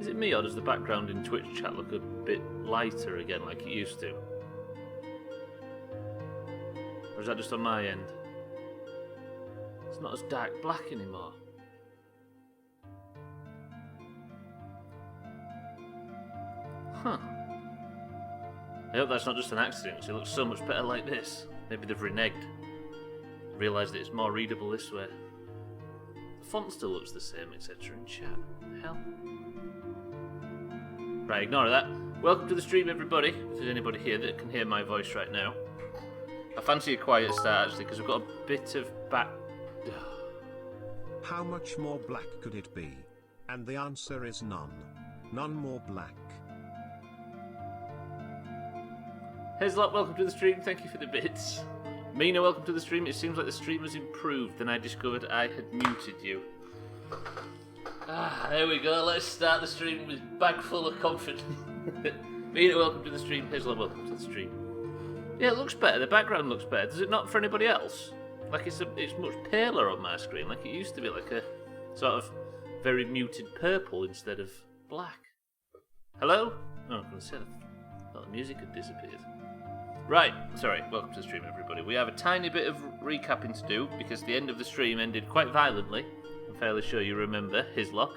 Is it me, or does the background in Twitch chat look a bit lighter again, like it used to? Or is that just on my end? It's not as dark black anymore. Huh. I hope that's not just an accident, because it looks so much better like this. Maybe they've reneged. Realised that it's more readable this way. The font still looks the same, etc. in chat. Hell. Right, ignore that. Welcome to the stream, everybody. If there's anybody here that can hear my voice right now. I fancy a quiet start, actually, because we've got a bit of back... How much more black could it be? And the answer is none. None more black. Hezlot, welcome to the stream. Thank you for the bits. Mina, welcome to the stream. It seems like the stream has improved. Then I discovered I had muted you. There we go. Let's start the stream with bag full of confidence. Mina, welcome to the stream. Hezlot, welcome to the stream. Yeah, it looks better. The background looks better. Does it not for anybody else? Like it's much paler on my screen. Like it used to be, like a sort of very muted purple instead of black. Hello? Oh, I was going to say that. Thought the music had disappeared. Right, sorry, welcome to the stream, everybody. We have a tiny bit of recapping to do, because the end of the stream ended quite violently. I'm fairly sure you remember Hislop.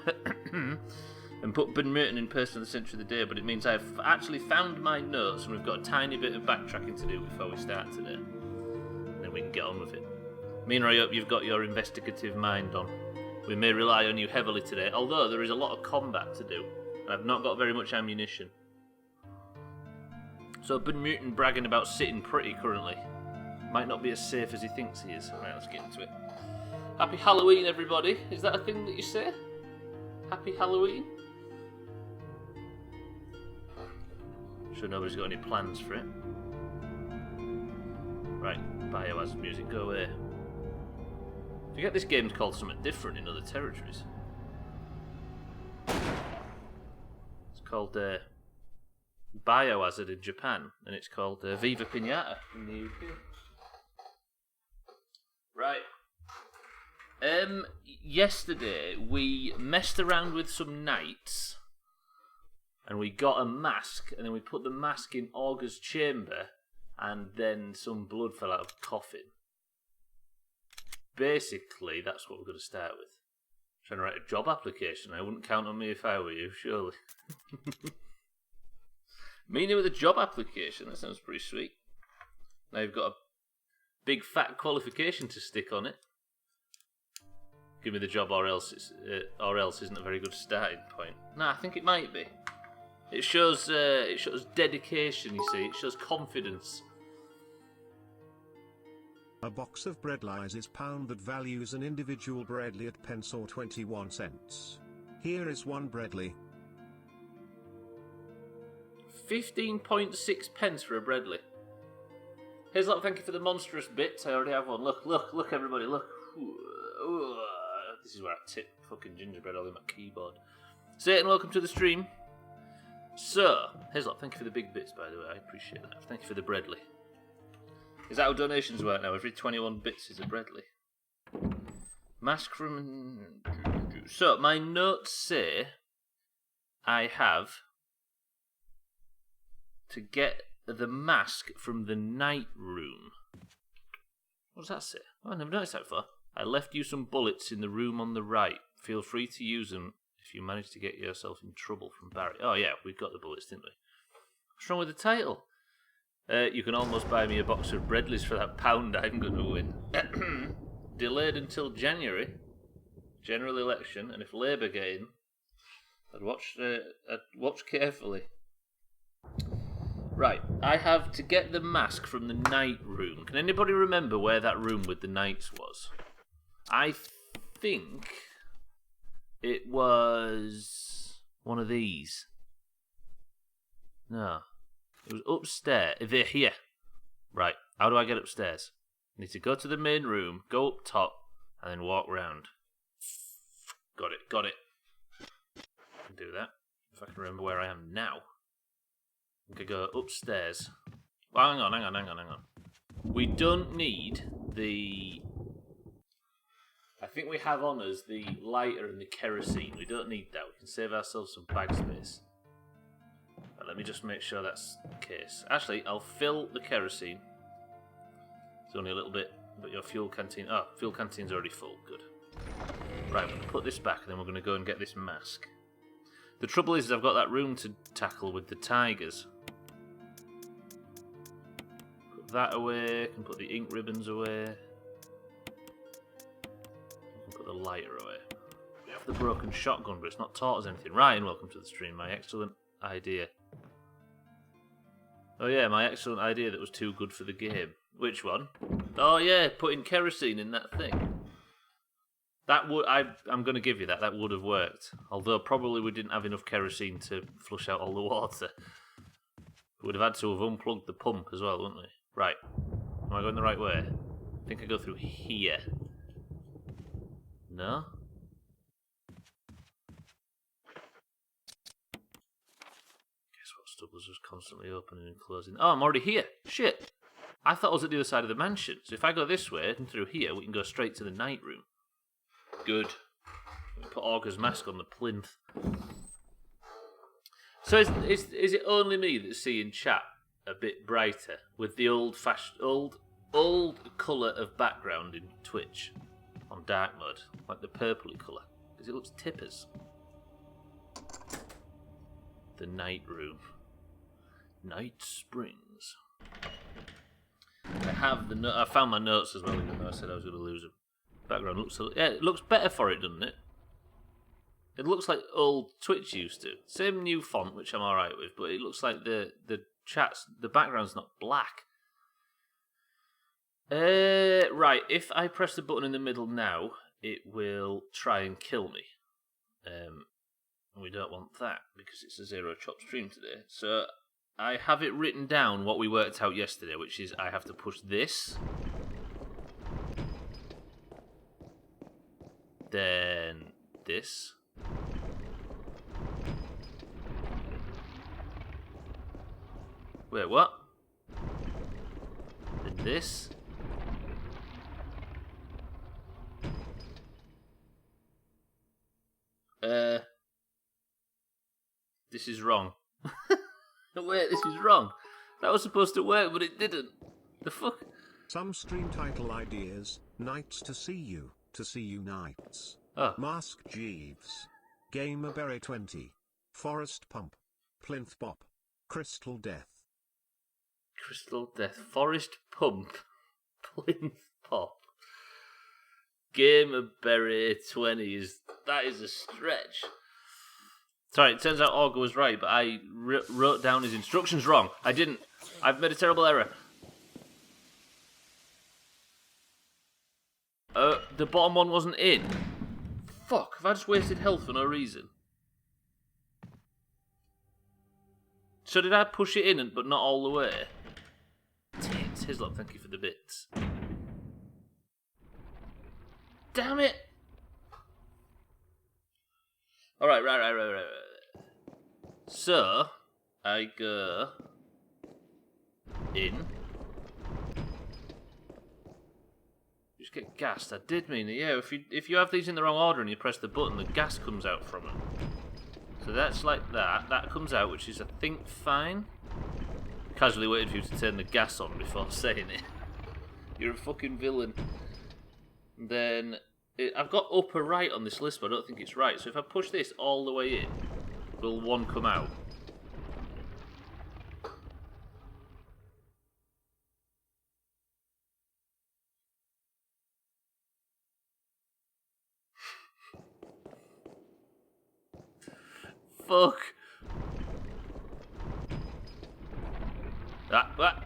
And put Ben Merton in person of the century of the day, but it means I've actually found my notes, and we've got a tiny bit of backtracking to do before we start today. And then we can get on with it. Mina, I hope you've got your investigative mind on. We may rely on you heavily today, although there is a lot of combat to do, and I've not got very much ammunition. So Ben Mutant bragging about sitting pretty currently. Might not be as safe as he thinks he is. Right, let's get into it. Happy Halloween, everybody. Is that a thing that you say? Happy Halloween? Sure nobody's got any plans for it. Right, Biohazard music, go away. I forget this game's called something different in other territories. It's called Biohazard in Japan, and it's called Viva Pinata in the UK. Right. Yesterday we messed around with some knights, and we got a mask, and then we put the mask in Augur's chamber, and then some blood fell out of the coffin. Basically, that's what we're going to start with. Trying to write a job application. I wouldn't count on me if I were you, surely. Meaning with a job application, that sounds pretty sweet. Now you've got a big fat qualification to stick on it. Give me the job, or else isn't a very good starting point. Nah, I think it might be. It shows dedication. You see, it shows confidence. A box of breadlies is pound that values an individual breadly at pence or 21 cents. Here is one breadly. 15.6 pence for a breadly. Here's a lot. Thank you for the monstrous bits. I already have one. Look, everybody, look. Ooh. This is where I tip fucking gingerbread all in my keyboard. Satan, welcome to the stream. So, here's a lot. Thank you for the big bits, by the way. I appreciate that. Thank you for the breadly. Is that how donations work now? Every 21 bits is a breadly. Mask from... So, my notes say I have to get the mask from the night room. What does that say? Oh, I never noticed that before. I left you some bullets in the room on the right. Feel free to use them if you manage to get yourself in trouble from Barry. Oh yeah, we got the bullets, didn't we? What's wrong with the title? You can almost buy me a box of breadlies for that £1 I'm going to win. Delayed until January. General election. And if Labour get in, I'd watch carefully. Right, I have to get the mask from the night room. Can anybody remember where that room with the knights was? I think it was one of these. No. It was upstairs. They're here. Right, how do I get upstairs? I need to go to the main room, go up top, and then walk round. Got it. I can do that. If I can remember where I am now. I could go upstairs. Well, hang on. We don't need the... I think we have on us the lighter and the kerosene. We don't need that. We can save ourselves some bag space. Right, let me just make sure that's the case. Actually, I'll fill the kerosene. It's only a little bit, but your fuel canteen... Oh, fuel canteen's already full. Good. Right, I'm going to put this back, and then we're going to go and get this mask. The trouble is I've got that room to tackle with the tigers. Put that away. I can put the ink ribbons away. The lighter away. We have the broken shotgun, but it's not taught us anything. Ryan, welcome to the stream. My excellent idea. Oh yeah, my excellent idea that was too good for the game. Which one? Oh yeah, putting kerosene in that thing. That would I'm going to give you that. That would have worked. Although probably we didn't have enough kerosene to flush out all the water. We would have had to have unplugged the pump as well, wouldn't we? Right. Am I going the right way? I think I go through here. No? Guess what? Stubbler's just constantly opening and closing. Oh, I'm already here. Shit. I thought I was at the other side of the mansion. So if I go this way and through here, we can go straight to the night room. Good. Put Augur's mask on the plinth. So is it only me that's seeing chat a bit brighter with the old colour of background in Twitch? On dark mode, like the purpley colour, because it looks tippers. The night room. Night Springs. I found my notes as well, even though I said I was going to lose them. Background looks, it looks better for it, doesn't it? It looks like old Twitch used to. Same new font, which I'm alright with, but it looks like the background's not black. Right, if I press the button in the middle now, it will try and kill me. And we don't want that, because it's a zero chop stream today. So, I have it written down what we worked out yesterday, which is I have to push this. Then this. Wait, what? Then this. This is wrong. Wait, this is wrong. That was supposed to work, but it didn't. The fuck? Some stream title ideas: Nights to see you nights. Oh. Mask Jeeves. Gamerberry 20. Forest Pump. Plinth Pop. Crystal Death. Crystal Death. Forest Pump. Plinth Pop. Gamerberry 20 that is a stretch. Sorry, it turns out Augur was right, but I wrote down his instructions wrong. I didn't. I've made a terrible error. The bottom one wasn't in. Fuck, have I just wasted health for no reason? So did I push it in, but not all the way? Tits, Hislop, thank you for the bits. Damn it! Alright, right. So, I go in. Just get gassed. I did mean it. Yeah, if you have these in the wrong order and you press the button, the gas comes out from them. So that's like that. That comes out, which is, I think, fine. Casually waited for you to turn the gas on before saying it. You're a fucking villain. And then I've got upper right on this list, but I don't think it's right. So if I push this all the way in, will one come out? Fuck. What?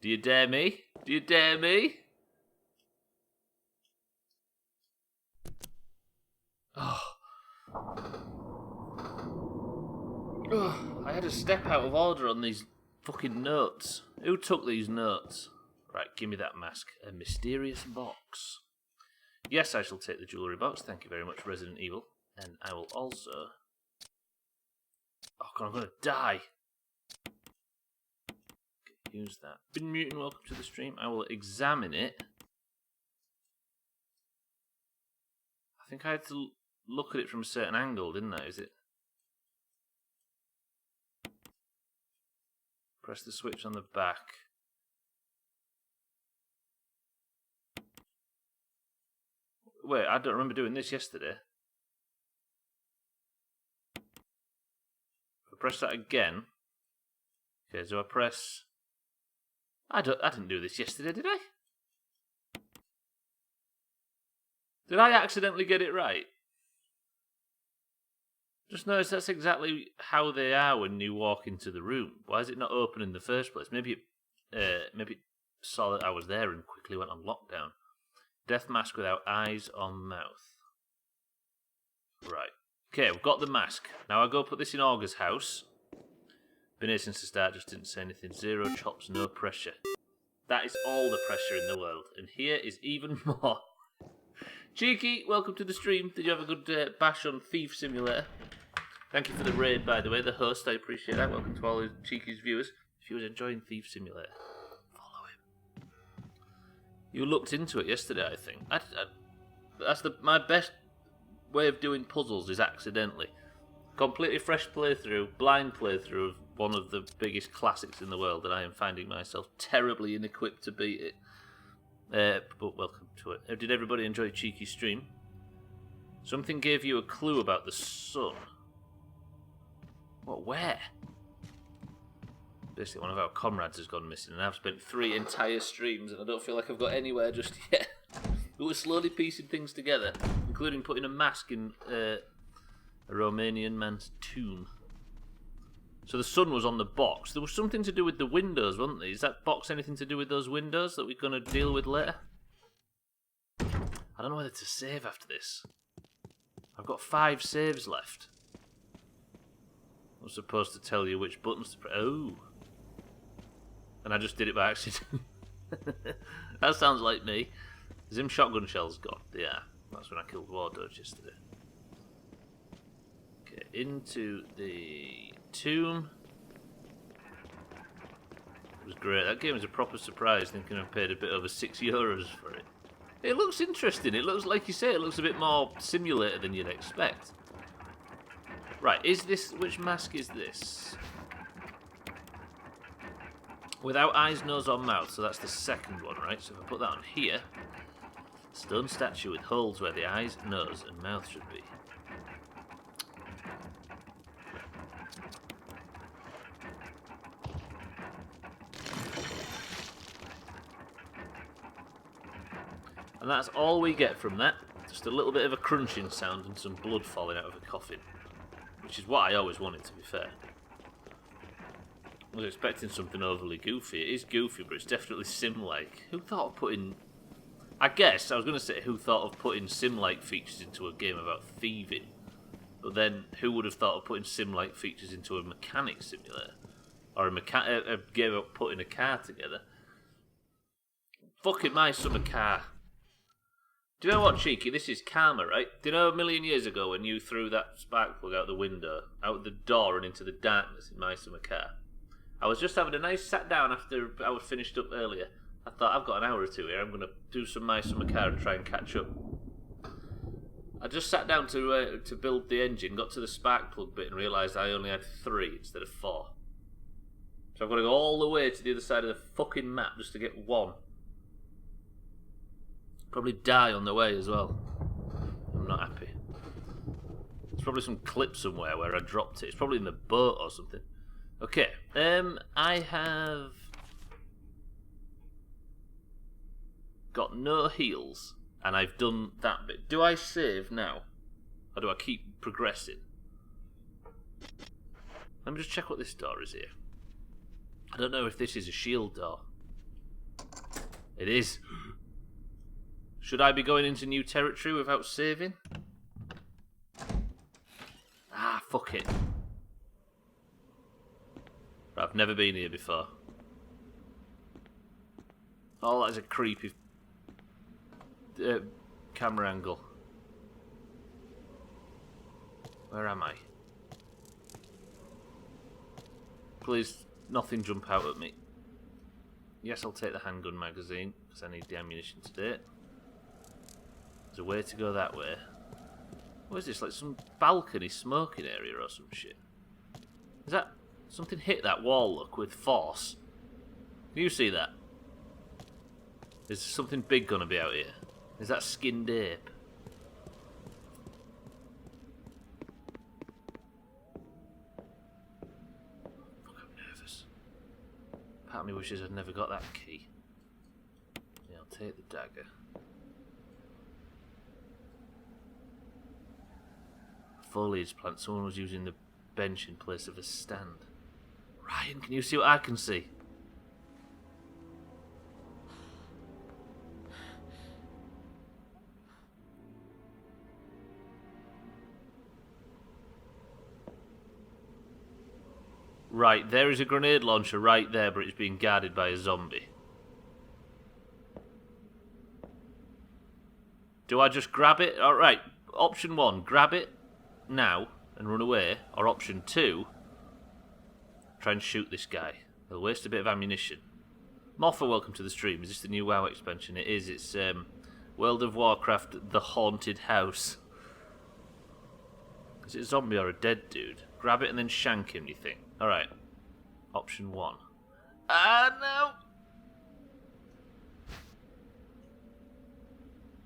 Do you dare me? Do you dare me? Oh. I had to step out of order on these fucking notes. Who took these notes? Right, give me that mask. A mysterious box. Yes, I shall take the jewellery box. Thank you very much, Resident Evil. And I will also... Oh god, I'm going to die. Use that. Been mutant, welcome to the stream. I will examine it. I think I had to look at it from a certain angle, didn't I? Is it? Press the switch on the back. Wait, I don't remember doing this yesterday. If I press that again. Okay, so I press... I didn't do this yesterday, did I? Did I accidentally get it right? Just notice that's exactly how they are when you walk into the room. Why is it not open in the first place? Maybe it saw that I was there and quickly went on lockdown. Death mask without eyes or mouth. Right. Okay, we've got the mask. Now I go put this in Augur's house. Been here since the start, just didn't say anything. 0 chops, no pressure. That is all the pressure in the world. And here is even more. Cheeky, welcome to the stream. Did you have a good bash on Thief Simulator? Thank you for the raid, by the way. The host, I appreciate that. Welcome to all Cheeky's viewers. If you was enjoying Thief Simulator, follow him. You looked into it yesterday, I think. That's my best way of doing puzzles is accidentally. Completely fresh playthrough, blind playthrough of one of the biggest classics in the world, and I am finding myself terribly inequipped to beat it. But welcome to it. Did everybody enjoy Cheeky's stream? Something gave you a clue about the sun. What, where? Basically, one of our comrades has gone missing, and I've spent 3 entire streams, and I don't feel like I've got anywhere just yet. But we're slowly piecing things together, including putting a mask in a Romanian man's tomb. So the sun was on the box. There was something to do with the windows, wasn't there? Is that box anything to do with those windows that we're going to deal with later? I don't know whether to save after this. I've got 5 saves left. I'm supposed to tell you which buttons to press. Oh. And I just did it by accident. That sounds like me. Zim shotgun shells gone. Yeah, that's when I killed War Doge yesterday. Okay, into the tomb. It was great. That game was a proper surprise, thinking I paid a bit over €6 for it. It looks interesting. It looks, like you say, it looks a bit more simulator than you'd expect. Right, is this... which mask is this? Without eyes, nose or mouth, so that's the second one, right? So if I put that on here... Stone statue with holes where the eyes, nose and mouth should be. And that's all we get from that. Just a little bit of a crunching sound and some blood falling out of a coffin. Which is what I always wanted, to be fair. I was expecting something overly goofy. It is goofy, but it's definitely sim-like. Who thought of putting... I guess, I was going to say who thought of putting sim-like features into a game about thieving. But then, who would have thought of putting sim-like features into a mechanic simulator? Or a game about putting a car together? Fucking my summer car. Do you know what, Cheeky? This is karma, right? Do you know a million years ago when you threw that spark plug out the window, out the door and into the darkness in my summer car? I was just having a nice sat down after I was finished up earlier. I thought, I've got an hour or two here, I'm going to do some my summer car and try and catch up. I just sat down to build the engine, got to the spark plug bit and realised I only had 3 instead of 4. So I've got to go all the way to the other side of the fucking map just to get 1. Probably die on the way as well. I'm not happy. There's probably some clip somewhere where I dropped it. It's probably in the boat or something. Okay, I have got no heals, and I've done that bit. Do I save now, or do I keep progressing? Let me just check what this door is here. I don't know if this is a shield door. It is. Should I be going into new territory without saving? Ah, fuck it. Right, I've never been here before. Oh, that is a creepy camera angle. Where am I? Please, nothing jump out at me. Yes, I'll take the handgun magazine, because I need the ammunition today. There's a way to go that way. What is this, like some balcony smoking area or some shit? Is that... something hit that wall, look, with force? Can you see that? Is something big gonna be out here? Is that skinned ape? Fuck, I'm nervous. Part of me wishes I'd never got that key. Yeah, I'll take the dagger. Foliage plant. Someone was using the bench in place of a stand. Ryan, can you see what I can see? Right, there is a grenade launcher right there, but it's being guarded by a zombie. Do I just grab it? Alright, option 1, grab it now and run away. Or option 2, try and shoot this guy. They'll waste a bit of ammunition. Moffa, welcome to the stream. Is this the new WoW expansion? It is. It's World of Warcraft, The Haunted House. Is it a zombie or a dead dude? Grab it and then shank him, you think? Alright. Option 1. No!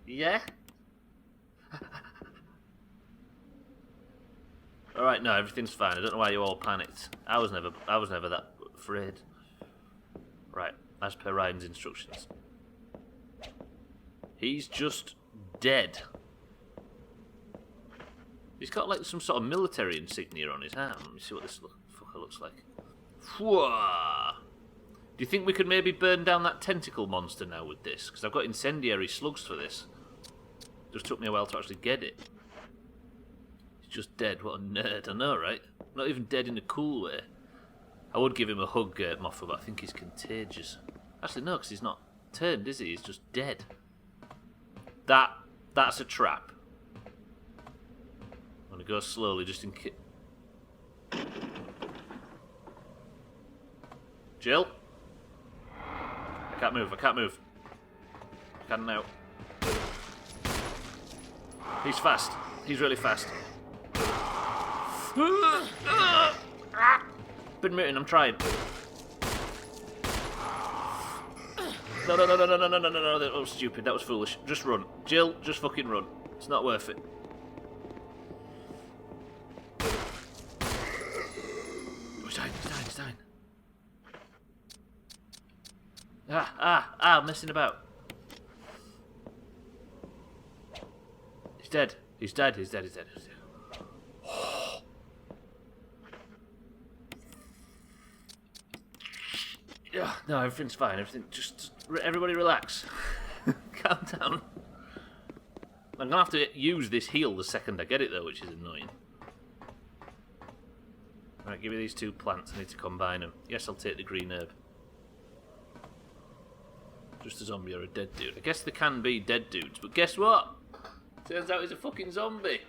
Yeah? Alright, no, everything's fine. I don't know why you all panicked. I was never that afraid. Right, as per Ryan's instructions. He's just dead. He's got like some sort of military insignia on his arm. Let me see what this fucker looks like. Whoa. Do you think we could maybe burn down that tentacle monster now with this? Because I've got incendiary slugs for this. Just took me a while to actually get it. He's just dead. What a nerd. I know, right? Not even dead in a cool way. I would give him a hug, Moffa, but I think he's contagious. Actually, no, because he's not turned, is he? He's just dead. That's a trap. I'm going to go slowly just in case. Jill? I can't move. I can now. He's fast. He's really fast. Been muting, I'm trying. No, that was stupid, that was foolish. Just run. Jill, just fucking run. It's not worth it. He's dying. I'm messing about. He's dead. He's dead. Yeah, no, everything's fine. Just everybody relax. Calm down. I'm gonna have to use this heal the second I get it though, which is annoying. Right, give me these 2 plants. I need to combine them. Yes, I'll take the green herb. Just a zombie or a dead dude. I guess there can be dead dudes, but guess what? Turns out he's a fucking zombie.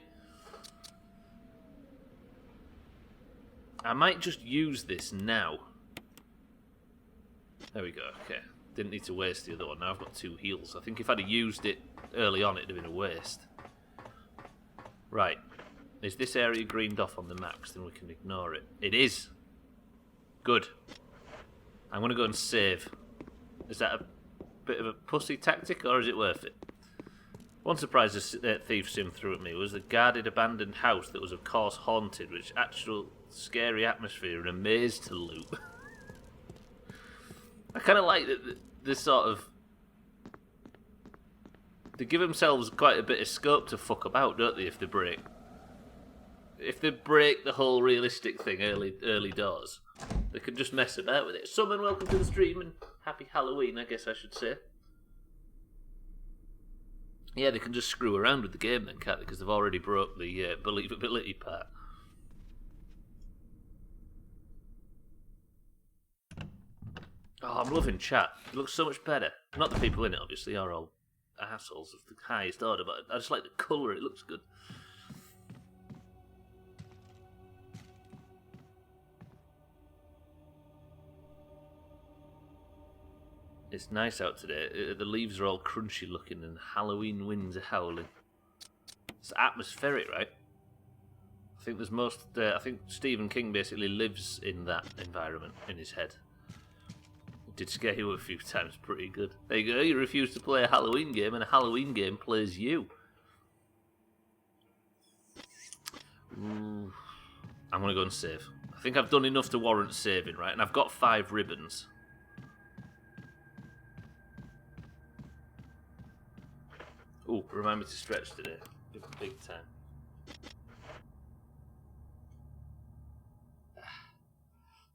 I might just use this now. There we go, okay. Didn't need to waste the other one. Now I've got 2 heals. I think if I'd have used it early on, it'd have been a waste. Right. Is this area greened off on the map? Because then we can ignore it. It is. Good. I'm going to go and save. Is that a bit of a pussy tactic, or is it worth it? One surprise a thief simmed through at me was the guarded abandoned house that was of course haunted, which actual scary atmosphere and a maze to loot. I kind of like this sort of... They give themselves quite a bit of scope to fuck about, don't they, if they break... If they break the whole realistic thing early doors, they can just mess about with it. Summon, welcome to the stream, and happy Halloween, I guess I should say. Yeah, they can just screw around with the game then, can't they? Because they've already broke the believability part. Oh, I'm loving chat. It looks so much better. Not the people in it, obviously, are all assholes of the highest order, but I just like the colour, it looks good. It's nice out today. The leaves are all crunchy looking and Halloween winds are howling. It's atmospheric, right? I think I think Stephen King basically lives in that environment in his head. It did scare you a few times, pretty good. There you go, you refuse to play a Halloween game and a Halloween game plays you. Ooh. I'm going to go and save. I think I've done enough to warrant saving, right? And I've got 5 ribbons. Ooh, remind me to stretch today. Big time.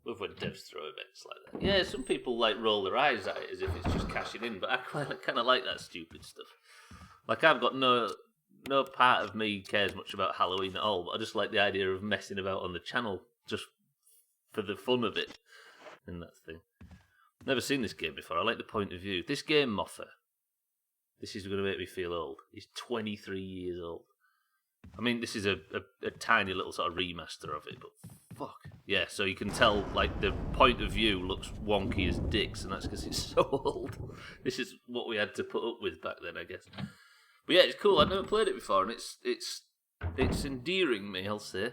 Love when devs throw events like that. Yeah, some people like roll their eyes at it as if it's just cashing in, but I kind of like that stupid stuff. Like, I've got no part of me cares much about Halloween at all, but I just like the idea of messing about on the channel just for the fun of it. And that thing. Never seen this game before. I like the point of view. This game, Moffa. This is going to make me feel old. He's 23 years old. I mean, this is a tiny little sort of remaster of it, but fuck. Yeah, so you can tell, like, the point of view looks wonky as dicks, and that's because it's so old. This is what we had to put up with back then, I guess. But yeah, it's cool. I've never played it before, and it's endearing me, I'll say.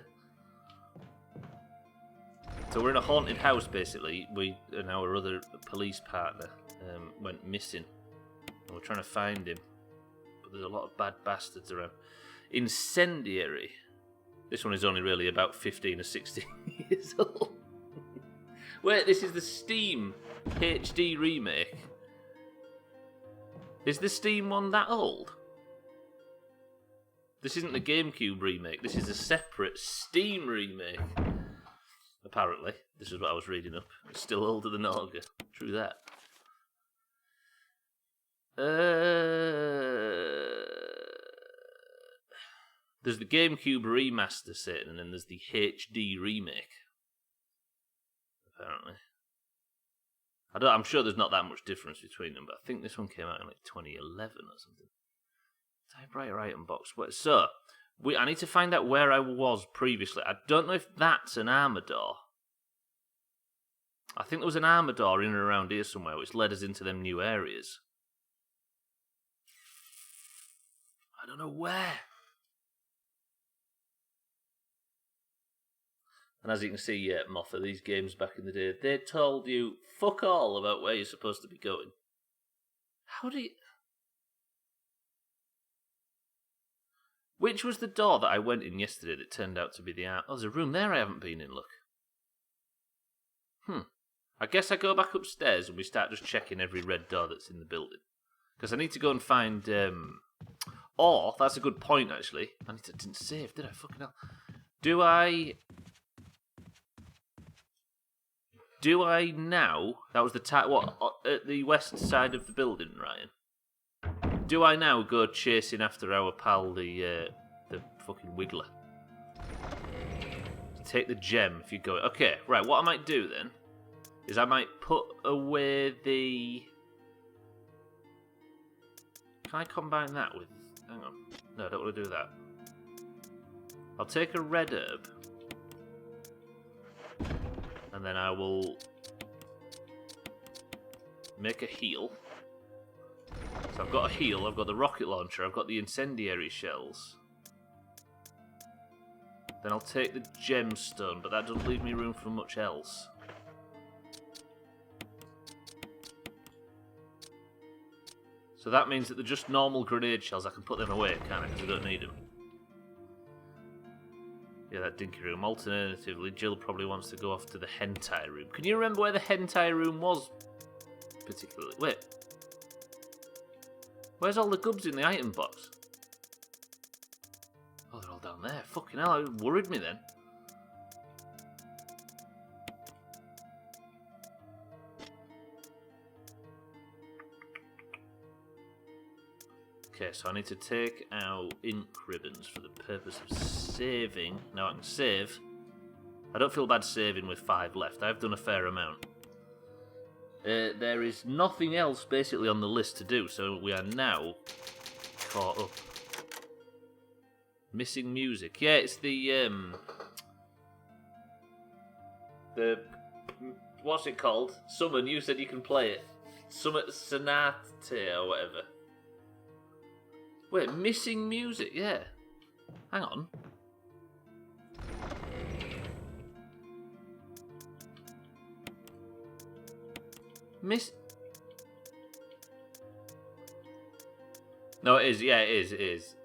So we're in a haunted house, basically. We and our other police partner went missing. And we're trying to find him. But there's a lot of bad bastards around. Incendiary. This one is only really about 15 or 16 years old. Wait, this is the Steam HD remake. Is the Steam one that old? This isn't the GameCube remake. This is a separate Steam remake. Apparently. This is what I was reading up. It's still older than Augur. True that. There's the GameCube remaster set, and then there's the HD remake. Apparently. I'm sure there's not that much difference between them, but I think this one came out in like 2011 or something. Typewriter item box. So, I need to find out where I was previously. I don't know if that's an armor door. I think there was an armor door in and around here somewhere, which led us into them new areas. I don't know where. And as you can see, yeah, Moffa, these games back in the day, they told you fuck all about where you're supposed to be going. How do you... Which was the door that I went in yesterday that turned out to be the... Oh, there's a room there I haven't been in, look. I guess I go back upstairs and we start just checking every red door that's in the building. Because I need to go and find... Or, that's a good point, actually. I didn't save, did I? Fucking hell. Do I now... That was the at the west side of the building, Ryan? Do I now go chasing after our pal, the fucking Wiggler? Take the gem if you go... Okay, right, what I might do then is I might put away the... Can I combine that with... Hang on. No, I don't want to do that. I'll take a red herb. And then I will make a heal. So I've got a heal, I've got the rocket launcher, I've got the incendiary shells. Then I'll take the gemstone, but that doesn't leave me room for much else. So that means that they're just normal grenade shells. I can put them away, can't I? Because I don't need them. Yeah, that dinky room. Alternatively, Jill probably wants to go off to the hentai room. Can you remember where the hentai room was? Particularly. Wait. Where's all the gubs in the item box? Oh, they're all down there. Fucking hell, it worried me then. Okay, so I need to take out ink ribbons for the purpose of saving. Now I can save. I don't feel bad saving with 5 left. I've done a fair amount. There is nothing else basically on the list to do, so we are now caught up. Missing music. Yeah, it's the what's it called? Summon, you said you can play it. Summit Sonate or whatever. Wait, missing music, yeah. Hang on. No, it is. Yeah, it is.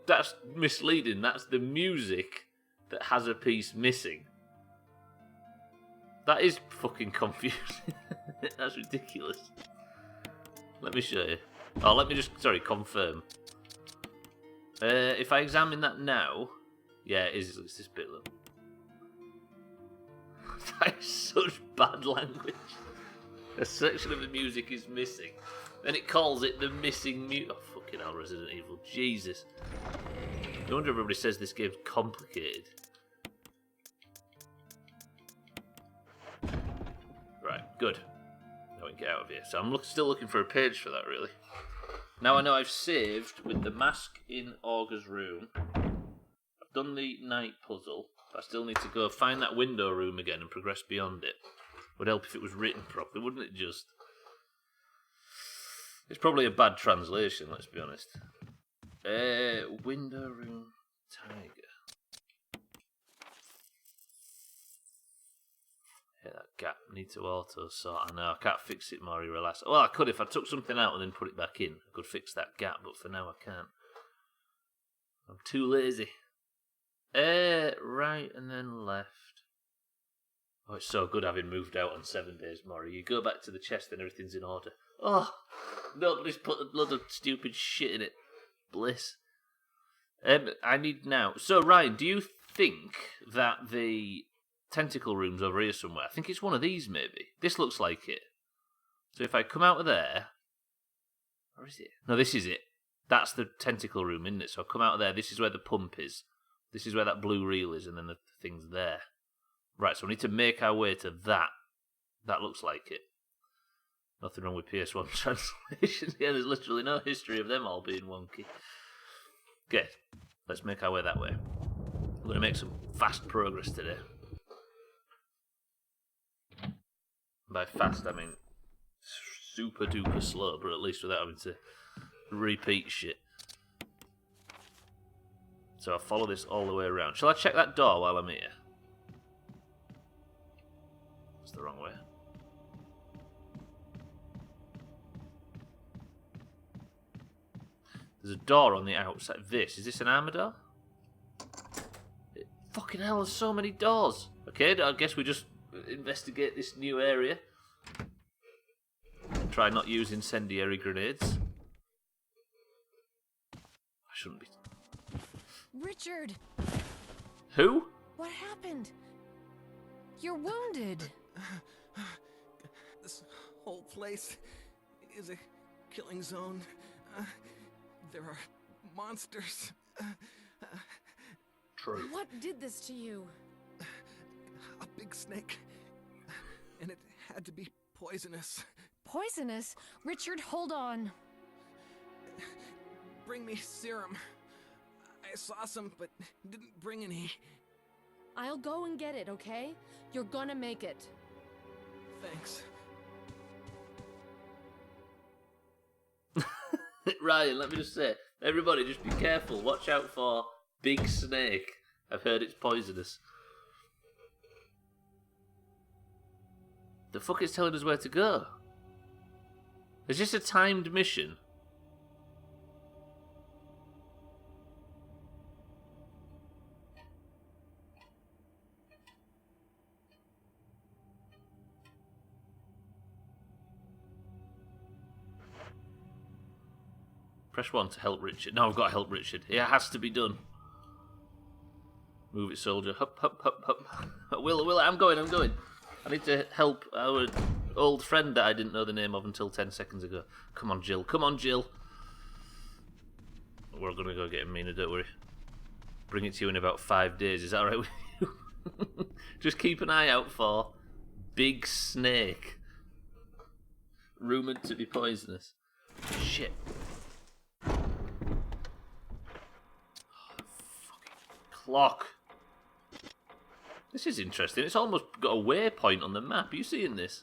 That's misleading. That's the music that has a piece missing. That is fucking confusing. That's ridiculous. Let me show you. Oh, let me just confirm. If I examine that now, yeah, it's this bit. Look. That is such bad language. A section of the music is missing. Then it calls it the missing mute. Oh, fucking hell, Resident Evil. Jesus. No wonder everybody says this game's complicated. Right, good. Now we can get out of here. So I'm still looking for a page for that, really. Now I know I've saved with the mask in Augur's room. I've done the night puzzle. But I still need to go find that window room again and progress beyond it. Would help if it was written properly, wouldn't it just? It's probably a bad translation, let's be honest. Window room tiger. Yeah, that gap. Need to auto sort. I know, I can't fix it more relax. Well, I could if I took something out and then put it back in. I could fix that gap, but for now I can't. I'm too lazy. Right and then left. Oh, it's so good having moved out on 7 days, Maury. You go back to the chest and everything's in order. Oh, nobody's put a load of stupid shit in it. Bliss. I need now. So, Ryan, do you think that the tentacle room's over here somewhere? I think it's one of these, maybe. This looks like it. So if I come out of there... Where is it? No, this is it. That's the tentacle room, isn't it? So I come out of there. This is where the pump is. This is where that blue reel is, and then the thing's there. Right, so we need to make our way to that. That looks like it. Nothing wrong with PS1 translation. Yeah, there's literally no history of them all being wonky. Okay, let's make our way that way. I'm going to make some fast progress today. By fast, I mean super duper slow, but at least without having to repeat shit. So I'll follow this all the way around. Shall I check that door while I'm here? That's the wrong way. There's a door on the outside. Is this an armor door? Fucking hell, there's so many doors. Okay, I guess we just investigate this new area. Try not use incendiary grenades. I shouldn't be... Richard! Who? What happened? You're wounded. This whole place is a killing zone. There are monsters. True. What did this to you? A big snake. And it had to be poisonous. Poisonous? Richard, hold on. Bring me serum. I saw some, but didn't bring any. I'll go and get it, okay? You're gonna make it. Thanks. Ryan, let me just say, everybody just be careful. Watch out for big snake. I've heard it's poisonous. The fuck is telling us where to go? Is this a timed mission? Press 1 to help Richard. No, I've got to help Richard. It has to be done. Move it, soldier. Hup, hup, hup, hup. Will, I'm going. I need to help our old friend that I didn't know the name of until 10 seconds ago. Come on, Jill. We're going to go get him, Mina, don't worry. Bring it to you in about 5 days. Is that alright with you? Just keep an eye out for big snake. Rumoured to be poisonous. Shit. Clock. This is interesting. It's almost got a waypoint on the map. Are you seeing this?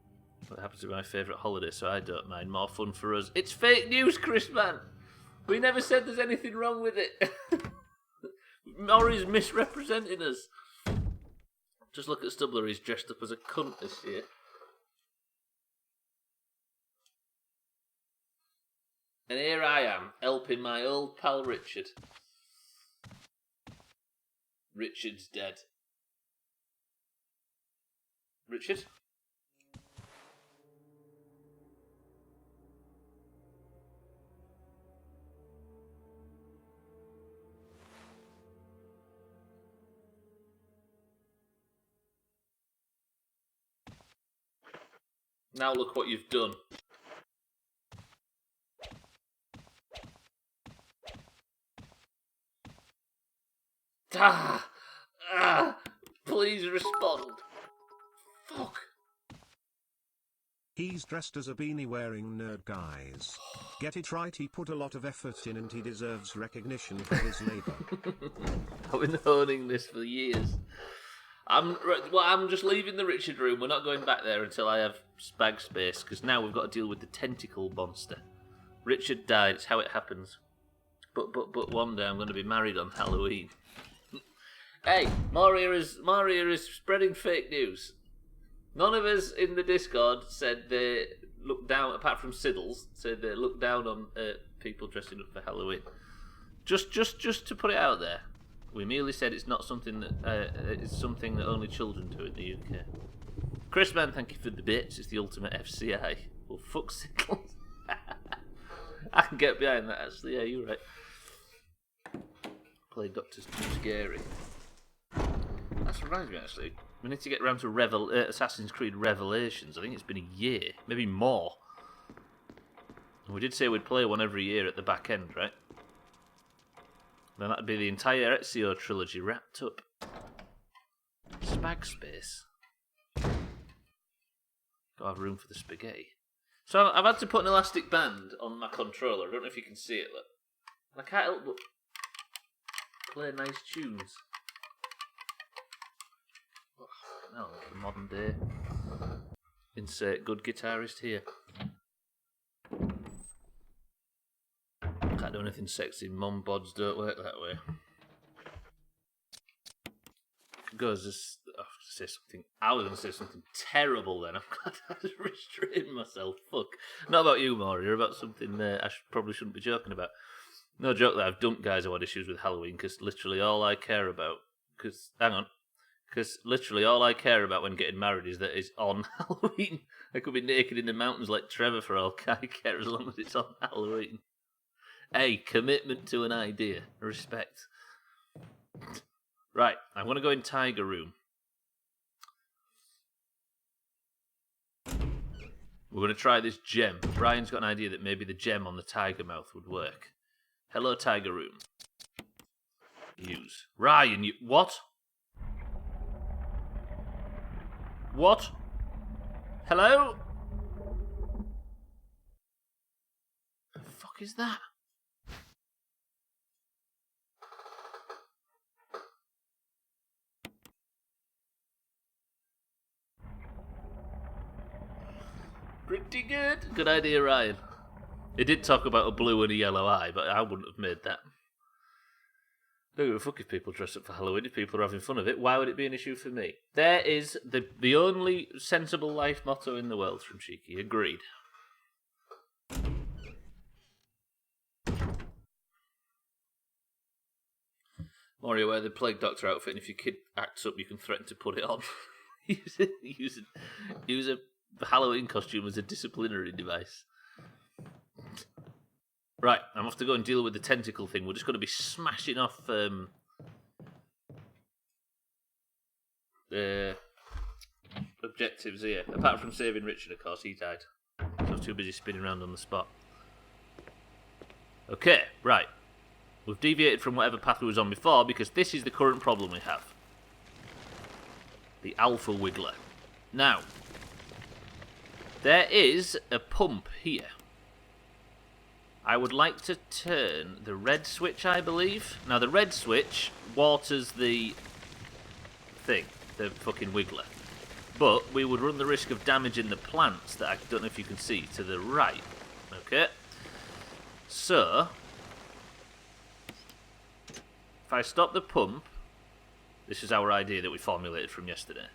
What happens to be my favourite holiday, so I don't mind. More fun for us. It's fake news, Chris, man. We never said there's anything wrong with it. Maury's misrepresenting us. Just look at Stubbler, he's dressed up as a cunt this year. And here I am, helping my old pal Richard. Richard's dead. Richard? Now look what you've done. Please respond. Fuck. He's dressed as a beanie wearing nerd, guys. Get it right, he put a lot of effort in and he deserves recognition for his labour. I've been honing this for years. I'm just leaving the Richard room. We're not going back there until I have bag space, because now we've got to deal with the tentacle monster. Richard died, it's how it happens. But one day I'm going to be married on Halloween. Hey, Maria is spreading fake news. None of us in the Discord said they look down, apart from Siddles, said they look down on people dressing up for Halloween. Just to put it out there, we merely said it's not something that it's something that only children do in the UK. Chris Man, thank you for the bits. It's the ultimate FCI. Well, fuck Siddles. I can get behind that actually. Yeah, you're right. Play Doctor's too scary. That reminds me actually. We need to get around to Assassin's Creed Revelations. I think it's been a year, maybe more. And we did say we'd play one every year at the back end, right? Then that'd be the entire Ezio trilogy wrapped up. Spag space. Gotta have room for the spaghetti. So I've had to put an elastic band on my controller. I don't know if you can see it, look. I can't help but play nice tunes. Oh, the modern day. Insert good guitarist here. Can't do anything sexy. Mom bods don't work that way. Goes just. I was going to say something terrible then. I'm glad I was restraining myself. Fuck. Not about you, Mario. About something I probably shouldn't be joking about. No joke that I've dumped guys who had issues with Halloween, because literally all I care about. Because literally all I care about when getting married is that it's on Halloween. I could be naked in the mountains like Trevor for all I care, as long as it's on Halloween. Hey, commitment to an idea. Respect. Right, I'm going to go in Tiger Room. We're going to try this gem. Brian's got an idea that maybe the gem on the tiger mouth would work. Hello, Tiger Room. Use. Ryan, you... What? What? Hello? The fuck is that? Pretty good. Good idea, Ryan. It did talk about a blue and a yellow eye, but I wouldn't have made that. Don't give a fuck if people dress up for Halloween. If people are having fun of it, why would it be an issue for me? There is the only sensible life motto in the world from Cheeky. Agreed. Mario, wear the Plague Doctor outfit, and if your kid acts up, you can threaten to put it on. use a Halloween costume as a disciplinary device. Right, I'm off to go and deal with the tentacle thing. We're just going to be smashing off objectives here. Apart from saving Richard, of course, he died. So I was too busy spinning around on the spot. Okay, right. We've deviated from whatever path we was on before, because this is the current problem we have. The Alpha Wiggler. Now, there is a pump here. I would like to turn the red switch, I believe. Now, the red switch waters the thing, the fucking wiggler. But we would run the risk of damaging the plants that I don't know if you can see to the right. Okay? So, if I stop the pump, this is our idea that we formulated from yesterday.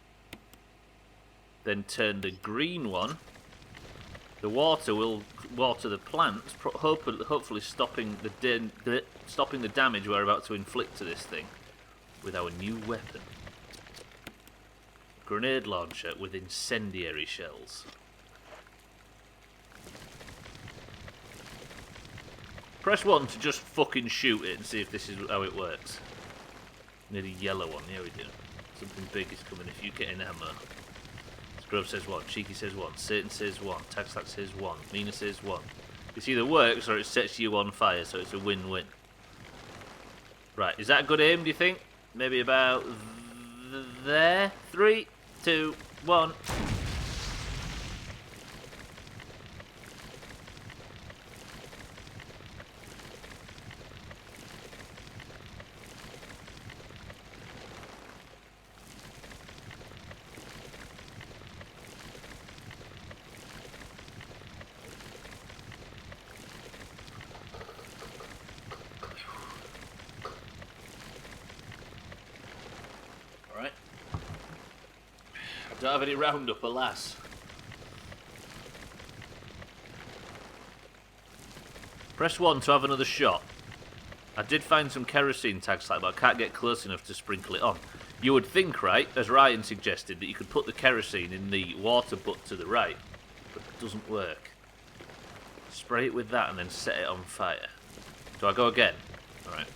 Then turn the green one. The water will water the plants, hopefully stopping the damage we're about to inflict to this thing with our new weapon. Grenade launcher with incendiary shells. Press 1 to just fucking shoot it and see if this is how it works. Need a yellow one, yeah we do. Something big is coming if you get in ammo. Scrub says 1, Cheeky says 1, Satan says 1, Taxlack says 1, Mina says 1. This either works or it sets you on fire, so it's a win-win. Right, is that a good aim, do you think? Maybe about there? 3, 2, 1. Don't have any roundup, alas. Press 1 to have another shot. I did find some kerosene tags like, but I can't get close enough to sprinkle it on. You would think, right, as Ryan suggested, that you could put the kerosene in the water butt to the right, but it doesn't work. Spray it with that and then set it on fire. Do I go again? Alright.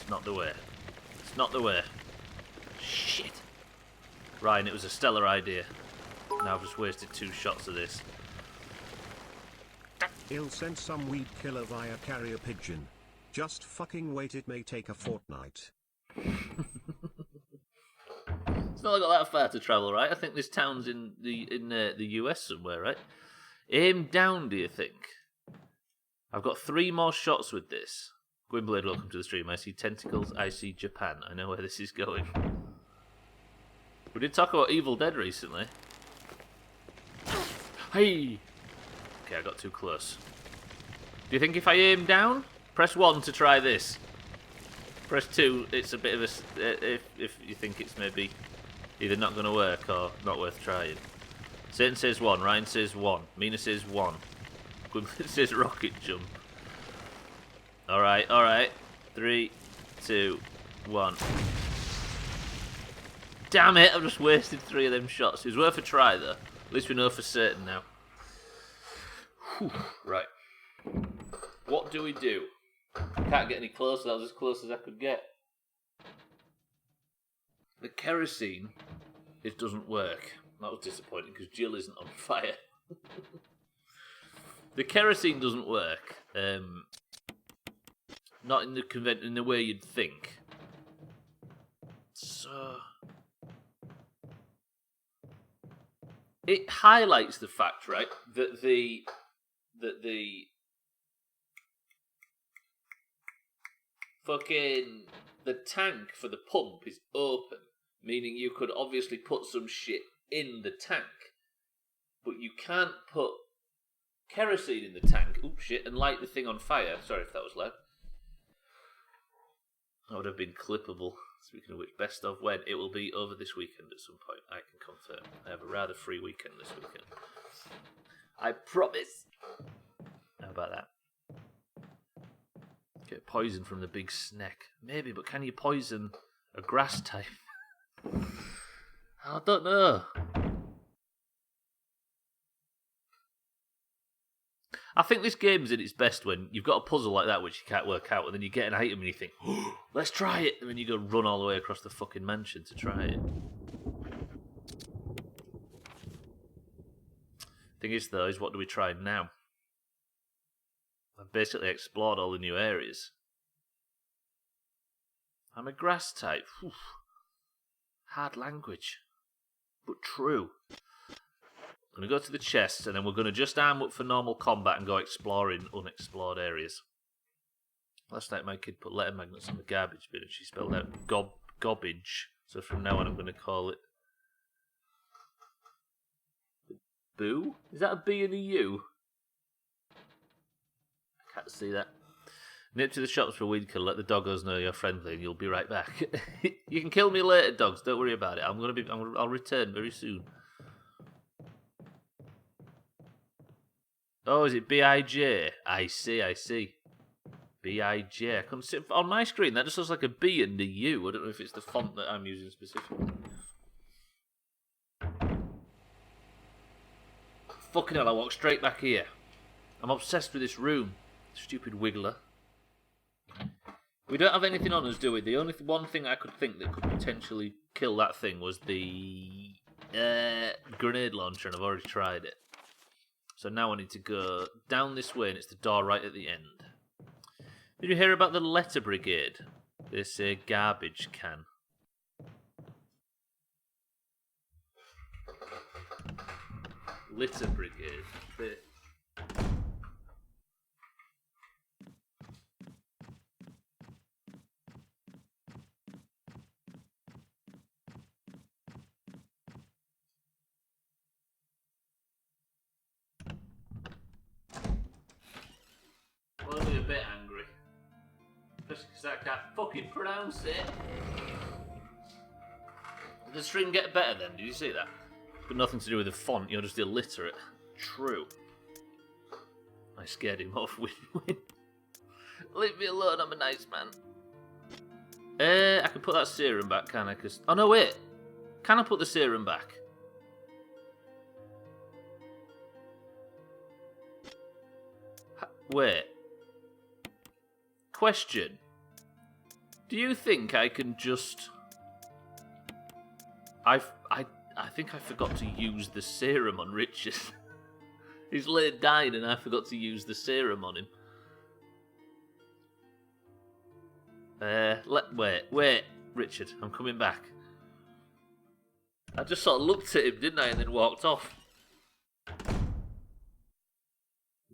Not the way. It's not the way. Shit. Ryan, it was a stellar idea. Now I've just wasted 2 shots of this. He'll send some weed killer via carrier pigeon. Just fucking wait, it may take a fortnight. It's not got that far to travel, right? I think this town's in the US somewhere, right? Aim down, do you think? I've got 3 more shots with this. Gwynblade, welcome to the stream. I see tentacles, I see Japan. I know where this is going. We did talk about Evil Dead recently. Hey! Okay, I got too close. Do you think if I aim down? Press 1 to try this. Press 2, it's a bit of a... if you think it's maybe either not going to work or not worth trying. Satan says 1, Ryan says 1, Mina says 1. Gwynblade says rocket jump. Alright. 3, 2, 1. Damn it, I've just wasted 3 of them shots. It was worth a try, though. At least we know for certain now. Whew. Right. What do we do? Can't get any closer, that was as close as I could get. The kerosene, it doesn't work. That was disappointing, because Jill isn't on fire. The kerosene doesn't work. Not in the way you'd think. So it highlights the fact, right, that the fucking the tank for the pump is open, meaning you could obviously put some shit in the tank, but you can't put kerosene in the tank. Oops, shit, and light the thing on fire. Sorry if that was loud. That would have been clippable. Speaking of which, best of when? It will be over this weekend at some point. I can confirm. I have a rather free weekend this weekend. I promise. How about that? Get poison from the big snake. Maybe, but can you poison a grass type? I don't know. I think this game's in its best when you've got a puzzle like that which you can't work out, and then you get an item and you think, oh, let's try it, and then you go run all the way across the fucking mansion to try it. Thing is, though, is what do we try now? I've basically explored all the new areas. I'm a grass type. Whew. Hard language, but true. I'm going to go to the chest, and then we're going to just arm up for normal combat and go exploring unexplored areas. Last night my kid put letter magnets on the garbage bin and she spelled out gobbage. So from now on I'm going to call it Boo? Is that a B and a U? I can't see that. Nip to the shops for a weed kill. Let the doggos know you're friendly and you'll be right back. You can kill me later, dogs. Don't worry about it. I'll return very soon. Oh, is it B-I-J? I see. B-I-J. I couldn't see it on my screen. That just looks like a B and a U. I don't know if it's the font that I'm using specifically. Fucking hell, I walked straight back here. I'm obsessed with this room. Stupid wiggler. We don't have anything on us, do we? The only one thing I could think that could potentially kill that thing was the grenade launcher, and I've already tried it. So now I need to go down this way, and it's the door right at the end. Did you hear about the letter brigade? This garbage can. Litter brigade. Well, I'm a bit angry. Just because I can't fucking pronounce it. Did the string get better then? Did you see that? But nothing to do with the font, you're just illiterate. True. I scared him off. Win. Leave me alone, I'm a nice man. I can put that serum back, can I? Oh no, wait. Can I put the serum back? Wait. Question. Do you think I can just... I think I forgot to use the serum on Richard. He's laid dying and I forgot to use the serum on him. Wait, Richard, I'm coming back. I just sort of looked at him, didn't I, and then walked off.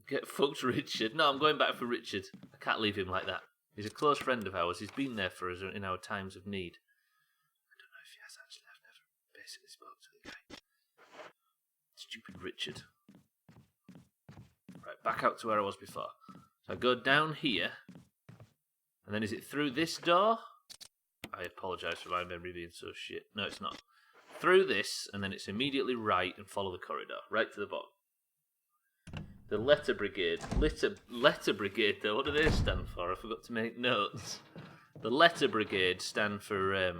Get fucked, Richard. No, I'm going back for Richard. I can't leave him like that. He's a close friend of ours. He's been there for us in our times of need. I don't know if he has actually. I've never basically spoke to the guy. Stupid Richard. Right, back out to where I was before. So I go down here. And then is it through this door? I apologise for my memory being so shit. No, it's not. Through this, and then it's immediately right and follow the corridor. Right to the bottom. The letter brigade. Letter brigade, though. What do they stand for? I forgot to make notes. The letter brigade stand for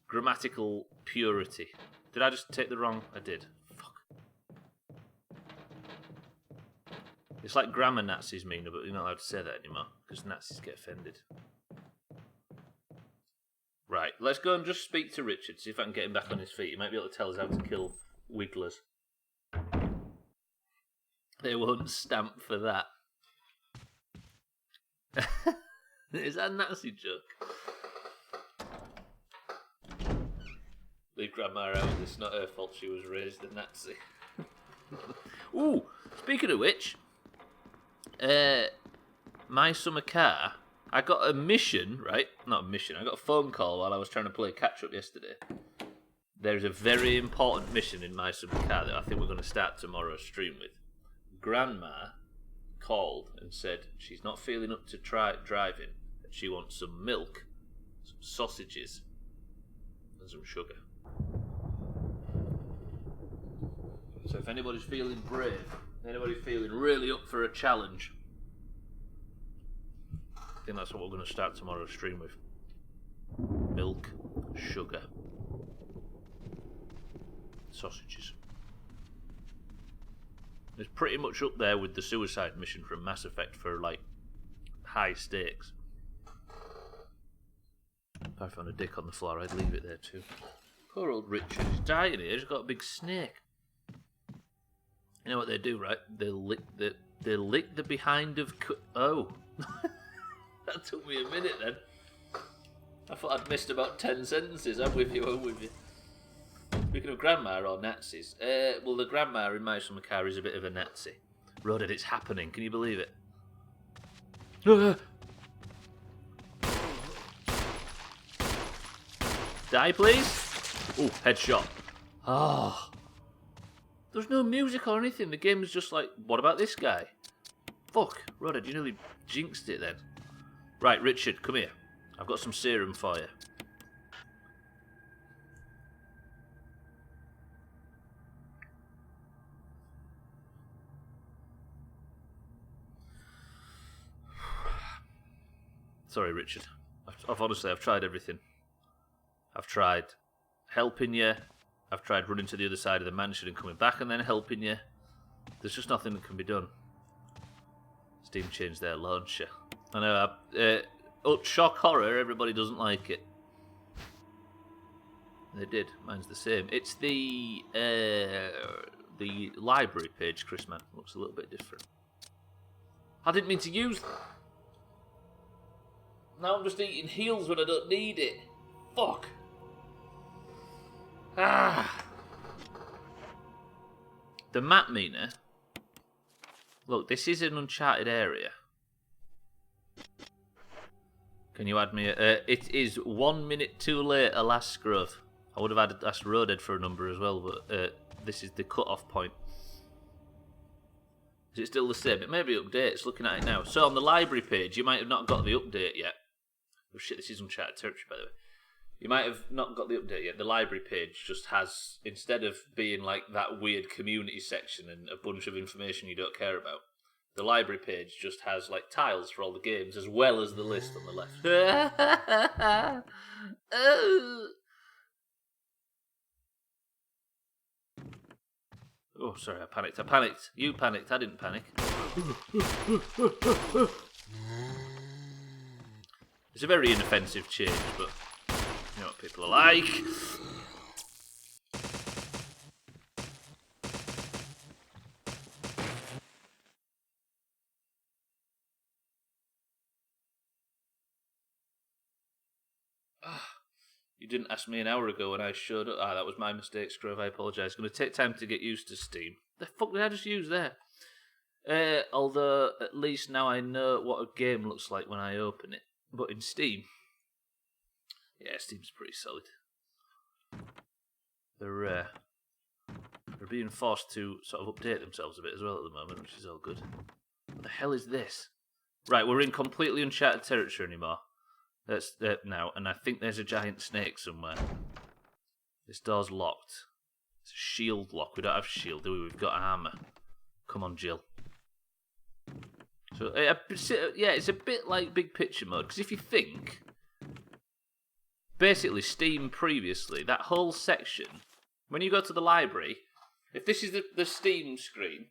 grammatical purity. Did I just take the wrong? I did. Fuck. It's like grammar Nazis mean, but you're not allowed to say that anymore because Nazis get offended. Right, let's go and just speak to Richard, see if I can get him back on his feet. He might be able to tell us how to kill wigglers. They won't stamp for that. Is that a Nazi joke? Leave Grandma out. It's not her fault she was raised a Nazi. Ooh, speaking of which, my summer car, I got a mission, right? Not a mission, I got a phone call while I was trying to play catch-up yesterday. There's a very important mission in my summer car that I think we're going to start tomorrow's stream with. Grandma called and said she's not feeling up to driving and she wants some milk, some sausages, and some sugar. So if anybody's feeling brave, anybody feeling really up for a challenge, I think that's what we're going to start tomorrow's stream with. Milk, sugar, sausages. It's pretty much up there with the suicide mission from Mass Effect for, like, high stakes. If I found a dick on the floor, I'd leave it there too. Poor old Richard, he's dying here, he's got a big snake. You know what they do, right? They lick the behind of... Oh. That took me a minute then. I thought I'd missed about 10 sentences. I'm with you. Speaking of grandma or Nazis, well, the grandma in my summer car is a bit of a Nazi. Roded, it's happening. Can you believe it? Die, please. Oh, headshot. Oh. There's no music or anything. The game is just like, what about this guy? Fuck, Rodad, you nearly jinxed it then. Right, Richard, come here. I've got some serum for you. Sorry, Richard. I've tried everything. I've tried helping you. I've tried running to the other side of the mansion and coming back and then helping you. There's just nothing that can be done. Steam changed their launcher. I know, shock horror, everybody doesn't like it. They did. Mine's the same. It's the library page, Chris, man. Looks a little bit different. I didn't mean to use that. Now I'm just eating heals when I don't need it. Fuck. Ah. The map meter. Look, this is an uncharted area. Can you add me it is 1 minute too late, alas, Scruff. I would have asked Roded for a number as well, but this is the cut-off point. Is it still the same? It may be updates, looking at it now. So on the library page, you might have not got the update yet. Oh shit, this is uncharted territory, by the way. You might have not got the update yet. The library page just has, instead of being like that weird community section and a bunch of information you don't care about, the library page just has like tiles for all the games as well as the list on the left. Oh, sorry, I panicked. You panicked, I didn't panic. It's a very inoffensive change, but you know what people are like. You didn't ask me an hour ago when I showed up. That was my mistake, Scrove. I apologise. It's going to take time to get used to Steam. The fuck did I just use there? Although, at least now I know what a game looks like when I open it. But in Steam... Yeah, Steam's pretty solid. They're being forced to sort of update themselves a bit as well at the moment, which is all good. What the hell is this? Right, we're in completely uncharted territory anymore. That's now, and I think there's a giant snake somewhere. This door's locked. It's a shield lock. We don't have shield, do we? We've got armour. Come on, Jill. So, yeah, it's a bit like Big Picture mode, because if you think... Basically, Steam previously, that whole section, when you go to the library, if this is the Steam screen,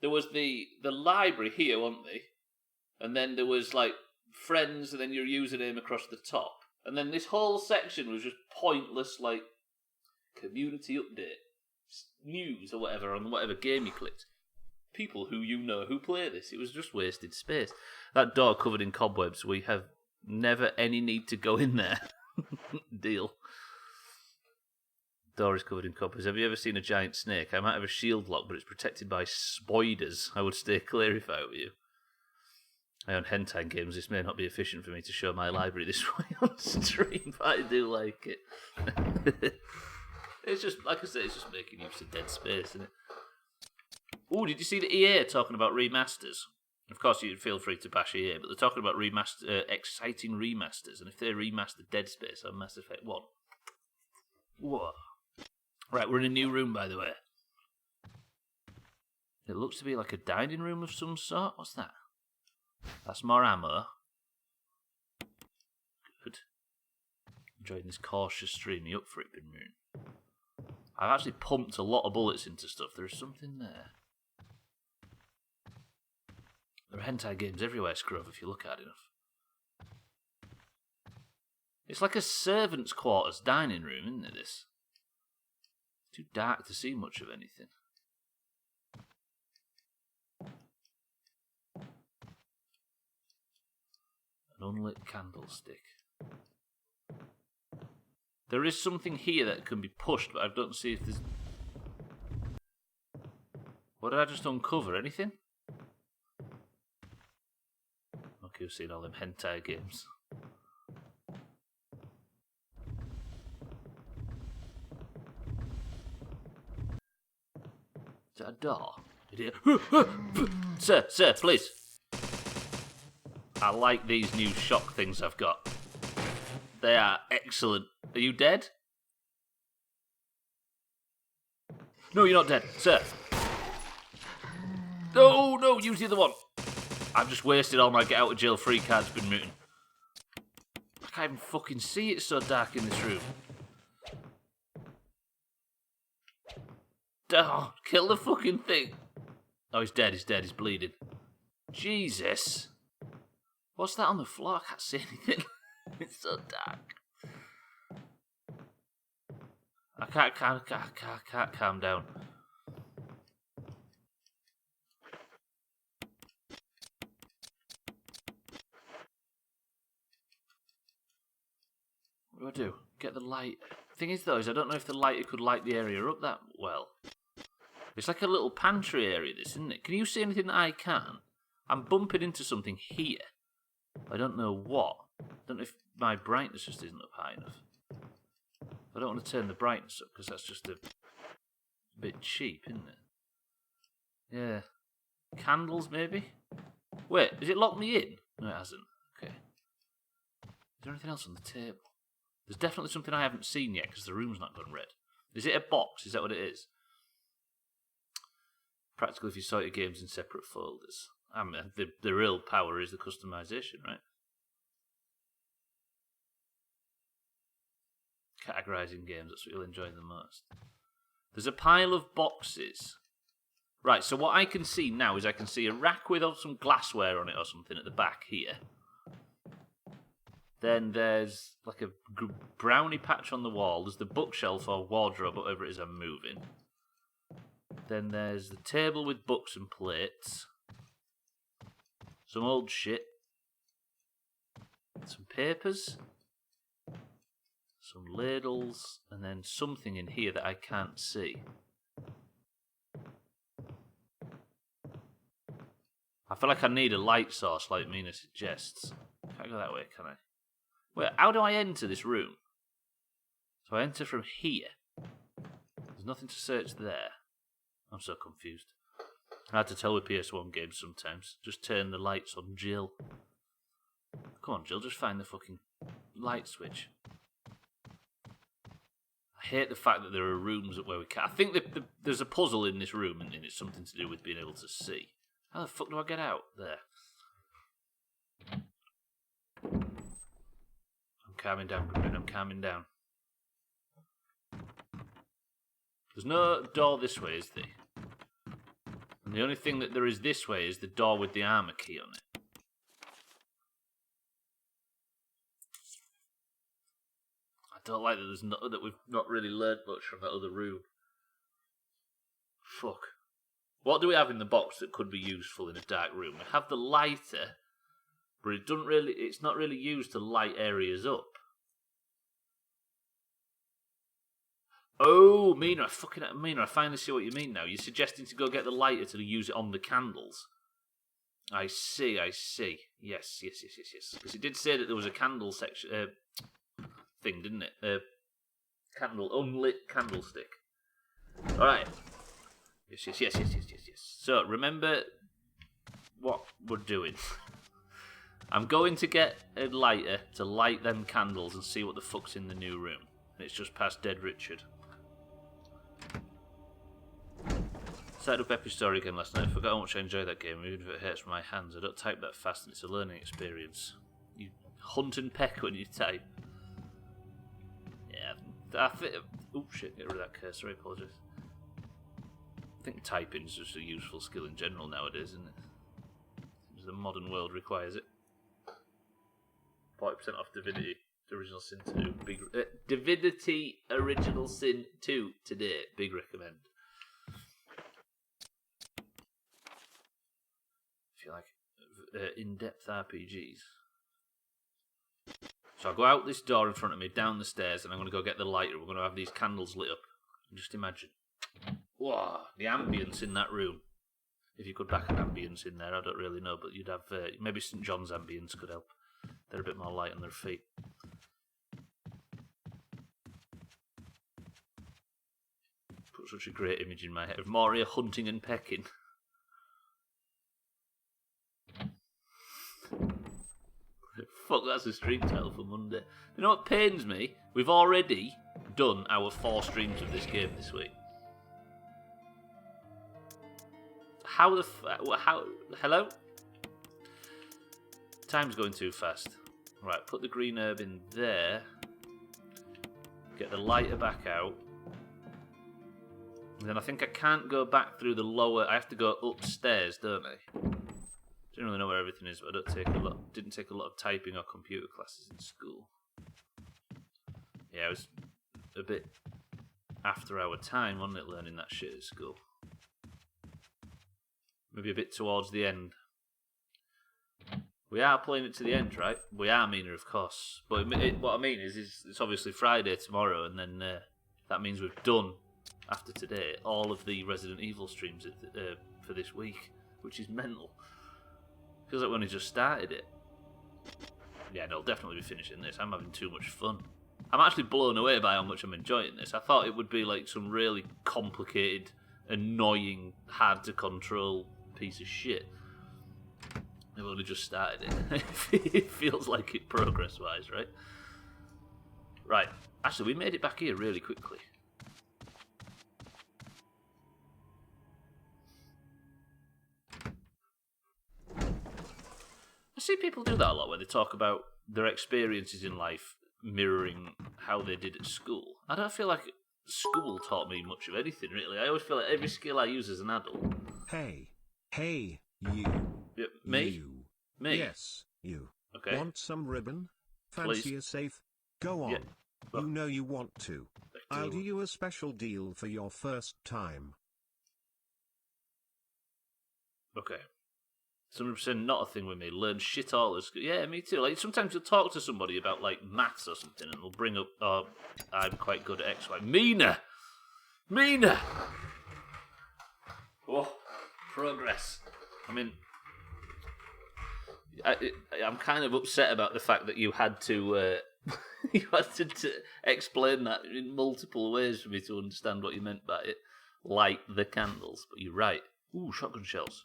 there was the library here, wasn't there? And then there was, like, friends, and then your username across the top. And then this whole section was just pointless, like, community update, news or whatever, on whatever game you clicked. People who you know who play this. It was just wasted space. That door covered in cobwebs, we have never any need to go in there. Deal. Door is covered in cobwebs. Have you ever seen a giant snake? I might have a shield lock, but it's protected by spiders. I would stay clear if I were you. I own hentai games. This may not be efficient for me to show my library this way on stream, but I do like it. It's just, like I said, it's just making use of dead space, isn't it? Oh, did you see the EA talking about remasters? Of course, you feel free to bash EA, but they're talking about exciting remasters, and if they remaster Dead Space on Mass Effect 1. Whoa. Right, we're in a new room, by the way. It looks to be like a dining room of some sort. What's that? That's more ammo. Good. Enjoying this cautious stream. You up for it, Bin Moon? I've actually pumped a lot of bullets into stuff. There is something there. There are hentai games everywhere, Scrove, if you look at it enough. It's like a servant's quarters dining room, isn't it, this? It's too dark to see much of anything. An unlit candlestick. There is something here that can be pushed, but I don't see if there's... What did I just uncover? Anything? Okay, we've seen all them hentai games. Is that a door? Sir, please. I like these new shock things I've got. They are excellent. Are you dead? No, you're not dead, sir. No, use the other one. I've just wasted all my get out of jail free cards been mooting. I can't even fucking see, it's so dark in this room. Oh, kill the fucking thing. Oh, he's dead, he's bleeding. Jesus. What's that on the floor? I can't see anything. It's so dark. I can't calm down. What do I do? Get the light. Thing is, though, is I don't know if the lighter could light the area up that well. It's like a little pantry area, this, isn't it? Can you see anything that I can? I'm bumping into something here. I don't know what. I don't know if my brightness just isn't up high enough. I don't want to turn the brightness up because that's just a bit cheap, isn't it? Yeah. Candles, maybe? Wait, has it locked me in? No, it hasn't. Okay. Is there anything else on the table? There's definitely something I haven't seen yet because the room's not gone red. Is it a box? Is that what it is? Practically, if you sort your games in separate folders. I mean, the real power is the customization, right? Categorizing games, that's what you'll enjoy the most. There's a pile of boxes. Right, so what I can see now is I can see a rack with some glassware on it or something at the back here. Then there's like a brownie patch on the wall. There's the bookshelf or wardrobe, whatever it is I'm moving. Then there's the table with books and plates. Some old shit. Some papers. Some ladles. And then something in here that I can't see. I feel like I need a light source like Mina suggests. Can't go that way, can I? Wait, how do I enter this room? So I enter from here. There's nothing to search there. I'm so confused. I had to tell with PS1 games sometimes. Just turn the lights on Jill. Come on, Jill, just find the fucking light switch. I hate the fact that there are rooms where we can't. I think that there's a puzzle in this room and it's something to do with being able to see. How the fuck do I get out? There. I'm calming down, Griffin. I'm calming down. There's no door this way, is there? And the only thing that there is this way is the door with the armor key on it. I don't like that we've not really learned much from that other room. Fuck. What do we have in the box that could be useful in a dark room? We have the lighter, but it's not really used to light areas up. Oh, Mina, I finally see what you mean now. You're suggesting to go get the lighter to use it on the candles. I see. Yes. Because it did say that there was a candle section thing, didn't it? Unlit candlestick. Alright. Yes. So, remember what we're doing. I'm going to get a lighter to light them candles and see what the fuck's in the new room. And it's just past Dead Richard. Started up Epic Story again last night. I forgot how much I enjoyed that game, even if it hurts my hands. I don't type that fast and it's a learning experience. You hunt and peck when you type. Yeah, I think... Oh shit, get rid of that cursor, I apologise. I think typing's just a useful skill in general nowadays, isn't it? The modern world requires it. 40% off Divinity Original Sin 2. Divinity Original Sin 2 today. Big recommend. If you like in-depth RPGs. So I go out this door in front of me, down the stairs, and I'm going to go get the lighter. We're going to have these candles lit up. Just imagine. Wow, the ambience in that room. If you could back an ambience in there, I don't really know, but you'd have maybe St. John's ambience could help. They're a bit more light on their feet. Put got such a great image in my head of Moria hunting and pecking. Fuck, that's a stream title for Monday. You know what pains me? We've already done our 4 streams of this game this week. How hello? Time's going too fast. Right, put the green herb in there. Get the lighter back out. And then I think I can't go back through the lower. I have to go upstairs, don't I? Don't really know where everything is, but I didn't take a lot of typing or computer classes in school. Yeah, it was a bit after our time, wasn't it, learning that shit at school? Maybe a bit towards the end. We are playing it to the end, right? We are, Mina, of course. But what I mean is it's obviously Friday tomorrow, and then that means we've done, after today, all of the Resident Evil streams for this week, which is mental. Feels like we only just started it. Yeah, no, I'll definitely be finishing this. I'm having too much fun. I'm actually blown away by how much I'm enjoying this. I thought it would be like some really complicated, annoying, hard to control piece of shit. I've only just started it. It feels like it progress-wise, right? Right. Actually, we made it back here really quickly. I see people do that a lot when they talk about their experiences in life mirroring how they did at school. I don't feel like school taught me much of anything, really. I always feel like every skill I use as an adult... Hey, you. Yeah, me? You. Me? Yes, you. Okay. Want some ribbon? Fancy Please. a safe? Go on. Yeah. Well, you know you want to. I I'll do. do you a special deal for your first time. Okay. 100% not a thing with me. Learn shit all at school. Yeah, me too. Like, sometimes you'll talk to somebody about, like, maths or something, and they'll bring up, oh, I'm quite good at X, Y. Mina! Oh, progress. I mean... I'm kind of upset about the fact that you had to to explain that in multiple ways for me to understand what you meant by it. Light the candles, but you're right. Ooh, shotgun shells.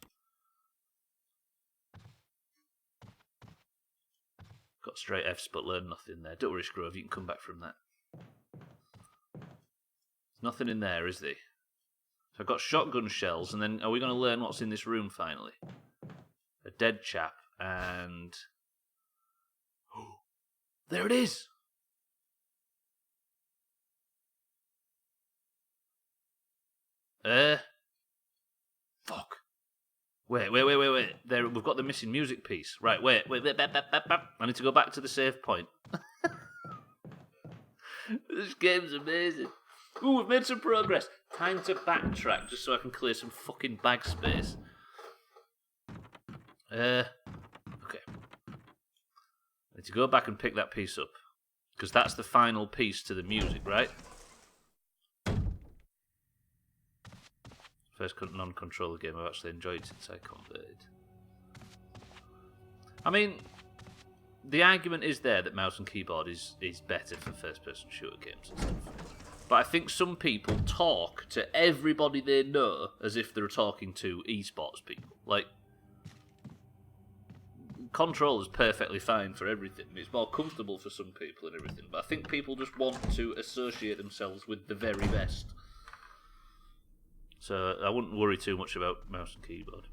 Got straight Fs, but learned nothing there. Don't worry, Scrove, you can come back from that. There's nothing in there, is there? So I've got shotgun shells, and then are we going to learn what's in this room finally? A dead chap. And there it is. Fuck. Wait. There, we've got the missing music piece. Right, wait. I need to go back to the save point. This game's amazing. Ooh, we've made some progress. Time to backtrack just so I can clear some fucking bag space. Okay. I need to go back and pick that piece up. Because that's the final piece to the music, right? First non-controller game I've actually enjoyed since I converted. I mean, the argument is there that mouse and keyboard is better for first-person shooter games and stuff. But I think some people talk to everybody they know as if they're talking to esports people. Like, control is perfectly fine for everything. It's more comfortable for some people and everything. But I think people just want to associate themselves with the very best. So I wouldn't worry too much about mouse and keyboard.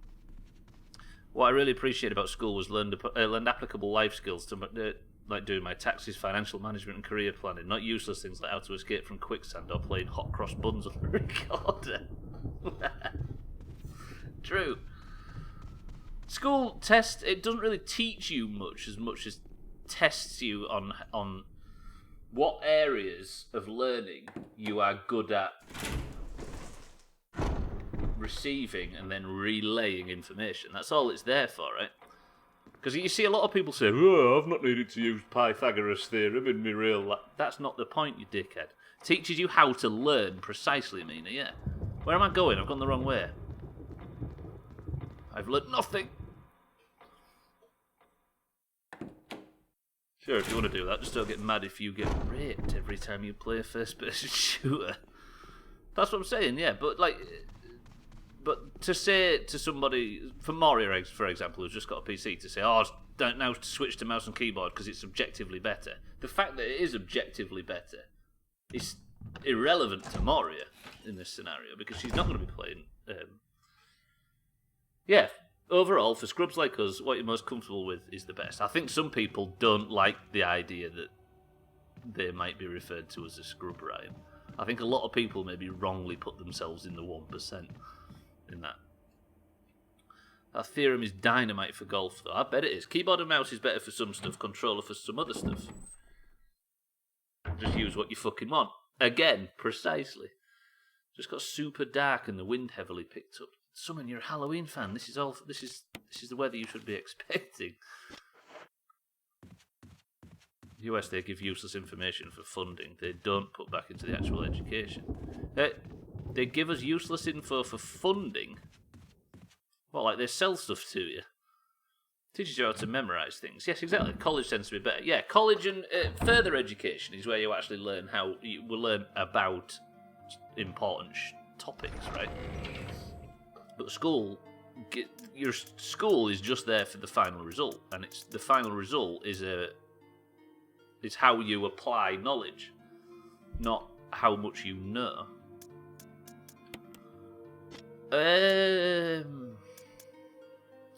What I really appreciate about school was learned applicable life skills to like doing my taxes, financial management, and career planning. Not useless things like how to escape from quicksand or playing hot cross buns on the recorder. True. School test, it doesn't really teach you much as tests you on what areas of learning you are good at receiving and then relaying information. That's all it's there for, right? Because you see a lot of people say, oh, I've not needed to use Pythagoras' theorem in my real life. That's not the point, you dickhead. It teaches you how to learn precisely, Mina, yeah. Where am I going? I've gone the wrong way. I've learned nothing. Sure, if you want to do that, just don't get mad if you get raped every time you play a first-person shooter. That's what I'm saying, yeah. But but to say to somebody, for Mario, for example, who's just got a PC, to say, oh, don't now switch to mouse and keyboard because it's objectively better. The fact that it is objectively better is irrelevant to Mario in this scenario because she's not going to be playing. Overall, for scrubs like us, what you're most comfortable with is the best. I think some people don't like the idea that they might be referred to as a scrub, Ryan. I think a lot of people maybe wrongly put themselves in the 1% in that. That theorem is dynamite for golf, though. I bet it is. Keyboard and mouse is better for some stuff, controller for some other stuff. Just use what you fucking want. Again, precisely. Just got super dark and the wind heavily picked up. Summon, you're a Halloween fan. This is the weather you should be expecting. US, they give useless information for funding. They don't put back into the actual education. They give us useless info for funding. What, like they sell stuff to you? Teaches you how to memorise things. Yes, exactly. College tends to be better. Yeah, college and further education is where you actually learn you will learn about important topics, right? But your school is just there for the final result, and the final result is how you apply knowledge, not how much you know.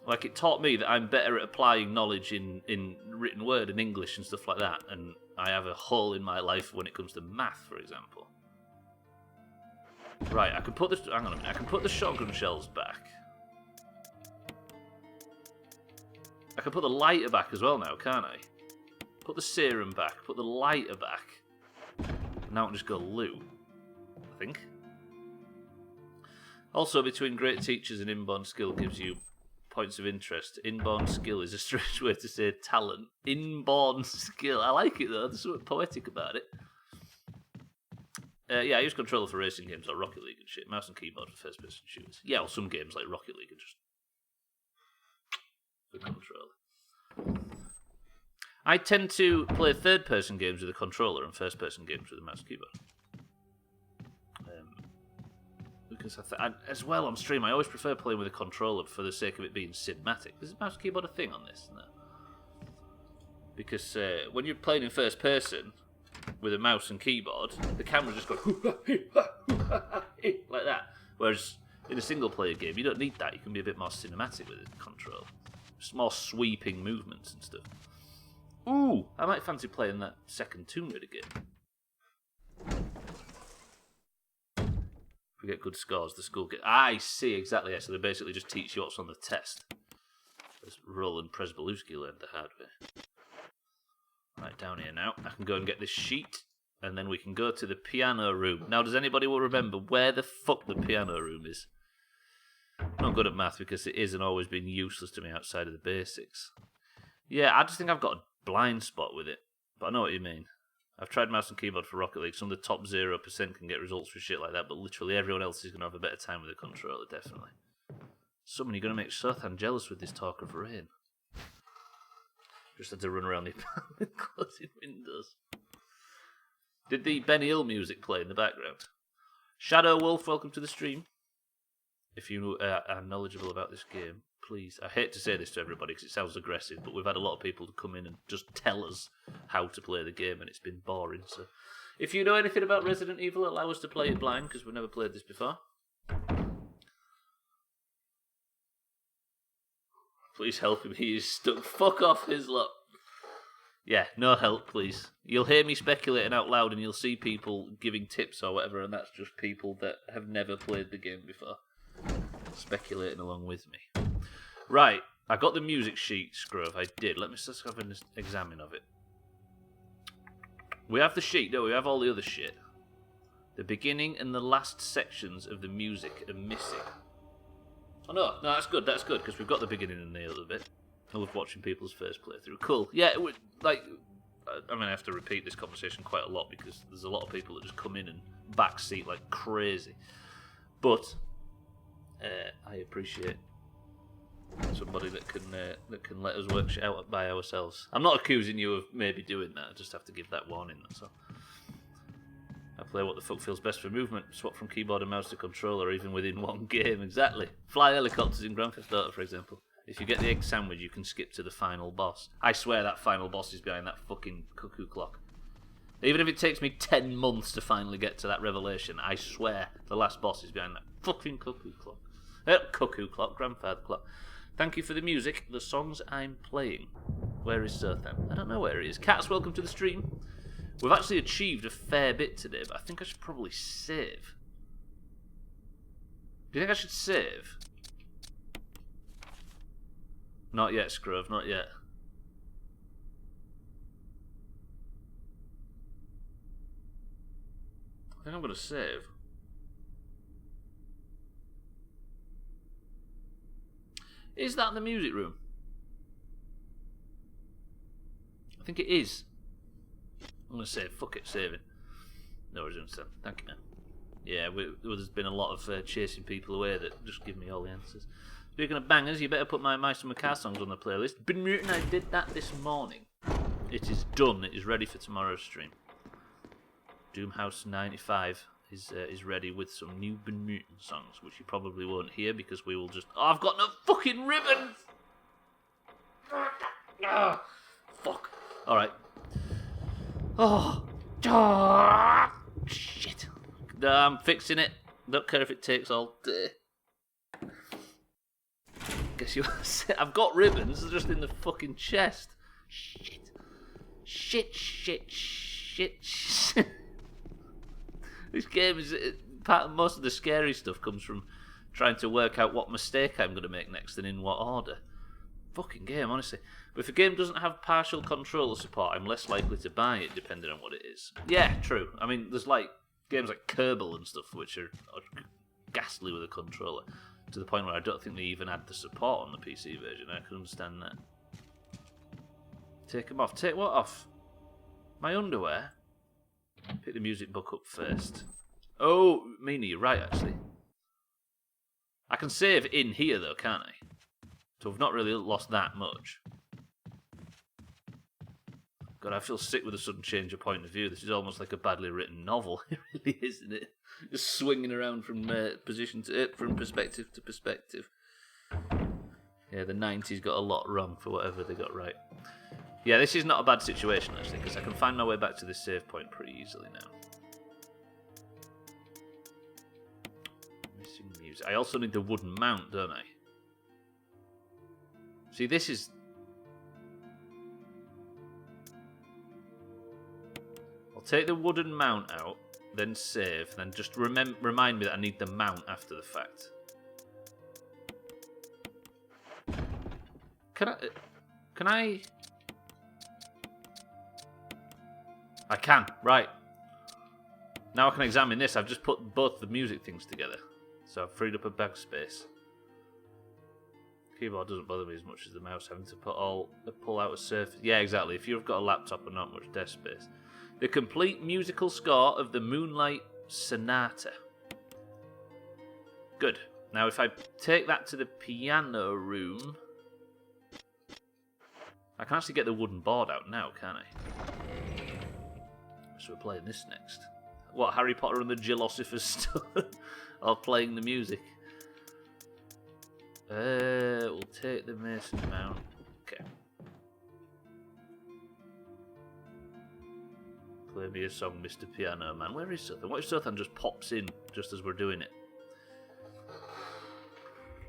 Like it taught me that I'm better at applying knowledge in written word and English and stuff like that, and I have a hole in my life when it comes to math, for example. Right, I can put this. Hang on a minute. I can put the shotgun shells back. I can put the lighter back as well now, can't I? Put the serum back. Put the lighter back. Now I can just go loot. I think. Also, between great teachers and inborn skill gives you points of interest. Inborn skill is a strange way to say talent. Inborn skill. I like it though. There's something poetic about it. Yeah, I use controller for racing games like Rocket League and shit. Mouse and keyboard for first-person shooters. Yeah, well, some games like Rocket League are just the controller. I tend to play third-person games with a controller and first-person games with a mouse and keyboard. Because as well on stream, I always prefer playing with a controller for the sake of it being cinematic. Is mouse and keyboard a thing on this? No. Because when you're playing in first person with a mouse and keyboard, the camera just goes like that. Whereas in a single-player game, you don't need that. You can be a bit more cinematic with the control. Just more sweeping movements and stuff. Ooh, I might fancy playing that second Tomb Raider game. If we get good scores, the school get... I see, exactly. Yeah, so they basically just teach you what's on the test. As Roland Presbalewski learned the hard way. Right, down here now. I can go and get this sheet, and then we can go to the piano room. Now, does anybody remember where the fuck the piano room is? I'm not good at math because it is and always been useless to me outside of the basics. Yeah, I just think I've got a blind spot with it, but I know what you mean. I've tried mouse and keyboard for Rocket League. Some of the top 0% can get results for shit like that, but literally everyone else is going to have a better time with the controller, definitely. Someone, you're going to make Sothan jealous with this talk of rain. Just had to run around the apartment closing windows. Did the Benny Hill music play in the background? Shadow Wolf, welcome to the stream. If you are knowledgeable about this game, please. I hate to say this to everybody because it sounds aggressive, but we've had a lot of people to come in and just tell us how to play the game, and it's been boring. So, if you know anything about Resident Evil, allow us to play it blind because we've never played this before. Please help him. He is stuck. Fuck off, his lot. Yeah, no help, please. You'll hear me speculating out loud, and you'll see people giving tips or whatever, and that's just people that have never played the game before speculating along with me. Right, I got the music sheet, Scrove. I did. Let me just have an examine of it. We have the sheet, don't we? We have all the other shit. The beginning and the last sections of the music are missing. Oh, no, that's good, because we've got the beginning and the other bit. I love watching people's first playthrough. Cool. Yeah, I mean, I have to repeat this conversation quite a lot because there's a lot of people that just come in and backseat like crazy. But I appreciate somebody that can let us work shit out by ourselves. I'm not accusing you of maybe doing that. I just have to give that warning. That's all. I play what the fuck feels best for movement. Swap from keyboard and mouse to controller, even within one game. Exactly. Fly helicopters in Grand Theft Auto, for example. If you get the egg sandwich, you can skip to the final boss. I swear that final boss is behind that fucking cuckoo clock. Even if it takes me 10 months to finally get to that revelation, I swear the last boss is behind that fucking cuckoo clock. Cuckoo clock, grandfather clock. Thank you for the music, the songs I'm playing. Where is Sirthan? I don't know where he is. Cats, welcome to the stream. We've actually achieved a fair bit today, but I think I should probably save. Do you think I should save? Not yet, Scrove, not yet. I think I'm going to save. Is that the music room? I think it is. I'm going to save. Fuck it, saving. No reasons, then. Thank you, man. Yeah, there's been a lot of chasing people away that just give me all the answers. Speaking of bangers, you better put my Mice and Car songs on the playlist. Been muting, I did that this morning. It is done. It is ready for tomorrow's stream. Doomhaus 95 is ready with some new Ben Mutant songs, which you probably won't hear because we will just... Oh, I've got no fucking ribbons! Ah, fuck. Alright. Oh. Shit. I'm fixing it. Don't care if it takes all day. Guess you... I've got ribbons, they're just in the fucking chest. Shit. Shit. This game is most of the scary stuff comes from trying to work out what mistake I'm going to make next and in what order. Fucking game, honestly. But if a game doesn't have partial controller support, I'm less likely to buy it, depending on what it is. Yeah, true. I mean, there's like games like Kerbal and stuff, which are ghastly with a controller, to the point where I don't think they even had the support on the PC version. I can understand that. Take them off. Take what off? My underwear? Pick the music book up first. Oh, Mina, you're right, actually. I can save in here, though, can't I? So I've not really lost that much. God, I feel sick with a sudden change of point of view. This is almost like a badly written novel. It really is, isn't it? Just swinging around from from perspective to perspective. Yeah, the 90s got a lot wrong for whatever they got right. Yeah, this is not a bad situation, actually, because I can find my way back to this save point pretty easily now. Missing music. I also need the wooden mount, don't I? See, this is... I'll take the wooden mount out, then save, then just remind me that I need the mount after the fact. Can I... I can, right. Now I can examine this. I've just put both the music things together. So I've freed up a bag space. Keyboard doesn't bother me as much as the mouse, having to pull out a surface. Yeah, exactly. If you've got a laptop and not much desk space. The complete musical score of the Moonlight Sonata. Good. Now if I take that to the piano room... I can actually get the wooden board out now, can't I? So we're playing this next. What, Harry Potter and the Philosopher's Stone? Or playing the music? We'll take the Mason mount. Okay. Play me a song, Mr. Piano Man. Where is Sothan? What if Sothan just pops in just as we're doing it?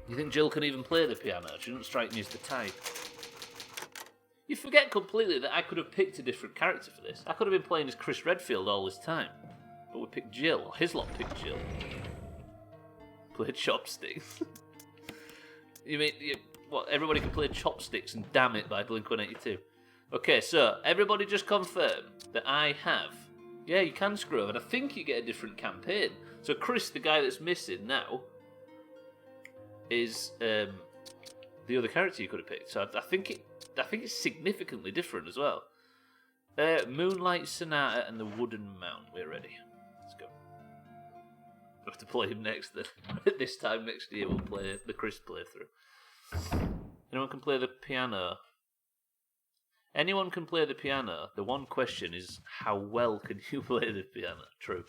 You think Jill can even play the piano? She doesn't strike me as the type. You forget completely that I could have picked a different character for this. I could have been playing as Chris Redfield all this time. But we picked Jill, or his lot picked Jill. Played Chopsticks. You mean, what, everybody can play Chopsticks and Damn It by Blink-182? Okay, so, everybody just confirm that I have... Yeah, you can screw over, and I think you get a different campaign. So Chris, the guy that's missing now, is the other character you could have picked. So I think it's significantly different as well. Moonlight Sonata and the Wooden Mount. We're ready. Let's go. We'll have to play him next then. This time next year we'll play the Chris playthrough. Anyone can play the piano? Anyone can play the piano. The one question is, how well can you play the piano? True.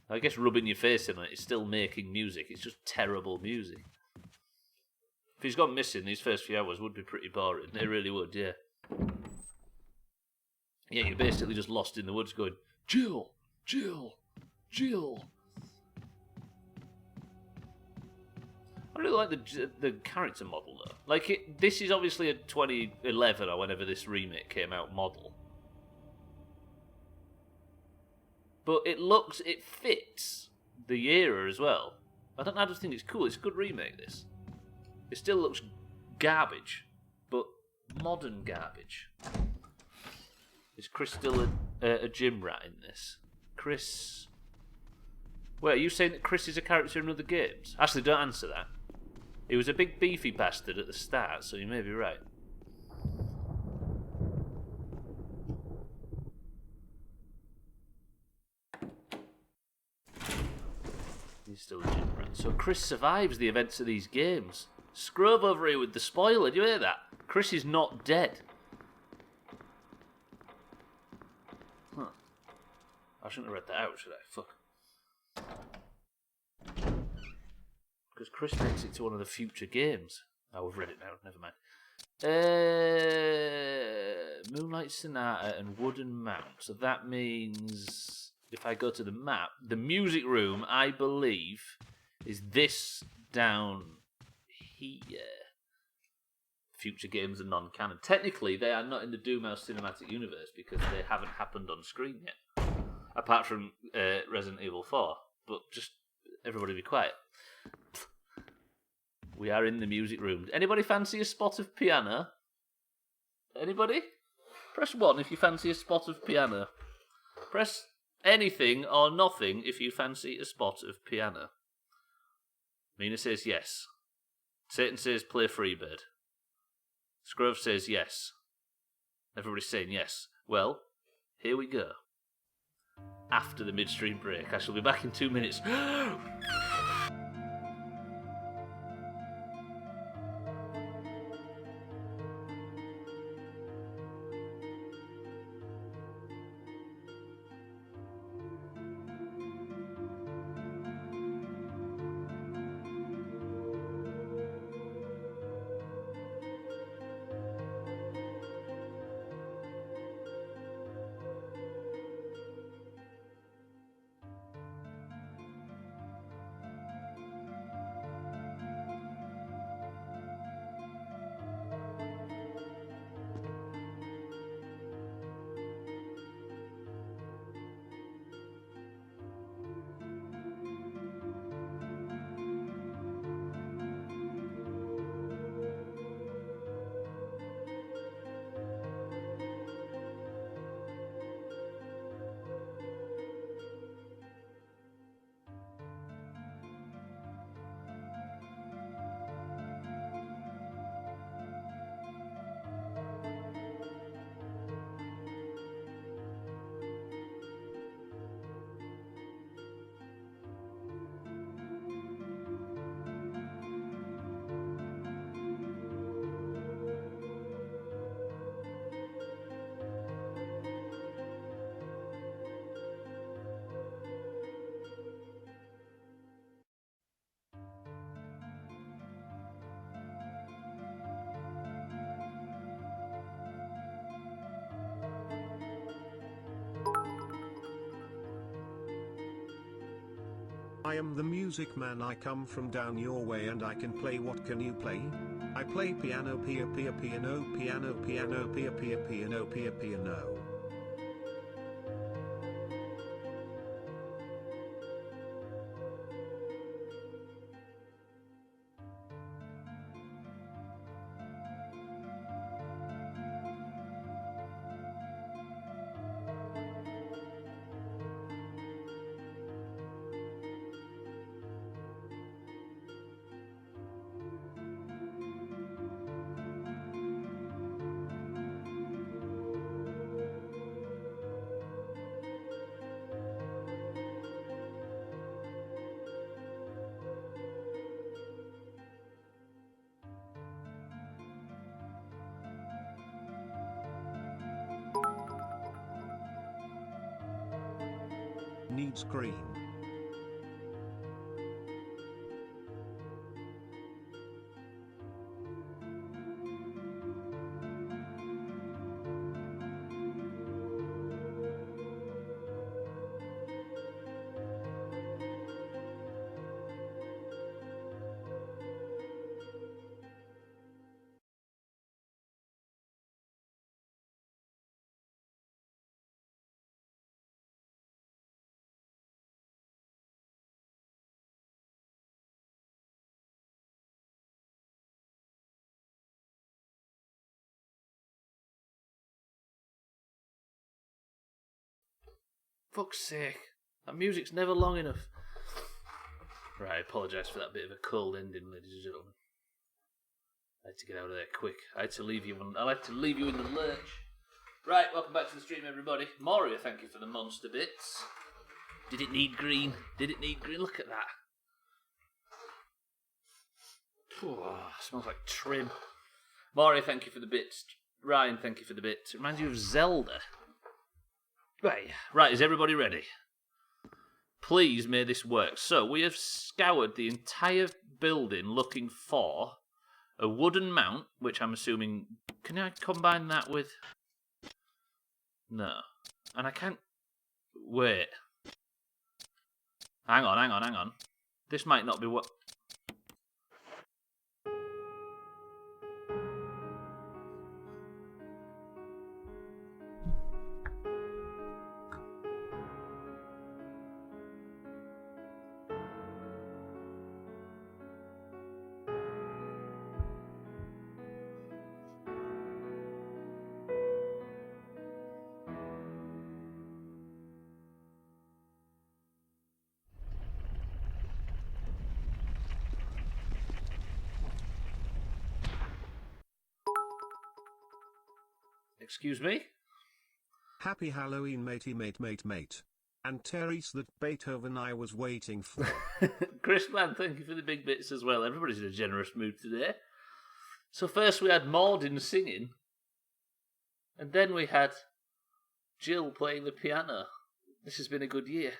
I guess rubbing your face in it is still making music. It's just terrible music. If he's gone missing, these first few hours would be pretty boring. They really would, yeah. Yeah, you're basically just lost in the woods going, Jill, Jill, Jill. I really like the character model though. Like this is obviously a 2011 or whenever this remake came out model, but it fits the era as well. I just think it's cool. It's a good remake. This. It still looks garbage, but modern garbage. Is Chris still a gym rat in this? Chris. Wait, are you saying that Chris is a character in other games? Actually, don't answer that. He was a big beefy bastard at the start, so you may be right. He's still a gym rat. So Chris survives the events of these games. Scrub over here with the spoiler, do you hear that? Chris is not dead. Huh. I shouldn't have read that out, should I? Fuck. Because Chris makes it to one of the future games. Oh, we've read it now, never mind. Moonlight Sonata and Wooden Mount. So that means if I go to the map, the music room, I believe, is this down here. Future games are non-canon. Technically, they are not in the Doomhaus cinematic universe because they haven't happened on screen yet. Apart from Resident Evil 4. But just, everybody be quiet. We are in the music room. Anybody fancy a spot of piano? Anybody? Press 1 if you fancy a spot of piano. Press anything or nothing if you fancy a spot of piano. Mina says yes. Satan says play Freebird. Scrove says yes. Everybody's saying yes. Well, here we go. After the midstream break. I shall be back in 2 minutes. I am the music man. I come from down your way and I can play. What can you play? I play piano, piano, piano, piano, piano, piano, piano, piano. needs green. Fuck's sake. That music's never long enough. Right, I apologise for that bit of a cold ending, ladies and gentlemen. I had to get out of there quick. I had to leave you in the lurch. Right, welcome back to the stream, everybody. Moria, thank you for the monster bits. Did it need green? Did it need green? Look at that. Smells like trim. Moria, thank you for the bits. Ryan, thank you for the bits. It reminds you of Zelda. Right, is everybody ready? Please may this work. So, we have scoured the entire building looking for a wooden mount, which I'm assuming... Can I combine that with... No. And I can't... Wait. Hang on. This might not be what... Excuse me? Happy Halloween, matey, mate. And Terry's that Beethoven I was waiting for. Chris, man, thank you for the big bits as well. Everybody's in a generous mood today. So first we had Morden singing, and then we had Jill playing the piano. This has been a good year.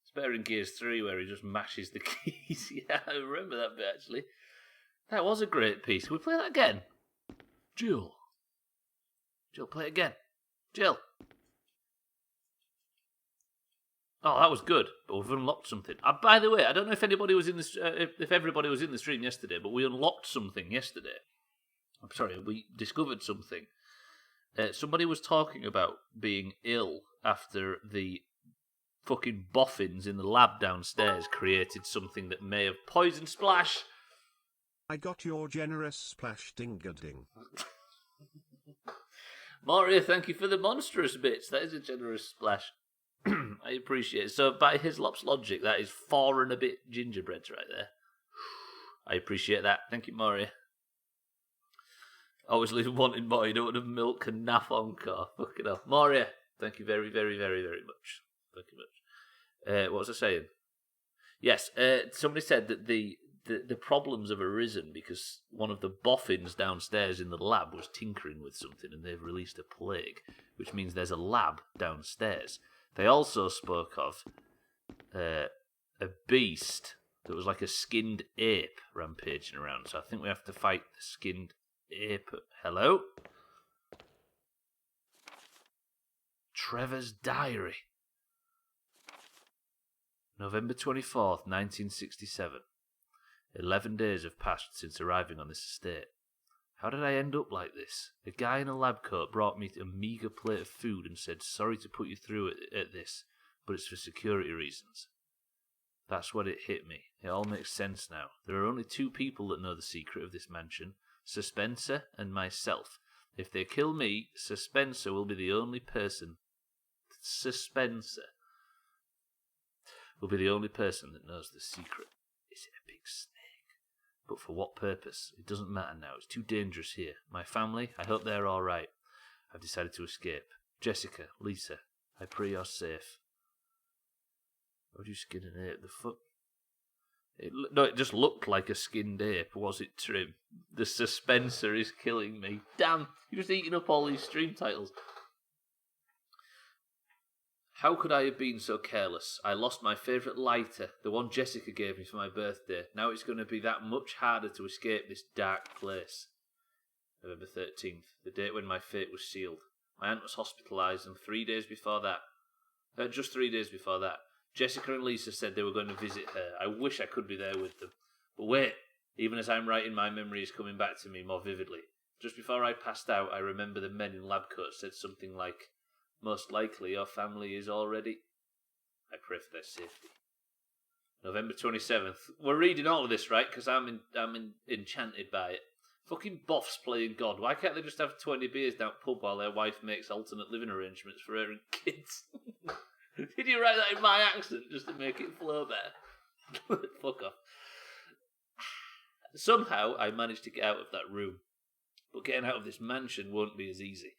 It's better in Gears 3 where he just mashes the keys. Yeah, I remember that bit actually. That was a great piece. Can we play that again? Jill, play it again. Jill. Oh, that was good, but we've unlocked something. By the way, I don't know if anybody was in this, if everybody was in the stream yesterday, but we unlocked something yesterday. I'm sorry, we discovered something. Somebody was talking about being ill after the fucking boffins in the lab downstairs created something that may have poisoned Splash. I got your generous splash ding-a-ding. Mario, thank you for the monstrous bits. That is a generous splash. I appreciate it. So, by Hislop's logic, that is 4 and a bit gingerbreads right there. I appreciate that. Thank you, Mario. Always leave wanting more. You don't want to milk and naff encore. Fucking hell. Mario, thank you very, very, very, very much. Thank you much. What was I saying? Yes, somebody said that the problems have arisen because one of the boffins downstairs in the lab was tinkering with something and they've released a plague, which means there's a lab downstairs. They also spoke of a beast that was like a skinned ape rampaging around, so I think we have to fight the skinned ape. Hello? Trevor's diary. November 24th, 1967. 11 days have passed since arriving on this estate. How did I end up like this? A guy in a lab coat brought me a meagre plate of food and said, sorry to put you through at this, but it's for security reasons. That's when it hit me. It all makes sense now. There are only 2 people that know the secret of this mansion, Sir Spencer and myself. If they kill me, Sir Spencer will be the only person... Sir Spencer will be the only person that knows the secret. Is it a big snake? But for what purpose? It doesn't matter now. It's too dangerous here. My family, I hope they're all right. I've decided to escape. Jessica, Lisa, I pray you're safe. Why would you skin an ape? The fuck? No, it just looked like a skinned ape. Was it trim? The suspenser is killing me. Damn, you're just eating up all these stream titles. How could I have been so careless? I lost my favourite lighter, the one Jessica gave me for my birthday. Now it's going to be that much harder to escape this dark place. November 13th, the date when my fate was sealed. My aunt was hospitalised, and 3 days before that, just 3 days before that, Jessica and Lisa said they were going to visit her. I wish I could be there with them. But wait, even as I'm writing, my memory is coming back to me more vividly. Just before I passed out, I remember the men in lab coats said something like, "Most likely your family is already." I pray for their safety. November 27th. We're reading all of this, right? Because I'm enchanted by it. Fucking boffs playing God. Why can't they just have 20 beers down pub while their wife makes alternate living arrangements for her and kids? Did you write that in my accent just to make it flow better? Fuck off. Somehow I managed to get out of that room. But getting out of this mansion won't be as easy.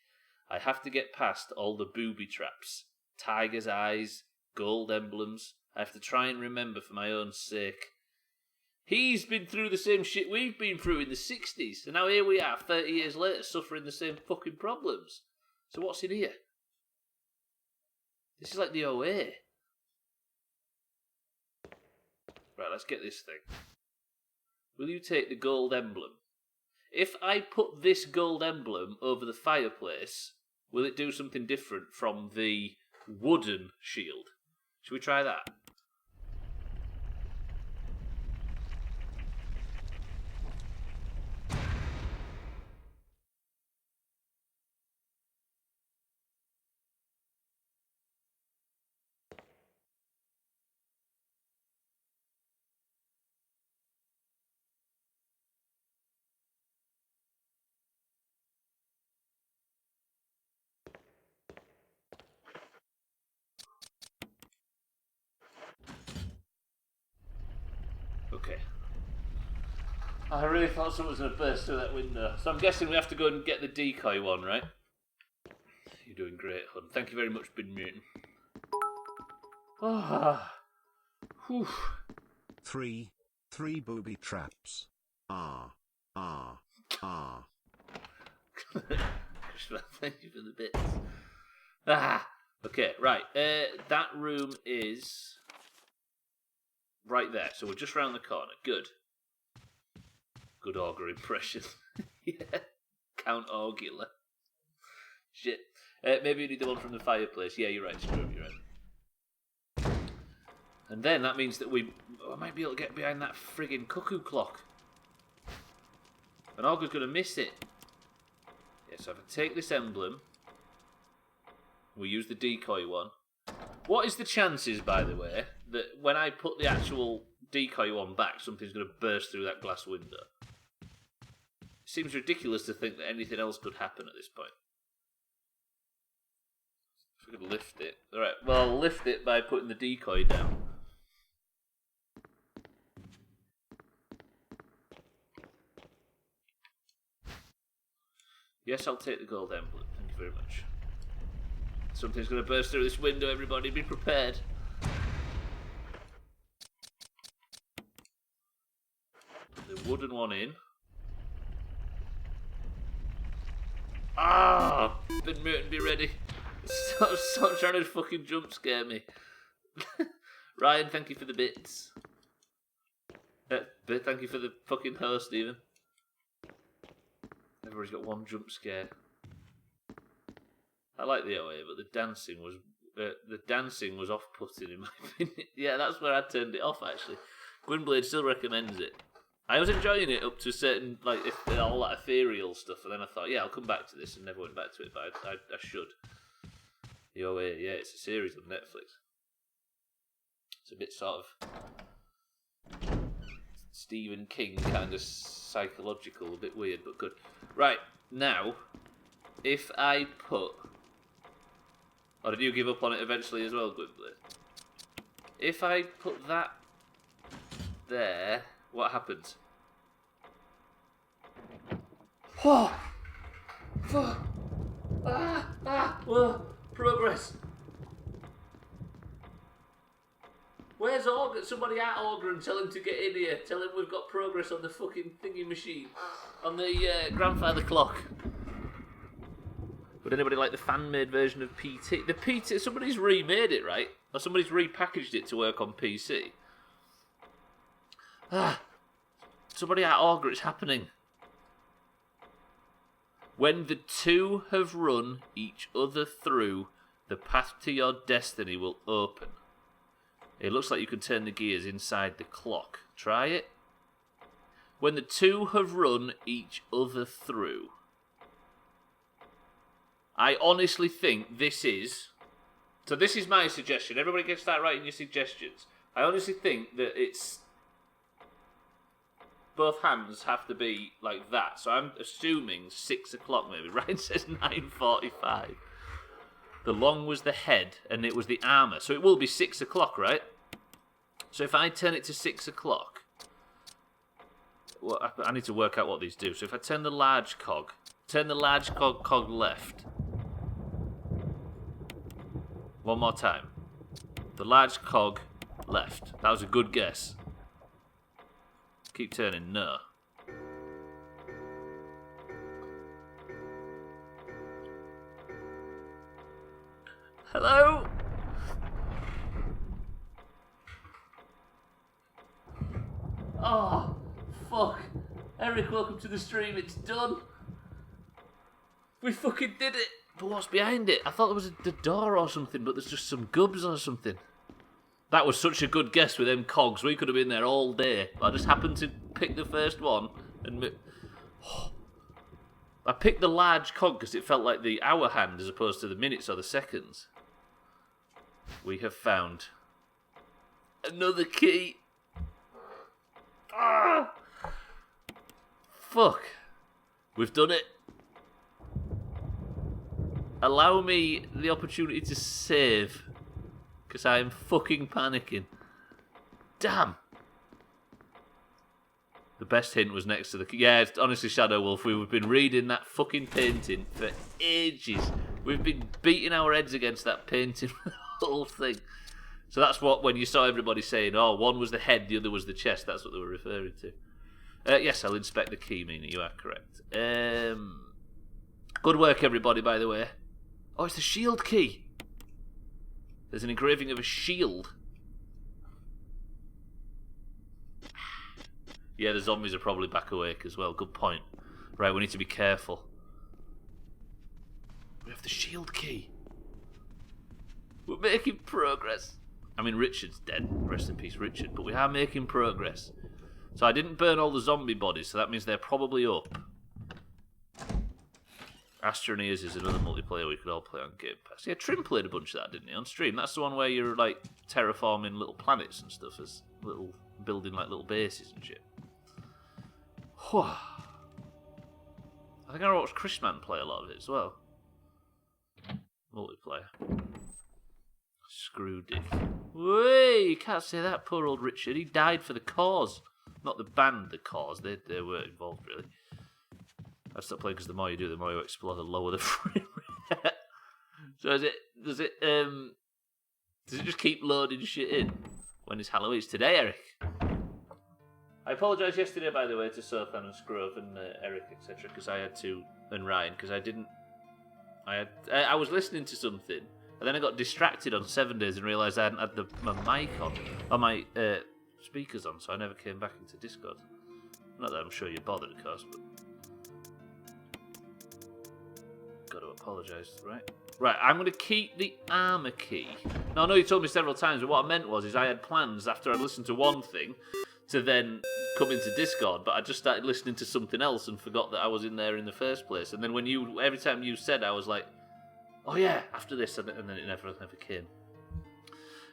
I have to get past all the booby traps, tiger's eyes, gold emblems. I have to try and remember for my own sake. He's been through the same shit we've been through in the 60s, and now here we are, 30 years later, suffering the same fucking problems. So what's in here? This is like the OA. Right, let's get this thing. Will you take the gold emblem? If I put this gold emblem over the fireplace, will it do something different from the wooden shield? Should we try that? Okay. I really thought someone was going to burst through that window. So I'm guessing we have to go and get the decoy one, right? You're doing great, hon. Thank you very much, Bin Mutant. Ah. Whew. Three booby traps. Thank you for the bits. Ah. Okay, right. That room is right there. So we're just round the corner. Good. Good augur impression. Yeah. Count Augula. Shit. Maybe you need the one from the fireplace. Yeah, you're right, Screw. You're right. And then that means that I might be able to get behind that friggin' cuckoo clock. And Augur's going to miss it. Yeah, so if I take this emblem, we'll use the decoy one. What is the chances, by the way, that when I put the actual decoy one back, something's going to burst through that glass window? It seems ridiculous to think that anything else could happen at this point. If we could lift it. Alright, well, I'll lift it by putting the decoy down. Yes, I'll take the gold emblem. Thank you very much. Something's going to burst through this window, everybody. Be prepared. Put the wooden one in. Ah! Bin Mutant, be ready. Stop trying to fucking jump scare me. Ryan, thank you for the bits. Thank you for the fucking host, Stephen. Everybody's got one jump scare. I like the OA, but the dancing was off-putting in my opinion. Yeah, that's where I turned it off actually. Gwynblade still recommends it. I was enjoying it up to a certain, like, all that ethereal stuff, and then I thought, yeah, I'll come back to this, and never went back to it, but I should. The OA, yeah, it's a series on Netflix. It's a bit sort of Stephen King kind of psychological, a bit weird, but good. Right, now, if I put... Oh, did you give up on it eventually as well, Gwynblade? If I put that there, what happens? Whoa! Whoa! Progress! Where's Augur? Somebody at Augur and tell him to get in here. Tell him we've got progress on the fucking thingy machine. On the grandfather clock. Would anybody like the fan-made version of PT? The PT, somebody's remade it, right? Or somebody's repackaged it to work on PC. Somebody at Augur, it's happening. When the two have run each other through, the path to your destiny will open. It looks like you can turn the gears inside the clock. Try it. When the two have run each other through. I honestly think this is... So this is my suggestion. Everybody can start writing your suggestions. I honestly think that it's... Both hands have to be like that. So I'm assuming 6 o'clock maybe. Ryan says 9:45. The long was the head and it was the armour. So it will be 6 o'clock, right? So if I turn it to 6 o'clock... Well, I need to work out what these do. So if I turn the large cog... Turn the large cog left. One more time. The large cog left. That was a good guess. Keep turning. No. Hello? Oh, fuck. Eric, welcome to the stream. It's done. We fucking did it. But what's behind it? I thought there was the door or something, but there's just some gubs or something. That was such a good guess with them cogs. We could have been there all day. I just happened to pick the first one. And I picked the large cog because it felt like the hour hand as opposed to the minutes or the seconds. We have found another key. Ah! Fuck. We've done it. Allow me the opportunity to save. Because I am fucking panicking. Damn. The best hint was next to the... Yeah, it's honestly, Shadow Wolf, we've been reading that fucking painting for ages. We've been beating our heads against that painting for the whole thing. So that's what, when you saw everybody saying, oh, one was the head, the other was the chest, that's what they were referring to. Yes, I'll inspect the key, Mina, you are correct. Good work, everybody, by the way. Oh, it's the shield key. There's an engraving of a shield. Yeah, the zombies are probably back awake as well. Good point. Right, we need to be careful. We have the shield key. We're making progress. I mean, Richard's dead. Rest in peace, Richard. But we are making progress. So I didn't burn all the zombie bodies, so that means they're probably up. Astroneers is another multiplayer we could all play on Game Pass. Yeah, Trim played a bunch of that, didn't he, on stream? That's the one where you're, like, terraforming little planets and stuff, as little, building, like, little bases and shit. I think I watched Chrisman play a lot of it as well. Multiplayer. Screw dick. Way, you can't say that, poor old Richard. He died for the cause. Not the band, the cause. They were involved, really. I stopped playing because the more you do, the more you explore, the lower the frame rate. So does it just keep loading shit in when it's Halloween? It's today, Eric. I apologise yesterday, by the way, to Sothan and Scrove and Eric, etc., because I had to, and Ryan, because I didn't. I was listening to something, and then I got distracted on 7 days and realised I hadn't had my mic on, or my speakers on, so I never came back into Discord. Not that I'm sure you're bothered, of course, but. Got to apologise, right? Right, I'm going to keep the armour key. Now, I know you told me several times, but what I meant was I had plans after I'd listened to one thing to then come into Discord, but I just started listening to something else and forgot that I was in there in the first place. And then every time you said, I was like, oh yeah, after this, and then it never came.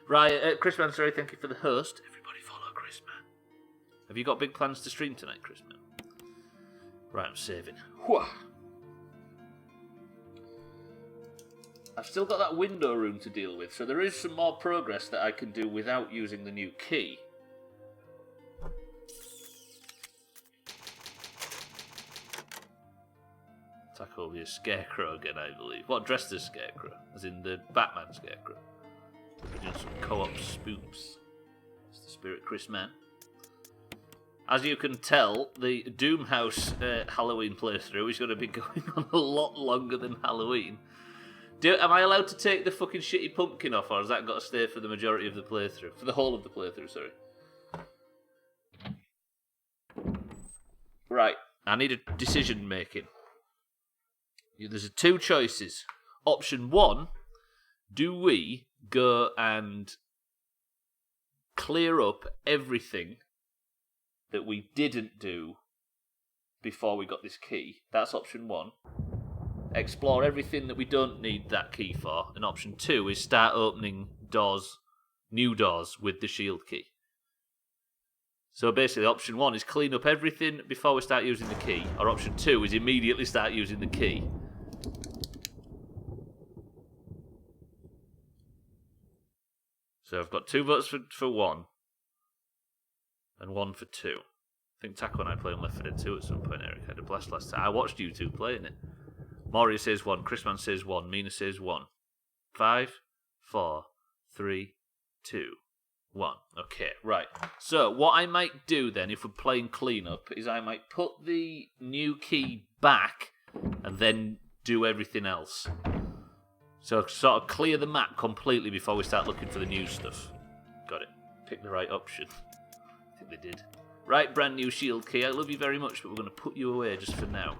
Right, Chris Man, sorry, thank you for the host. Everybody follow Chris Man. Have you got big plans to stream tonight, Chris Man? Right, I'm saving. Whew. I've still got that window room to deal with, so there is some more progress that I can do without using the new key. Tackle the Scarecrow again, I believe. What, dressed as Scarecrow? As in the Batman Scarecrow. We're doing some co-op spoofs. It's the spirit Chris Man. As you can tell, the Doomhaus Halloween playthrough is going to be going on a lot longer than Halloween. Am I allowed to take the fucking shitty pumpkin off, or has that got to stay for the majority of the playthrough? For the whole of the playthrough, sorry. Right, I need a decision making. There's two choices. Option 1, do we go and clear up everything that we didn't do before we got this key? That's option 1. Explore everything that we don't need that key for. And option 2 is start opening doors, new doors with the shield key. So basically option 1 is clean up everything before we start using the key. Or option 2 is immediately start using the key. So I've got 2 votes for 1. And 1 for 2. I think Taco and I played on Left 4 Dead 2 at some point, Eric. I had a blast last time. I watched you two playing it. Moria says 1, Chrisman says 1, Mina says 1. 5, 4, 3, 2, 1. Okay, right. So what I might do then, if we're playing cleanup, is I might put the new key back and then do everything else. So sort of clear the map completely before we start looking for the new stuff. Got it. Pick the right option. I think they did. Right, brand new shield key. I love you very much, but we're going to put you away just for now.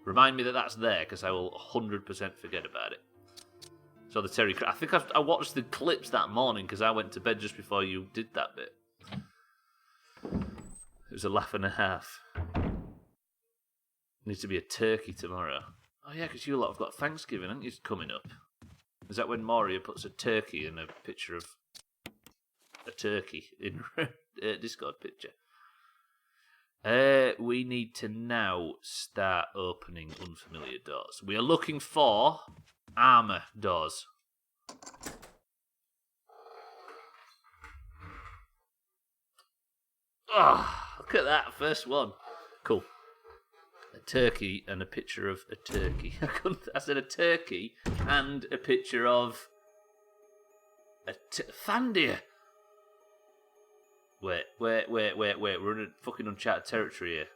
Remind me that that's there, because I will 100% forget about it. So the Terry... I think I watched the clips that morning, because I went to bed just before you did that bit. It was a laugh and a half. Needs to be a turkey tomorrow. Oh yeah, because you lot have got Thanksgiving, haven't you, coming up? Is that when Moria puts a turkey in a picture of a turkey in a Discord picture? We need to now start opening unfamiliar doors. We are looking for armor doors. Oh, look at that, first one. Cool. A turkey and a picture of a turkey. I said a turkey and a picture of a Thandir. Wait. We're in a fucking uncharted territory here.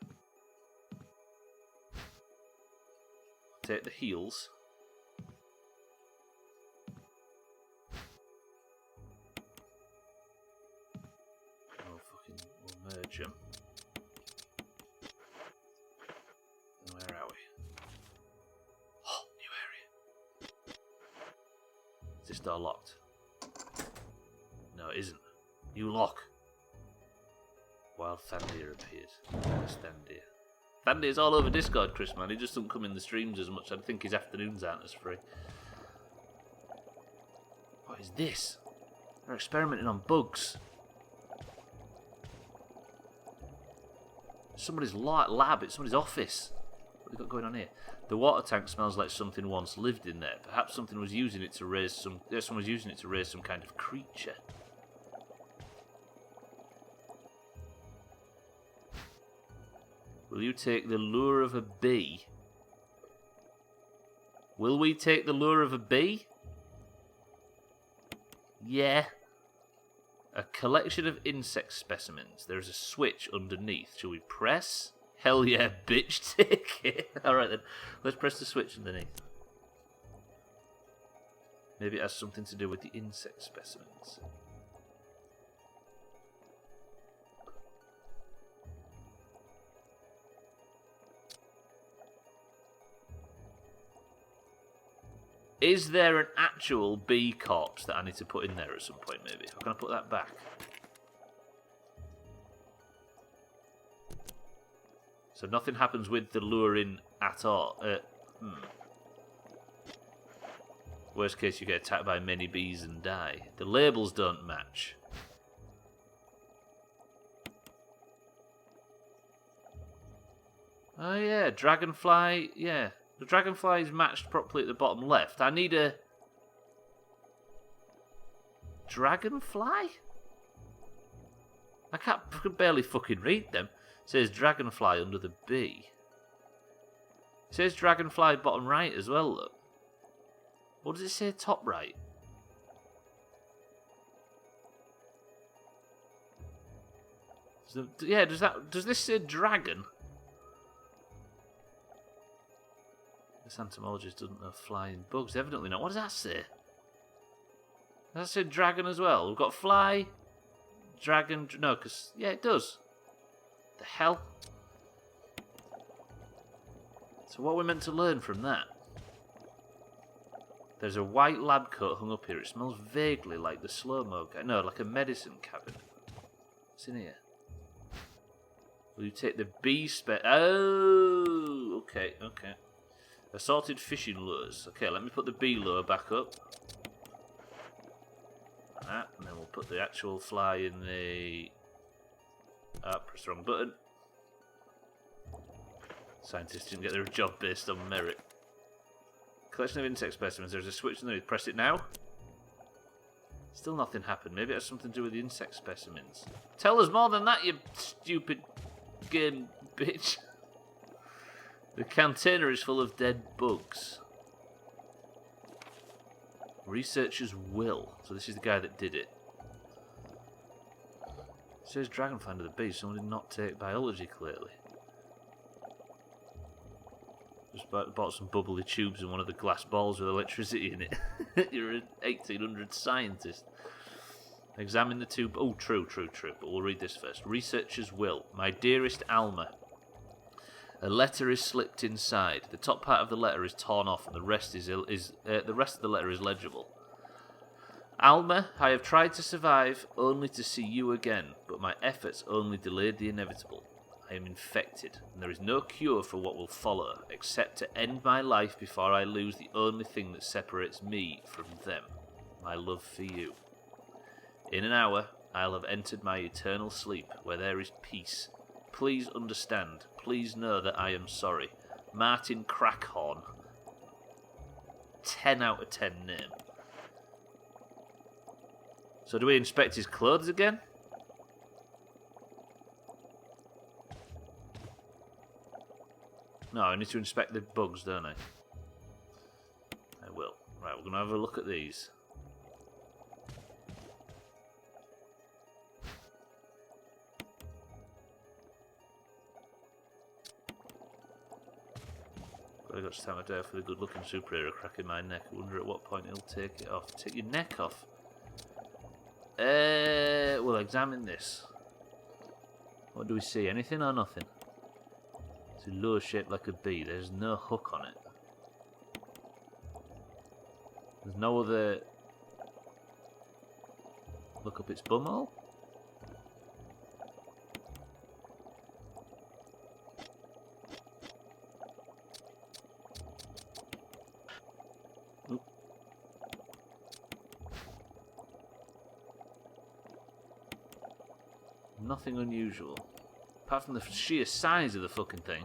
Take the heels. We'll merge them. Where are we? Oh, new area. Is this door locked? No, it isn't. New lock. Wild Thandir appeared. Where's Thandir? Thandir's all over Discord, Chris, man. He just doesn't come in the streams as much. I think his afternoons aren't as free. What is this? They're experimenting on bugs. Somebody's lab. It's somebody's office. What have we got going on here? The water tank smells like something once lived in there. Perhaps something was using it to raise some. Someone was using it to raise some kind of creature. Will you take the lure of a bee? Will we take the lure of a bee? Yeah. A collection of insect specimens. There's a switch underneath. Shall we press? Hell yeah, bitch, take it. Alright then, let's press the switch underneath. Maybe it has something to do with the insect specimens. Is there an actual bee corpse that I need to put in there at some point, maybe? How can I put that back? So nothing happens with the lure in at all. Worst case, you get attacked by many bees and die. The labels don't match. Oh yeah, dragonfly, yeah. The dragonfly is matched properly at the bottom left. I need a... dragonfly? I can barely fucking read them. It says dragonfly under the B. It says dragonfly bottom right as well, look. What does it say top right? Yeah, does this say dragon? This entomologist doesn't know flying bugs. Evidently not. What does that say? Does that say dragon as well? We've got fly, dragon. No, because yeah, it does. The hell? So what are we meant to learn from that? There's a white lab coat hung up here. It smells vaguely like the slow-mo guy. No, like a medicine cabinet. What's in here? Will you take the bee Oh, okay. Assorted fishing lures. Okay, let me put the bee lure back up. Like that, and then we'll put the actual fly in the... press the wrong button. Scientists didn't get their job based on merit. Collection of insect specimens. There's a switch in there. Press it now. Still nothing happened. Maybe it has something to do with the insect specimens. Tell us more than that, you stupid game bitch. The container is full of dead bugs. Researchers will. So this is the guy that did it. It says dragon finder the bee. Someone did not take biology clearly. Just bought some bubbly tubes and one of the glass balls with electricity in it. You're an 1800 scientist. Examine the tube. Oh, true. But we'll read this first. Researchers will. My dearest Alma. A letter is slipped inside. The top part of the letter is torn off, and the rest of the letter is legible. Alma, I have tried to survive only to see you again, but my efforts only delayed the inevitable. I am infected, and there is no cure for what will follow, except to end my life before I lose the only thing that separates me from them, my love for you. In an hour, I'll have entered my eternal sleep, where there is peace. Please understand. Please know that I am sorry. Martin Crackhorn. 10 out of 10 name. So do we inspect his clothes again? No, I need to inspect the bugs, don't I? I will. Right, we're going to have a look at these. I got time of day for the good-looking superhero cracking my neck. I wonder at what point he'll take it off. Take your neck off. We'll examine this. What do we see? Anything or nothing? It's a lure shaped like a bee. There's no hook on it. There's no other... Look up its bumhole? Nothing unusual. Apart from the sheer size of the fucking thing.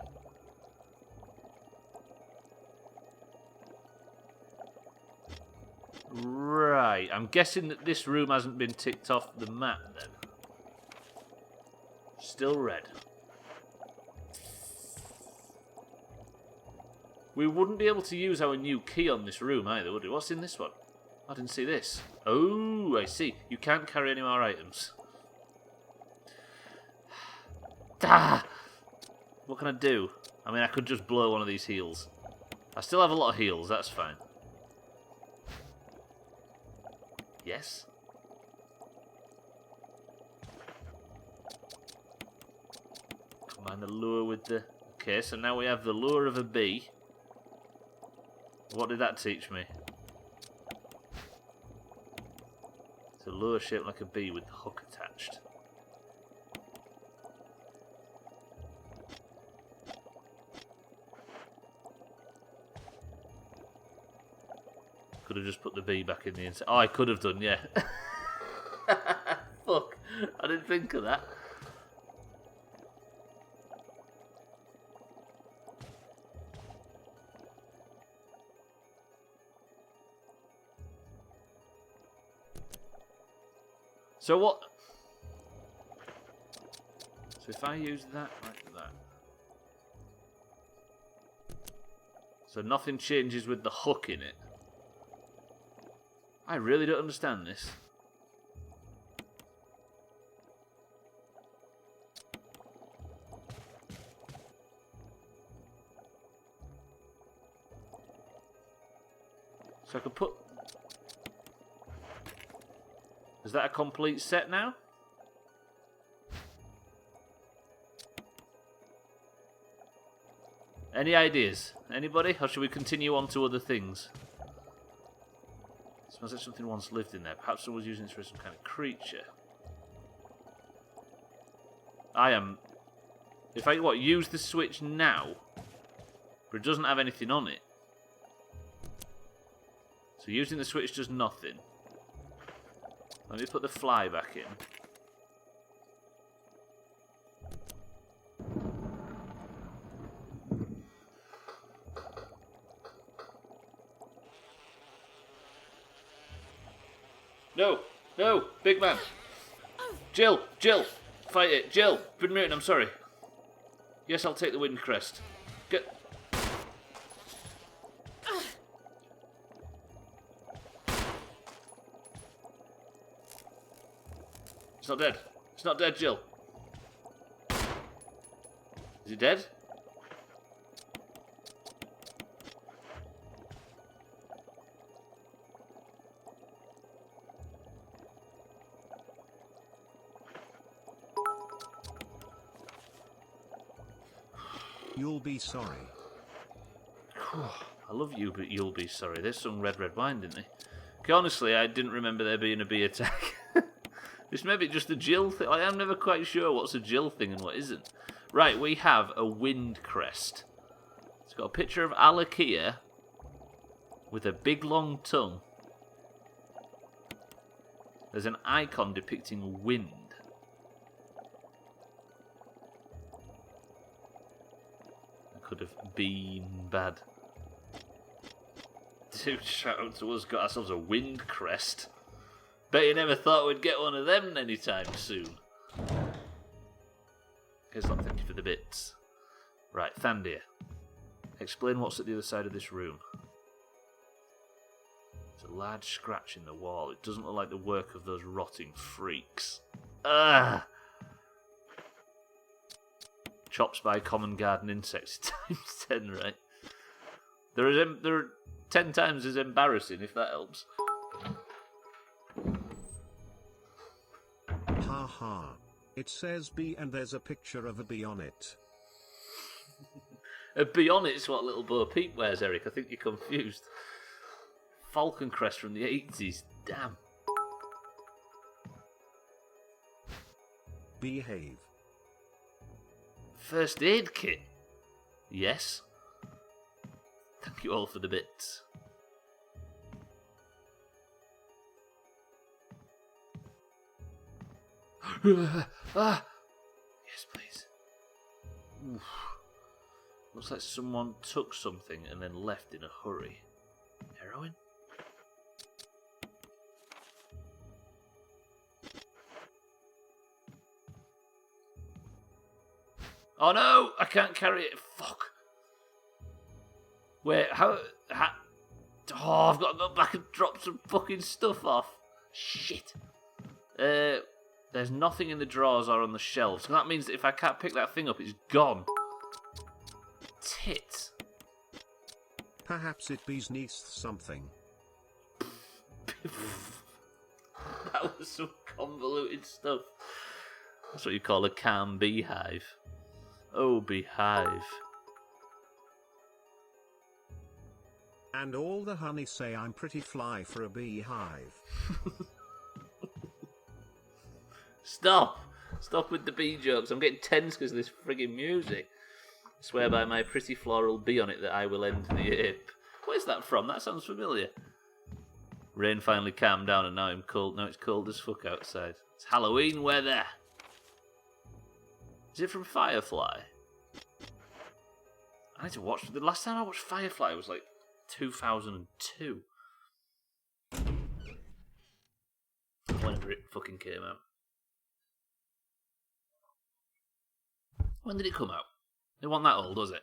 Right, I'm guessing that this room hasn't been ticked off the map then. Still red. We wouldn't be able to use our new key on this room either, would we? What's in this one? I didn't see this. Oh, I see. You can't carry any more items. Ah! What can I do? I mean, I could just blow one of these heals. I still have a lot of heals, that's fine. Yes? Combine the lure with the... Okay, so now we have the lure of a bee. What did that teach me? It's a lure shaped like a bee with the hook attached. Could have just put the bee back in the inside. Oh, I could have done, yeah. Fuck. I didn't think of that. So what? So if I use that like that. So nothing changes with the hook in it. I really don't understand this. So I could put... Is that a complete set now? Any ideas? Anybody? Or should we continue on to other things? Smells like something once lived in there. Perhaps someone was using this for some kind of creature. I am... If I, use the switch now, but it doesn't have anything on it. So using the switch does nothing. Let me put the fly back in. No! No! Big man! Jill! Jill! Fight it! Jill! Been mutant, I'm sorry. Yes, I'll take the wind crest. Get... It's not dead. It's not dead, Jill. Is it dead? You'll be sorry. I love you, but you'll be sorry. They sung Red Red Wine, didn't they? Okay, honestly, I didn't remember there being a bee attack. This may be just a Jill thing. I'm never quite sure what's a Jill thing and what isn't. Right, we have a wind crest. It's got a picture of Alakia with a big long tongue. There's an icon depicting wind. That could have been bad. Dude, shout out to us, got ourselves a wind crest. Bet you never thought we'd get one of them anytime soon. Here's lot, thank you for the bits. Right, Thandir. Explain what's at the other side of this room. There's a large scratch in the wall. It doesn't look like the work of those rotting freaks. Ugh! Chops by common garden insects times 10, right? They're 10 times as embarrassing, if that helps. Ha ha. It says bee and there's a picture of a bee on it. A bee on it's what Little Bo Peep wears, Eric. I think you're confused. Falcon crest from the 80s. Damn. Behave. First aid kit? Yes. Thank you all for the bits. Yes, please. Oof. Looks like someone took something and then left in a hurry. Heroin? Oh no! I can't carry it. Fuck. Wait, how? Oh, I've got to go back and drop some fucking stuff off. Shit. There's nothing in the drawers or on the shelves. So that means that if I can't pick that thing up, it's gone. Tits. Perhaps it bees neath something. That was some convoluted stuff. That's what you call a calm beehive. Oh, beehive. And all the honey say I'm pretty fly for a beehive. Stop! Stop with the bee jokes. I'm getting tense because of this frigging music. I swear by my pretty floral bee on it that I will end the ape. Where's that from? That sounds familiar. Rain finally calmed down and now I'm cold. Now it's cold as fuck outside. It's Halloween weather. Is it from Firefly? I need to watch. The last time I watched Firefly was like 2002. Whenever it fucking came out. When did it come out? It wasn't that old, was it?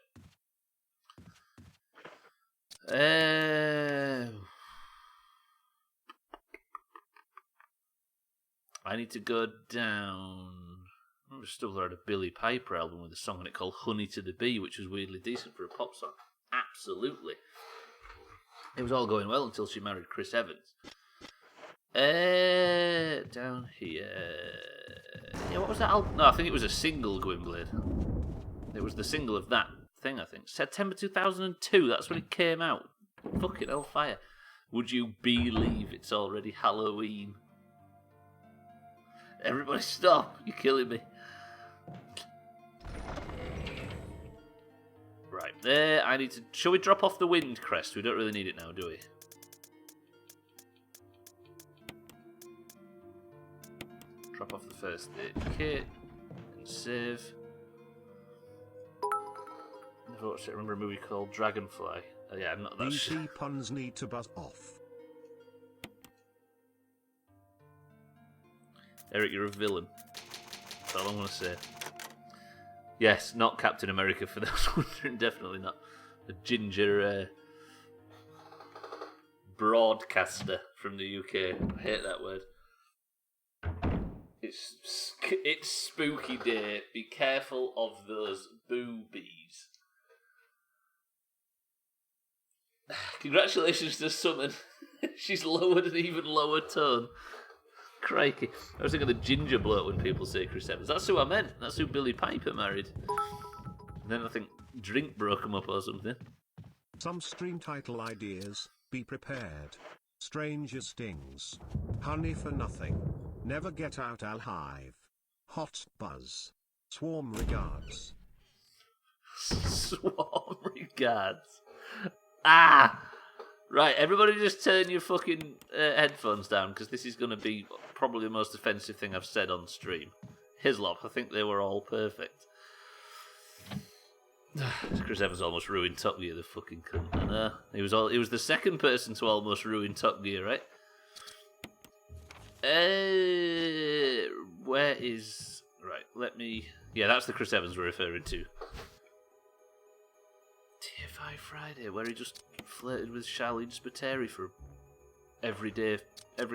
I need to go down. I remember Stubbler had a Billy Piper album with a song on it called Honey to the Bee, which was weirdly decent for a pop song. Absolutely. It was all going well until she married Chris Evans. Down here. Yeah, what was that album? No, I think it was a single, Gwynblade. It was the single of that thing, I think. September 2002, that's when it came out. Fucking hellfire. Would you believe it's already Halloween? Everybody stop, you're killing me. Right, there, I need to... Shall we drop off the wind crest? We don't really need it now, do we? Drop off the first aid kit. And save. Never watched it. I remember a movie called Dragonfly. Oh, yeah, I'm not that DC puns need to buzz off. Eric, you're a villain. That's all I'm going to say. Yes, not Captain America for those wondering. Definitely not. A ginger broadcaster from the UK. I hate that word. It's spooky day. Be careful of those boobies. Congratulations to Summon. She's lowered an even lower tone. Crikey. I was thinking of the ginger bloke when people say Chris Evans. That's who I meant. That's who Billy Piper married. And then I think drink broke him up or something. Some stream title ideas. Be prepared. Stranger stings. Honey for nothing. Never get out alive. Hot buzz. Swarm regards. Swarm regards. Ah! Right, everybody just turn your fucking headphones down, because this is going to be probably the most offensive thing I've said on stream. Hislop, I think they were all perfect. Chris Evans almost ruined Top Gear, the fucking cunt. I know. He was the second person to almost ruin Top Gear, right? Where is... Right, let me... Yeah, that's the Chris Evans we're referring to. TFI Friday, where he just flirted with Charlene Spiteri for every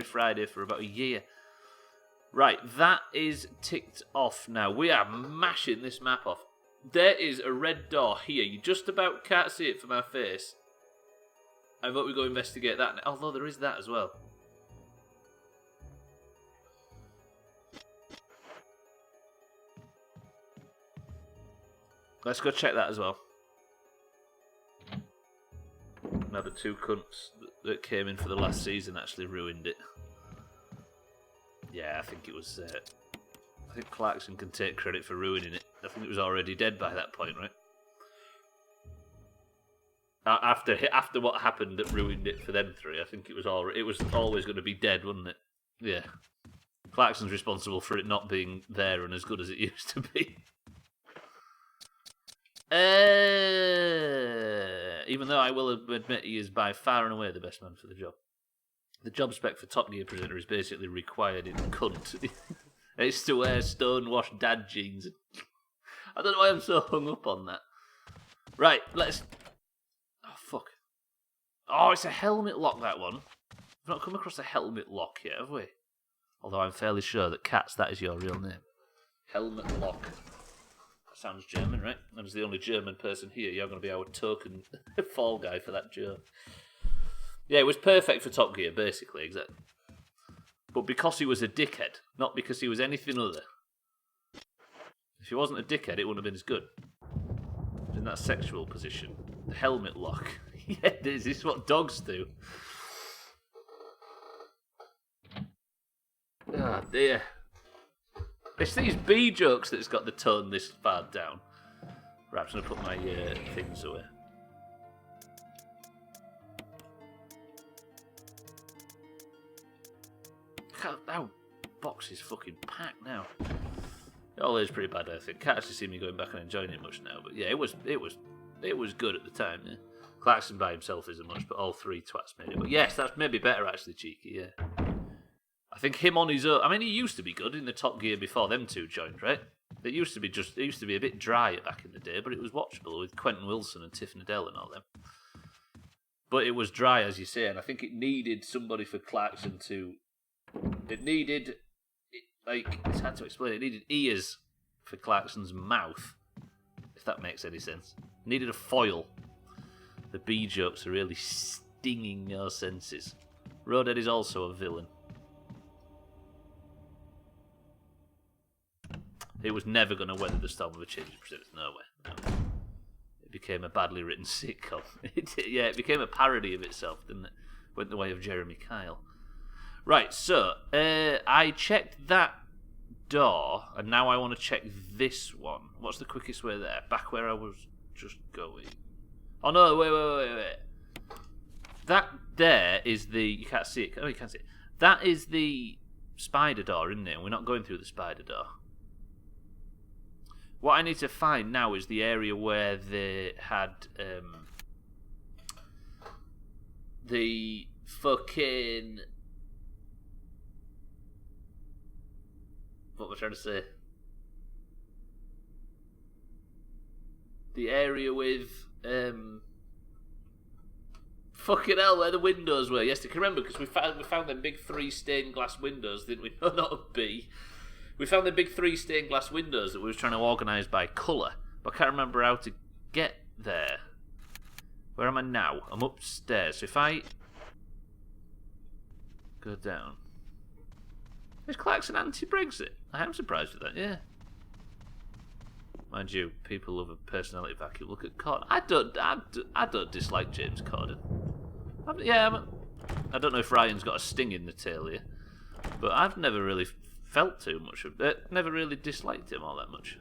Friday for about a year. Right, that is ticked off now. We are mashing this map off. There is a red door here. You just about can't see it from our face. I vote we go investigate that. Although there is that as well. Let's go check that as well. Now the two cunts that came in for the last season actually ruined it. Yeah, I think it was... I think Clarkson can take credit for ruining it. I think it was already dead by that point, right? After what happened that ruined it for them three, I think it was always going to be dead, wasn't it? Yeah. Clarkson's responsible for it not being there and as good as it used to be. Even though I will admit he is by far and away the best man for the job. The job spec for Top Gear presenter is basically required in cunt. It's to wear stonewashed dad jeans. I don't know why I'm so hung up on that. Right, let's... Oh, fuck. Oh, it's a helmet lock, that one. We've not come across a helmet lock yet, have we? Although I'm fairly sure that Katz, that is your real name. Helmet lock. That sounds German, right? I was the only German person here. You're going to be our token fall guy for that joke. Yeah, it was perfect for Top Gear, basically, exactly. But because he was a dickhead, not because he was anything other. If he wasn't a dickhead, it wouldn't have been as good. He was in that sexual position. The helmet lock. Yeah, this is what dogs do. Ah, dear. It's these B jokes that's got the tone this far down. Right, I'm just going to put my things away. Our box is fucking packed now. It all is pretty bad, I think. Can't actually see me going back and enjoying it much now, but yeah, it was good at the time. Yeah. Clarkson by himself isn't much, but all three twats made it. But yes, that's maybe better actually, Cheeky. Yeah, I think him on his own. I mean, he used to be good in the Top Gear before them two joined, right? It used to be a bit dry back in the day, but it was watchable with Quentin Wilson and Tiff Nadell and all them. But it was dry, as you say, and I think it needed somebody for Clarkson to. It needed, it's hard to explain, it needed ears for Clarkson's mouth, if that makes any sense. It needed a foil. The B jokes are really stinging your senses. Roadhead is also a villain. It was never going to weather the storm of a change of perspective. No way. No. It became a badly written sitcom. It became a parody of itself, didn't it? Went the way of Jeremy Kyle. Right, so I checked that door, and now I want to check this one. What's the quickest way there? Back where I was just going. Oh no, wait. That there is the... You can't see it. Oh, you can't see it. That is the spider door, isn't it? And we're not going through the spider door. What I need to find now is the area where they had the fucking... What am I trying to say? The area with fucking hell, where the windows were. Yes, I can remember because we found them big 3 stained glass windows, didn't we? No, not a B. We found the big 3 stained glass windows that we were trying to organise by colour, but I can't remember how to get there. Where am I now? I'm upstairs. So if I go down, is Clarkson anti-Brexit? I am surprised with that. Yeah. Mind you, people love a personality vacuum. Look at Corden. I don't dislike James Corden. I don't know if Ryan's got a sting in the tail here, but I've never really felt too much of it. Never really disliked him all that much.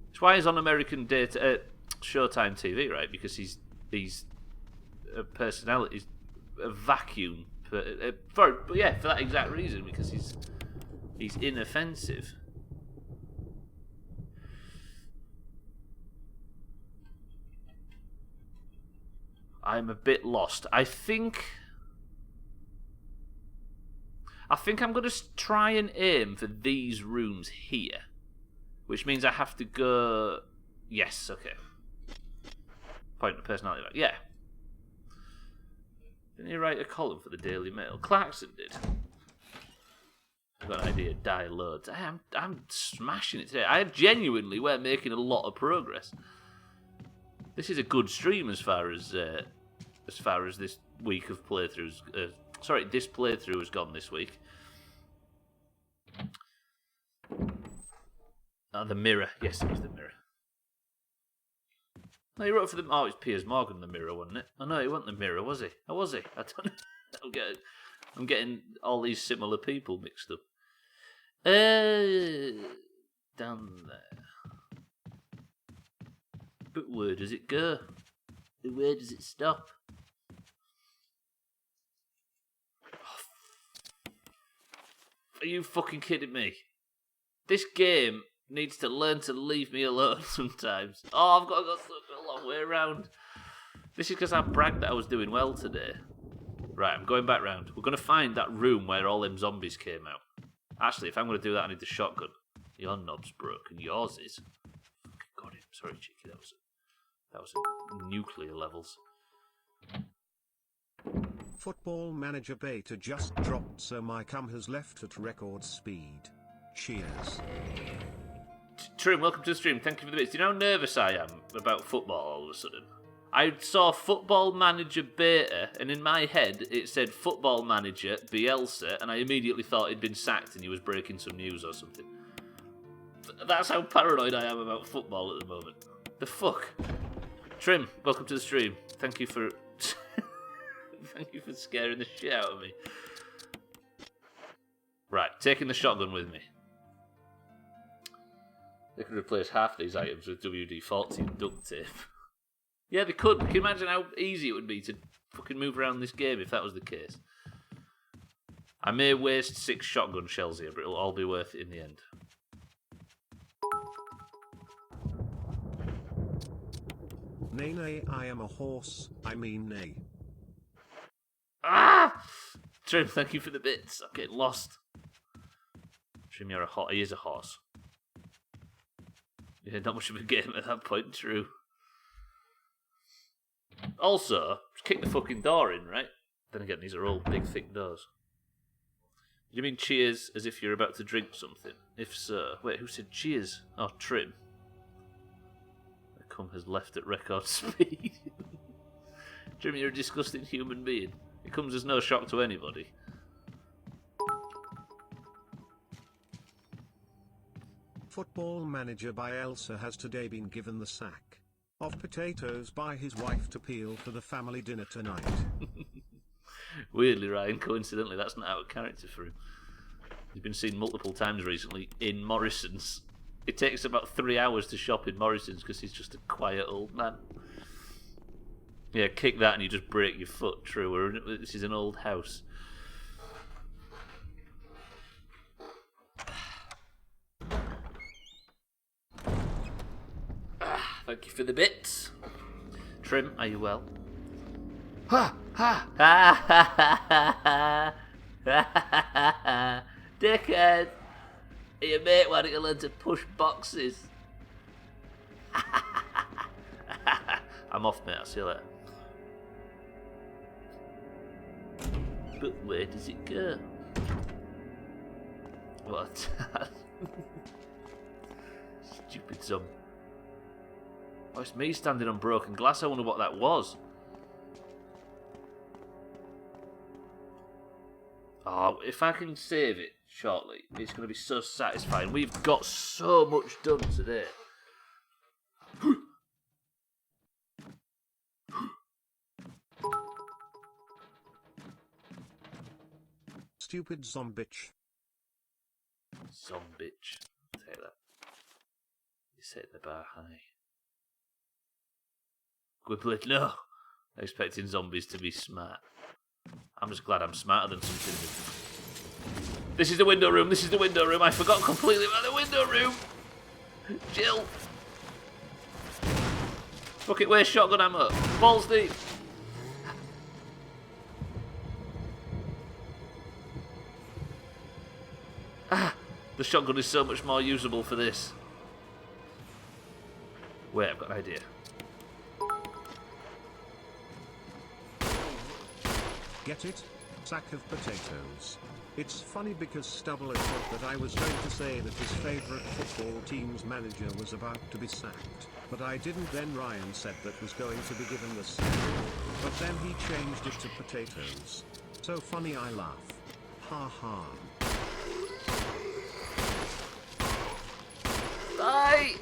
That's why he's on American Showtime TV, right? Because he's a personality, he's a vacuum. For that exact reason, because he's inoffensive. I'm a bit lost. I think I'm going to try and aim for these rooms here, which means I have to go... Yes, okay. Point of personality. Yeah. Didn't he write a column for the Daily Mail? Clarkson did. I've got an idea. Die loads. I'm smashing it today. We're making a lot of progress. This is a good stream as far as this week of playthroughs. This playthrough has gone this week. The Mirror. Yes, it was the Mirror. No, he wrote for the... Oh, it's Piers Morgan, the Mirror, wasn't it? Oh, no, he wasn't the Mirror, was he? Oh, was he? I don't know. I'm getting all these similar people mixed up. Down there. But where does it go? Where does it stop? Are you fucking kidding me? This game needs to learn to leave me alone sometimes. Oh, I've got to go a long way around. This is because I bragged that I was doing well today. Right, I'm going back round. We're going to find that room where all them zombies came out. Actually, if I'm going to do that, I need the shotgun. Your knob's broken. Yours is. Fucking got him. Sorry, Cheeky. That was nuclear levels. Football Manager beta just dropped, so my cum has left at record speed. Cheers. Trim, welcome to the stream. Thank you for the bits. Do you know how nervous I am about football all of a sudden? I saw Football Manager beta, and in my head it said Football Manager Bielsa, and I immediately thought he'd been sacked and he was breaking some news or something. That's how paranoid I am about football at the moment. The fuck? Trim, welcome to the stream. Thank you for thank you for scaring the shit out of me. Right, taking the shotgun with me. They could replace half these items with WD-40 and duct tape. Yeah, they could. Can you imagine how easy it would be to fucking move around this game if that was the case? I may waste 6 shotgun shells here, but it'll all be worth it in the end. Nay, nay, I am a horse. I mean, nay. Ah! Trim, thank you for the bits. I'm getting lost. Trim, you're a horse. He is a horse. Yeah, not much of a game at that point, true. Also, just kick the fucking door in, right? Then again, these are all big, thick doors. Do you mean cheers as if you're about to drink something? If so... Wait, who said cheers? Oh, Trim. The cum has left at record speed. Jimmy, you're a disgusting human being. It comes as no shock to anybody. Football Manager by Elsa has today been given the sack of potatoes by his wife to peel for the family dinner tonight. Weirdly, Ryan, coincidentally, that's not out of character for him. He's been seen multiple times recently in Morrison's. It takes about 3 hours to shop in Morrison's because he's just a quiet old man. Yeah, kick that and you just break your foot. True, this is an old house. Thank you for the bits. Trim, are you well? Ha! Ha! Ha! Ha! Ha! Dickhead! Your mate wanting to learn to push boxes. I'm off, mate. I'll see you later. But where does it go? What? Stupid zombie. Oh, it's me standing on broken glass. I wonder what that was. Oh, if I can save it shortly, it's going to be so satisfying. We've got so much done today. Stupid zombitch. Zombitch. Take that. You set the bar high. Gwiblet, no. Expecting zombies to be smart. I'm just glad I'm smarter than something. This is the window room. This is the window room. I forgot completely about the window room. Jill. Fuck it, where's shotgun ammo? Balls deep. Ah, the shotgun is so much more usable for this. Wait, I've got an idea. Get it? Sack of potatoes. It's funny because Stubbler thought that I was going to say that his favourite football team's manager was about to be sacked, but I didn't. Then Ryan said that was going to be given the sack, but then he changed it to potatoes. So funny, I laugh. Ha ha. Die!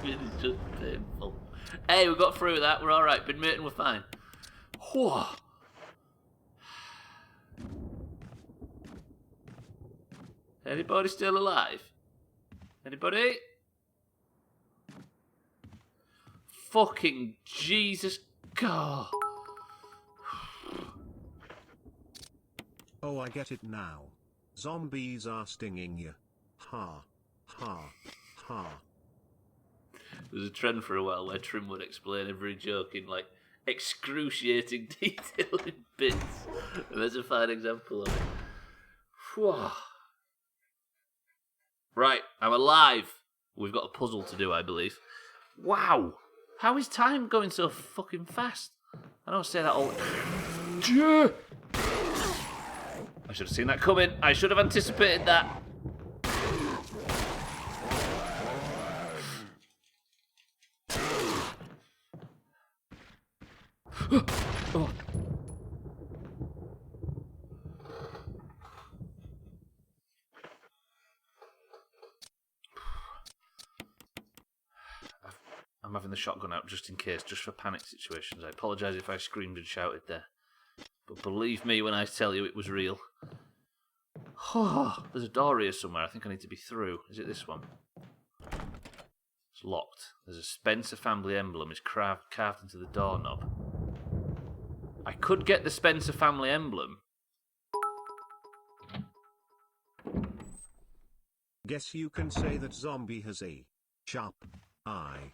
It is just painful. Hey, we got through that. We're alright. Been mating, we're fine. Whew. Anybody still alive? Anybody? Fucking Jesus. God. Oh, I get it now. Zombies are stinging you. Ha. Ha. Ha. There was a trend for a while where Trim would explain every joke in like excruciating detail in bits. And there's a fine example of it. Whew. Right, I'm alive. We've got a puzzle to do, I believe. Wow. How is time going so fucking fast? I don't say that all... I should have seen that coming. I should have anticipated that. Oh. I'm having the shotgun out just in case, just for panic situations. I apologise if I screamed and shouted there. But believe me when I tell you it was real. Oh, there's a door here somewhere. I think I need to be through. Is it this one? It's locked. There's a Spencer family emblem. It's carved into the doorknob. I could get the Spencer family emblem. Guess you can say that zombie has a sharp eye.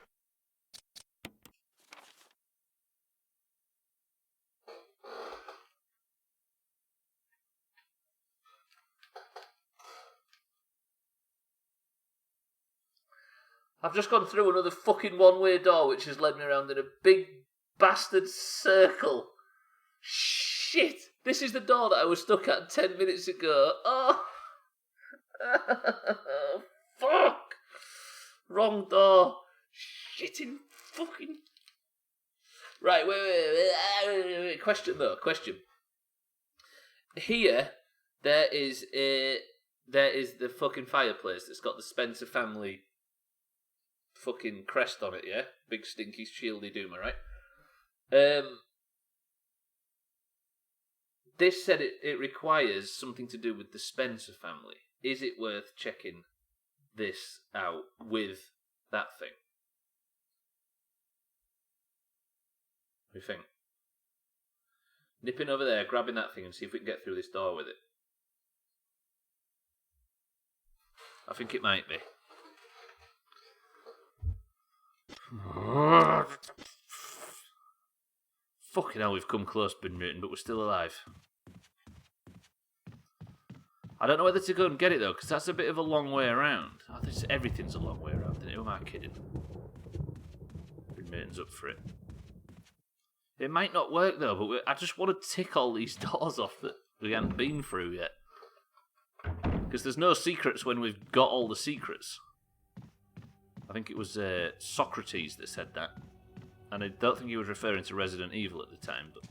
I've just gone through another fucking one-way door which has led me around in a big bastard circle. Shit! This is the door that I was stuck at 10 minutes ago. Oh! Fuck! Wrong door. Shitting fucking... Right, wait. Question, though. Question. Here, there is the fucking fireplace that's got the Spencer family fucking crest on it, yeah? Big stinky shieldy doomer, right? This said it requires something to do with the Spencer family. Is it worth checking this out with that thing? What do you think? Nipping over there, grabbing that thing and see if we can get through this door with it. I think it might be. Fucking hell, we've come close, Ben Newton, but we're still alive. I don't know whether to go and get it, though, because that's a bit of a long way around. Oh, everything's a long way around, isn't it? Who am I kidding? Ben Newton's up for it. It might not work, though, but I just want to tick all these doors off that we haven't been through yet. Because there's no secrets when we've got all the secrets. I think it was Socrates that said that. And I don't think he was referring to Resident Evil at the time, but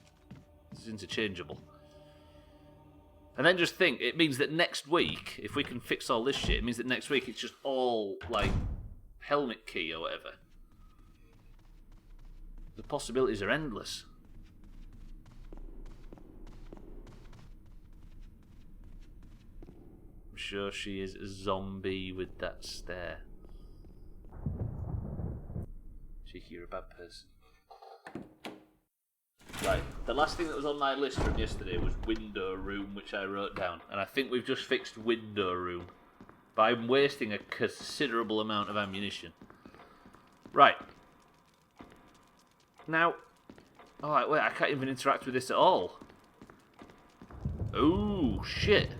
it's interchangeable. And then just think, it means that next week, if we can fix all this shit, it means that next week it's just all, like, helmet key or whatever. The possibilities are endless. I'm sure she is a zombie with that stare. Cheeky, you're a bad person. Right, the last thing that was on my list from yesterday was window room, which I wrote down. And I think we've just fixed window room. But I'm wasting a considerable amount of ammunition. Right. Now... Alright, wait, I can't even interact with this at all. Oh, shit.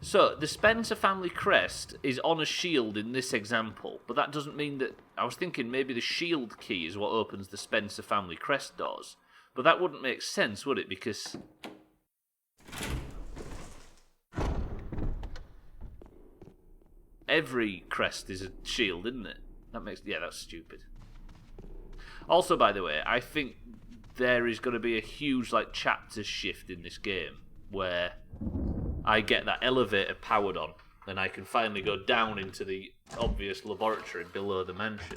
So, the Spencer family crest is on a shield in this example, but that doesn't mean that... I was thinking maybe the shield key is what opens the Spencer family crest doors. But that wouldn't make sense, would it? Because... every crest is a shield, isn't it? That makes... yeah, that's stupid. Also, by the way, I think there is going to be a huge, like, chapter shift in this game, where... I get that elevator powered on, and I can finally go down into the obvious laboratory below the mansion.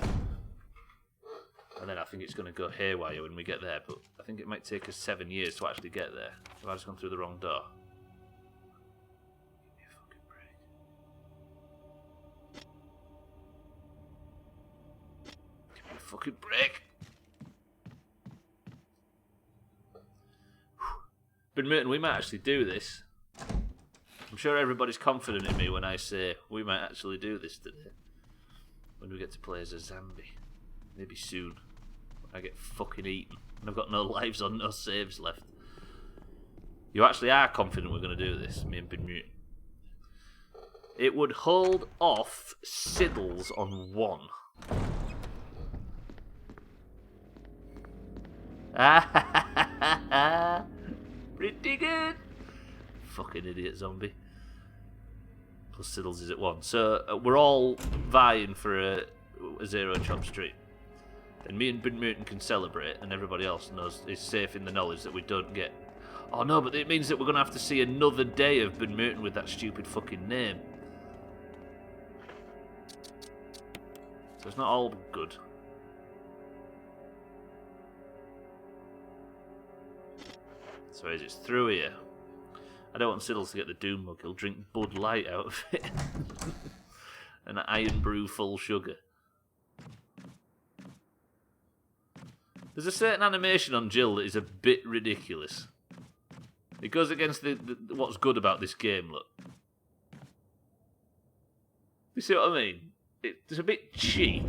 And then I think it's going to go haywire when we get there, but I think it might take us 7 years to actually get there. Have I just gone through the wrong door? Give me a fucking break. Give me a fucking break! Ben Merton, we might actually do this. I'm sure everybody's confident in me when I say we might actually do this today. When we get to play as a zombie. Maybe soon. When I get fucking eaten. And I've got no lives or no saves left. You actually are confident we're going to do this, me and Ben Mute. It would hold off Siddles on 1. Pretty good. Fucking idiot zombie. Plus Siddles is at 1. So we're all vying for a zero chop streak. And me and Ben Newton can celebrate, and everybody else is safe in the knowledge that we don't get... Oh no, but it means that we're going to have to see another day of Ben Newton with that stupid fucking name. So it's not all good. So it's through here. I don't want Siddles to get the Doom mug. He'll drink Bud Light out of it. And Iron Brew full sugar. There's a certain animation on Jill that is a bit ridiculous. It goes against what's good about this game, look. You see what I mean? It's a bit cheap.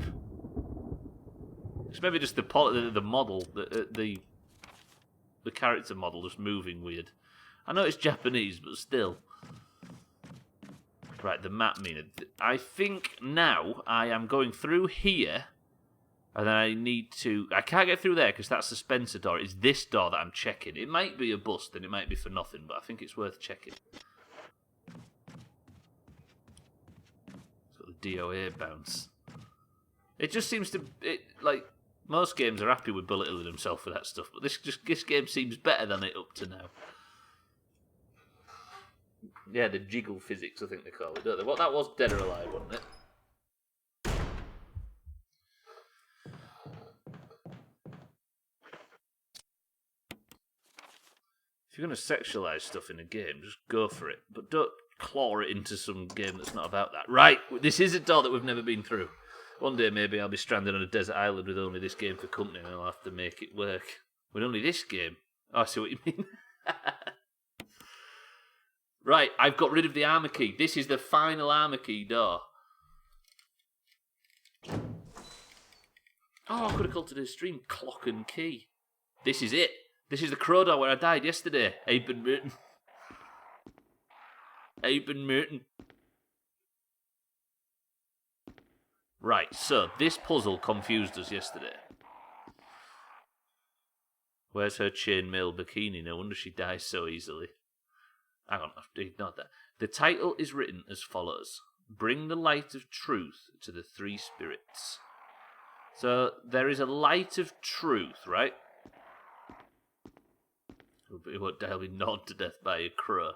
It's maybe just the model, the character model just moving weird. I know it's Japanese, but still. Right, the map meaning. I think now I am going through here, And then I need to... I can't get through there because that's the Spencer door. It's this door that I'm checking. It might be a bust and it might be for nothing, but I think it's worth checking. It's got the DOA bounce. It just seems to... like, most games are happy with belittling themselves for that stuff, but this game seems better than it up to now. Yeah, the jiggle physics, I think they call it, don't they? Well, that was Dead or Alive, wasn't it? If you're going to sexualise stuff in a game, just go for it. But don't claw it into some game that's not about that. Right, this is a door that we've never been through. One day maybe I'll be stranded on a desert island with only this game for company and I'll have to make it work. With only this game? Oh, I see what you mean. Right, I've got rid of the armour key. This is the final armour key door. Oh, I could have called today's stream Clock and Key. This is it. This is the crow door where I died yesterday. Aben Merton. Aben Merton. Right, so this puzzle confused us yesterday. Where's her chainmail bikini? No wonder she dies so easily. Hang on, I've ignored that. The title is written as follows. Bring the light of truth to the three spirits. So there is a light of truth, right? It won't be gnawed to death by a crow.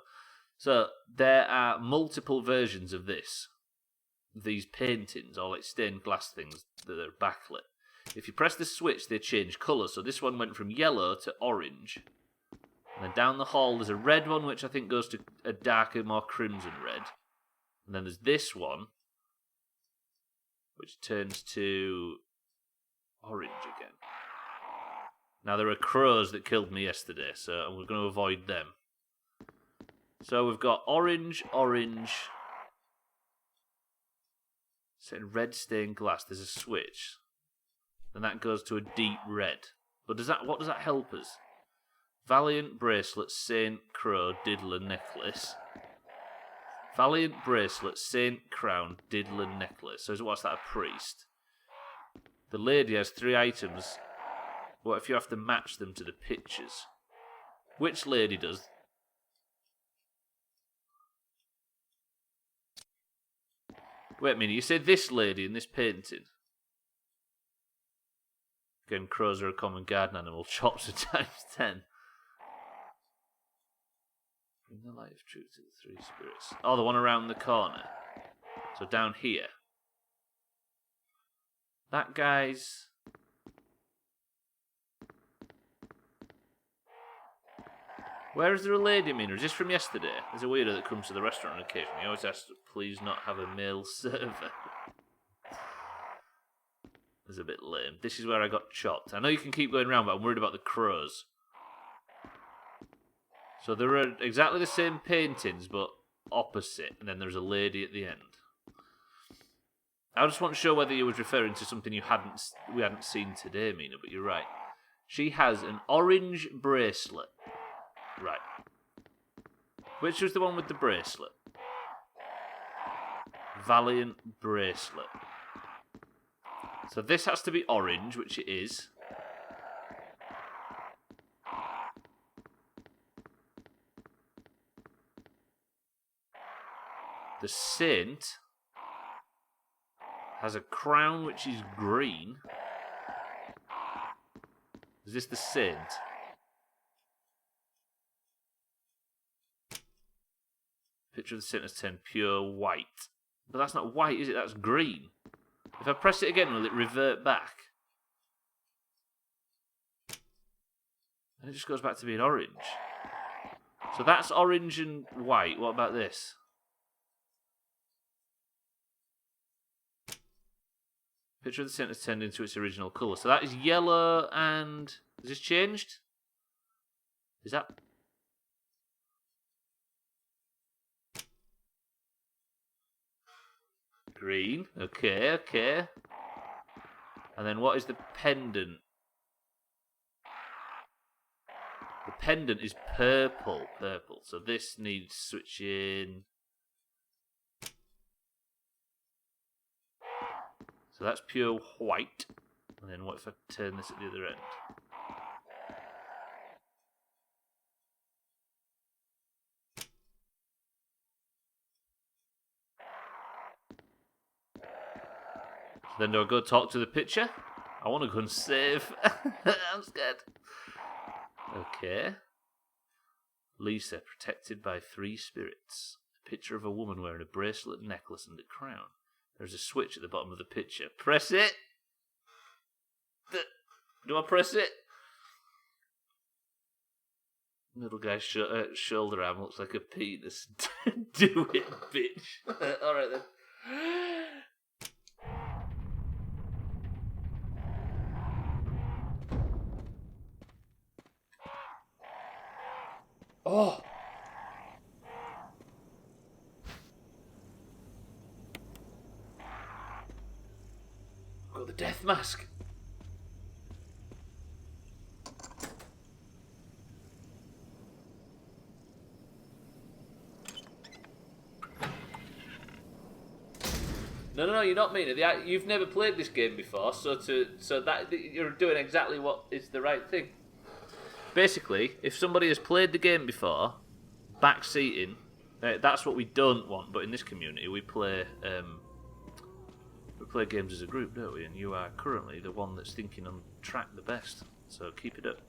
So there are multiple versions of this. These paintings, or like stained glass things that are backlit. If you press the switch, they change colour. So this one went from yellow to orange. And then down the hall, there's a red one, which I think goes to a darker, more crimson red. And then there's this one, which turns to orange again. Now, there are crows that killed me yesterday, so we're going to avoid them. So we've got orange, orange. Saying red stained glass. There's a switch. And that goes to a deep red. But what does that help us? Valiant bracelet, Saint Crow, diddler necklace. Valiant bracelet, Saint Crown, diddler necklace. So what's that, a priest? The lady has 3 items. What if you have to match them to the pictures? Which lady does? Wait a minute, you said this lady in this painting? Again, crows are a common garden animal. Chops are times 10. Bring the light of truth to the three spirits. Oh, the one around the corner. So down here. That guy's... Where is there a lady, I mean? Or is this from yesterday? There's a weirdo that comes to the restaurant on occasion. He always asks to please not have a male server. It's a bit lame. This is where I got chopped. I know you can keep going around, but I'm worried about the crows. So there are exactly the same paintings, but opposite. And then there's a lady at the end. I just want to show whether you was referring to something we hadn't seen today, Mina, but you're right. She has an orange bracelet. Right. Which was the one with the bracelet? Valiant bracelet. So this has to be orange, which it is. The saint has a crown which is green. Is this the saint? Picture of the saint has turned pure white. But that's not white, is it? That's green. If I press it again, will it revert back? And it just goes back to being orange. So that's orange and white. What about this? Picture of the saint has turned into its original colour. So that is yellow and... Has this changed? Is that... Green. Okay, okay. And then what is the pendant? The pendant is purple. Purple. So this needs switching... So that's pure white. And then what if I turn this at the other end? Then do I go talk to the pitcher? I want to go and save. I'm scared. Okay. Lisa, protected by 3 spirits. A picture of a woman wearing a bracelet, necklace, and a crown. There's a switch at the bottom of the picture. Press it! Do I press it? Little guy's shoulder arm looks like a penis. Do it, bitch. Alright then. Oh! I've got the death mask. No, you're not meaning it. You've never played this game before, so that you're doing exactly what is the right thing. Basically, if somebody has played the game before, backseating, that's what we don't want. But in this community, we play games as a group, don't we? And you are currently the one that's thinking on track the best. So keep it up.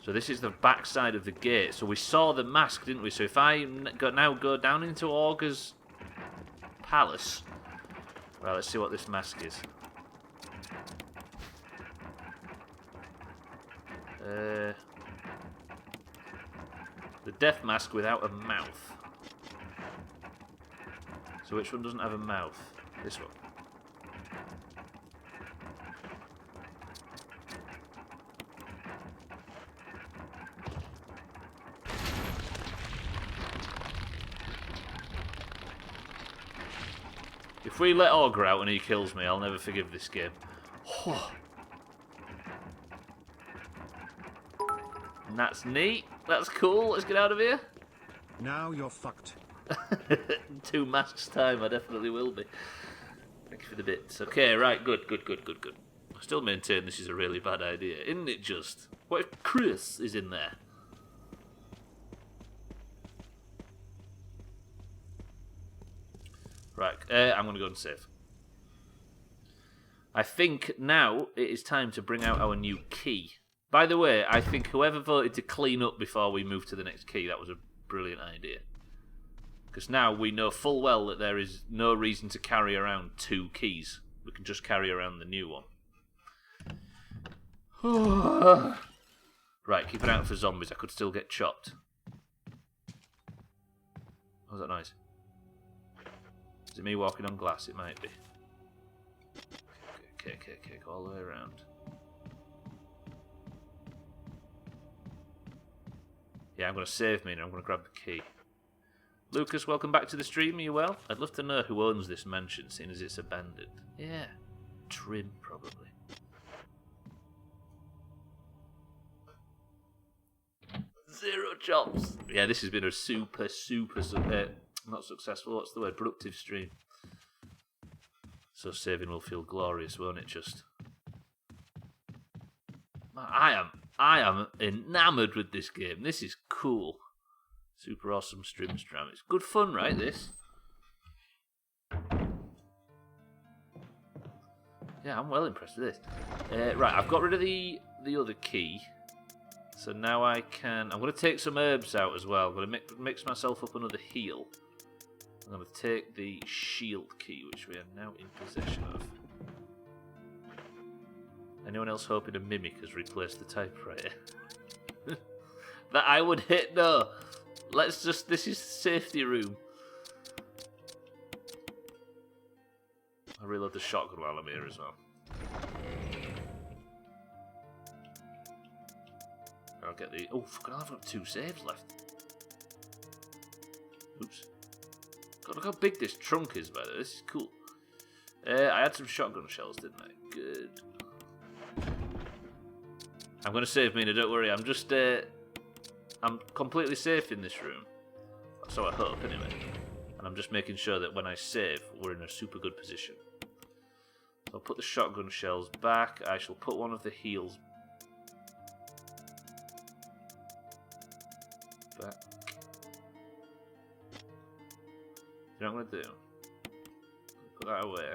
So this is the back side of the gate. So we saw the mask, didn't we? So if I now go down into Augur's palace, right? Let's see what this mask is. The death mask without a mouth. So which one doesn't have a mouth? This one. If we let Augur out and he kills me, I'll never forgive this game. And that's neat. That's cool. Let's get out of here. Now you're fucked. 2 masks time, I definitely will be. Thank you for the bits. Okay, right, good. I still maintain this is a really bad idea, isn't it just? What if Chris is in there? Right, I'm going to go and save. I think now it is time to bring out our new key. By the way, I think whoever voted to clean up before we move to the next key, that was a brilliant idea. Because now we know full well that there is no reason to carry around 2 keys. We can just carry around the new one. Right, keep an eye out for zombies. I could still get chopped. What was that noise? Is it me walking on glass? It might be. Okay, go all the way around. Yeah, I'm going to save me and I'm going to grab the key. Lucas, welcome back to the stream. Are you well? I'd love to know who owns this mansion, seeing as it's abandoned. Yeah, Trim, probably. Zero chops. Yeah, this has been a super, not successful, what's the word? Productive stream. So saving will feel glorious, won't it, just? I am enamoured with this game. This is cool. Super awesome stream. It's good fun, right, this? Yeah, I'm well impressed with this. Right, I've got rid of the other key. So now I can... I'm going to take some herbs out as well. I'm going to mix myself up another heal. I'm going to take the shield key, which we are now in possession of. Anyone else hoping a mimic has replaced the typewriter? That I would hit? No. Let's just... This is safety room. I'll reload the shotgun while I'm here as well. I'll get the... Oh, fucking hell, I've got 2 saves left. Oops. God, look how big this trunk is, by the way. This is cool. I had some shotgun shells, didn't I? Good. I'm going to save Mina, don't worry. I'm just... I'm completely safe in this room. So I hope, anyway. And I'm just making sure that when I save, we're in a super good position. I'll put the shotgun shells back. I shall put one of the heals back. You know what I'm going to do? Put that away.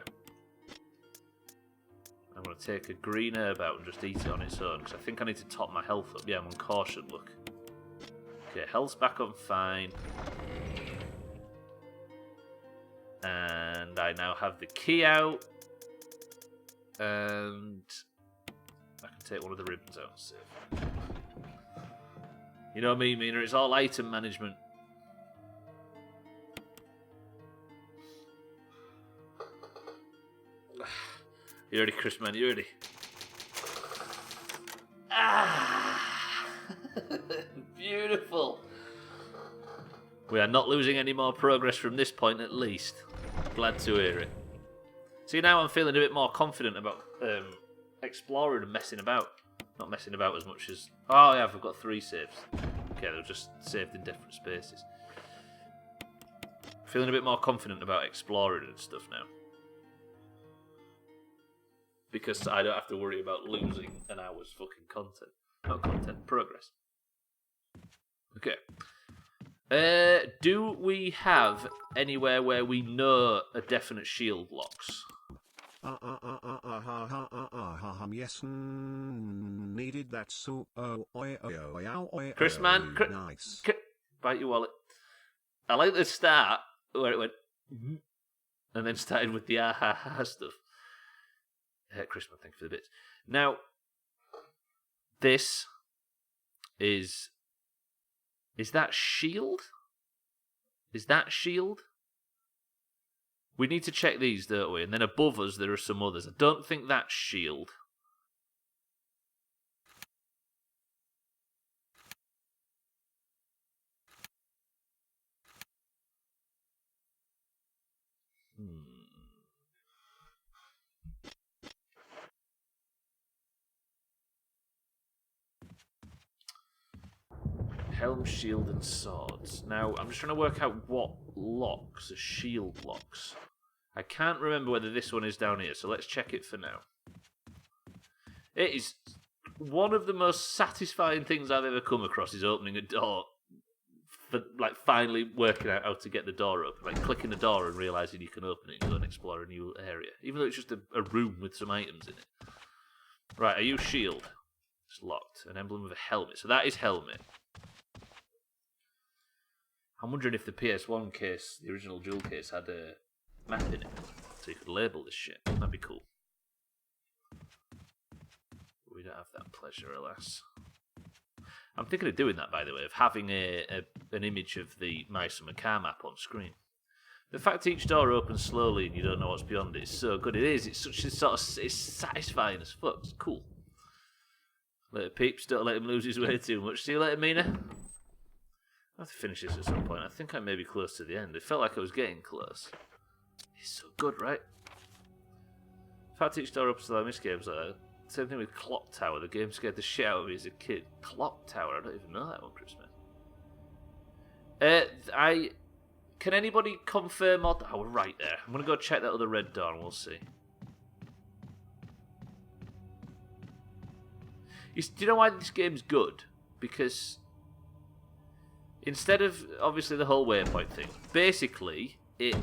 I'm going to take a green herb out and just eat it on its own, because I think I need to top my health up. Yeah, I'm on caution, look. Okay, health's back on fine. And I now have the key out. And I can take one of the ribbons out and save. You know me, Mina, it's all item management. You ready, Chris, man? You ready? Ah! Beautiful. We are not losing any more progress from this point, at least. Glad to hear it. See, now I'm feeling a bit more confident about exploring and messing about. Not messing about as much as... Oh, yeah, I've got 3 saves. Okay, they were just saved in different spaces. Feeling a bit more confident about exploring and stuff now. Because I don't have to worry about losing an hour's fucking content. Not content, progress. Okay. Do we have anywhere where we know a definite shield locks? Yes, needed that so. Chris, man, nice. Bite your wallet. I like the start where it went, and then started with the ah ha ha stuff. Chris, man, thank you for the bits. Now, this is that shield? Is that shield? We need to check these, don't we? And then above us, there are some others. I don't think that's shield. Helm, shield, and swords. Now, I'm just trying to work out what locks are shield locks. I can't remember whether this one is down here, so let's check it for now. It is one of the most satisfying things I've ever come across is opening a door, for, like, finally working out how to get the door open. Like, clicking the door and realising you can open it and go and explore a new area. Even though it's just a room with some items in it. Right, are you shield? It's locked. An emblem of a helmet. So that is helmet. I'm wondering if the PS1 case, the original jewel case, had a map in it, so you could label this shit. That'd be cool. We don't have that pleasure, alas. I'm thinking of doing that, by the way, of having an image of the My Summer Car map on screen. The fact each door opens slowly and you don't know what's beyond it is so good. It is. It's such a sort of. It's satisfying as fuck. It's cool. Later, peeps. Don't let him lose his way too much. See you later, Mina. I have to finish this at some point. I think I may be close to the end. It felt like I was getting close. It's so good, right? In fact, each door opens to I miss games like that. Same thing with Clock Tower. The game scared the shit out of me as a kid. Clock Tower? I don't even know that one, Christmas. Can anybody confirm or... Oh, we're right there. I'm going to go check that other red door and we'll see. Do you know why this game's good? Because... instead of, obviously, the whole waypoint thing, basically, it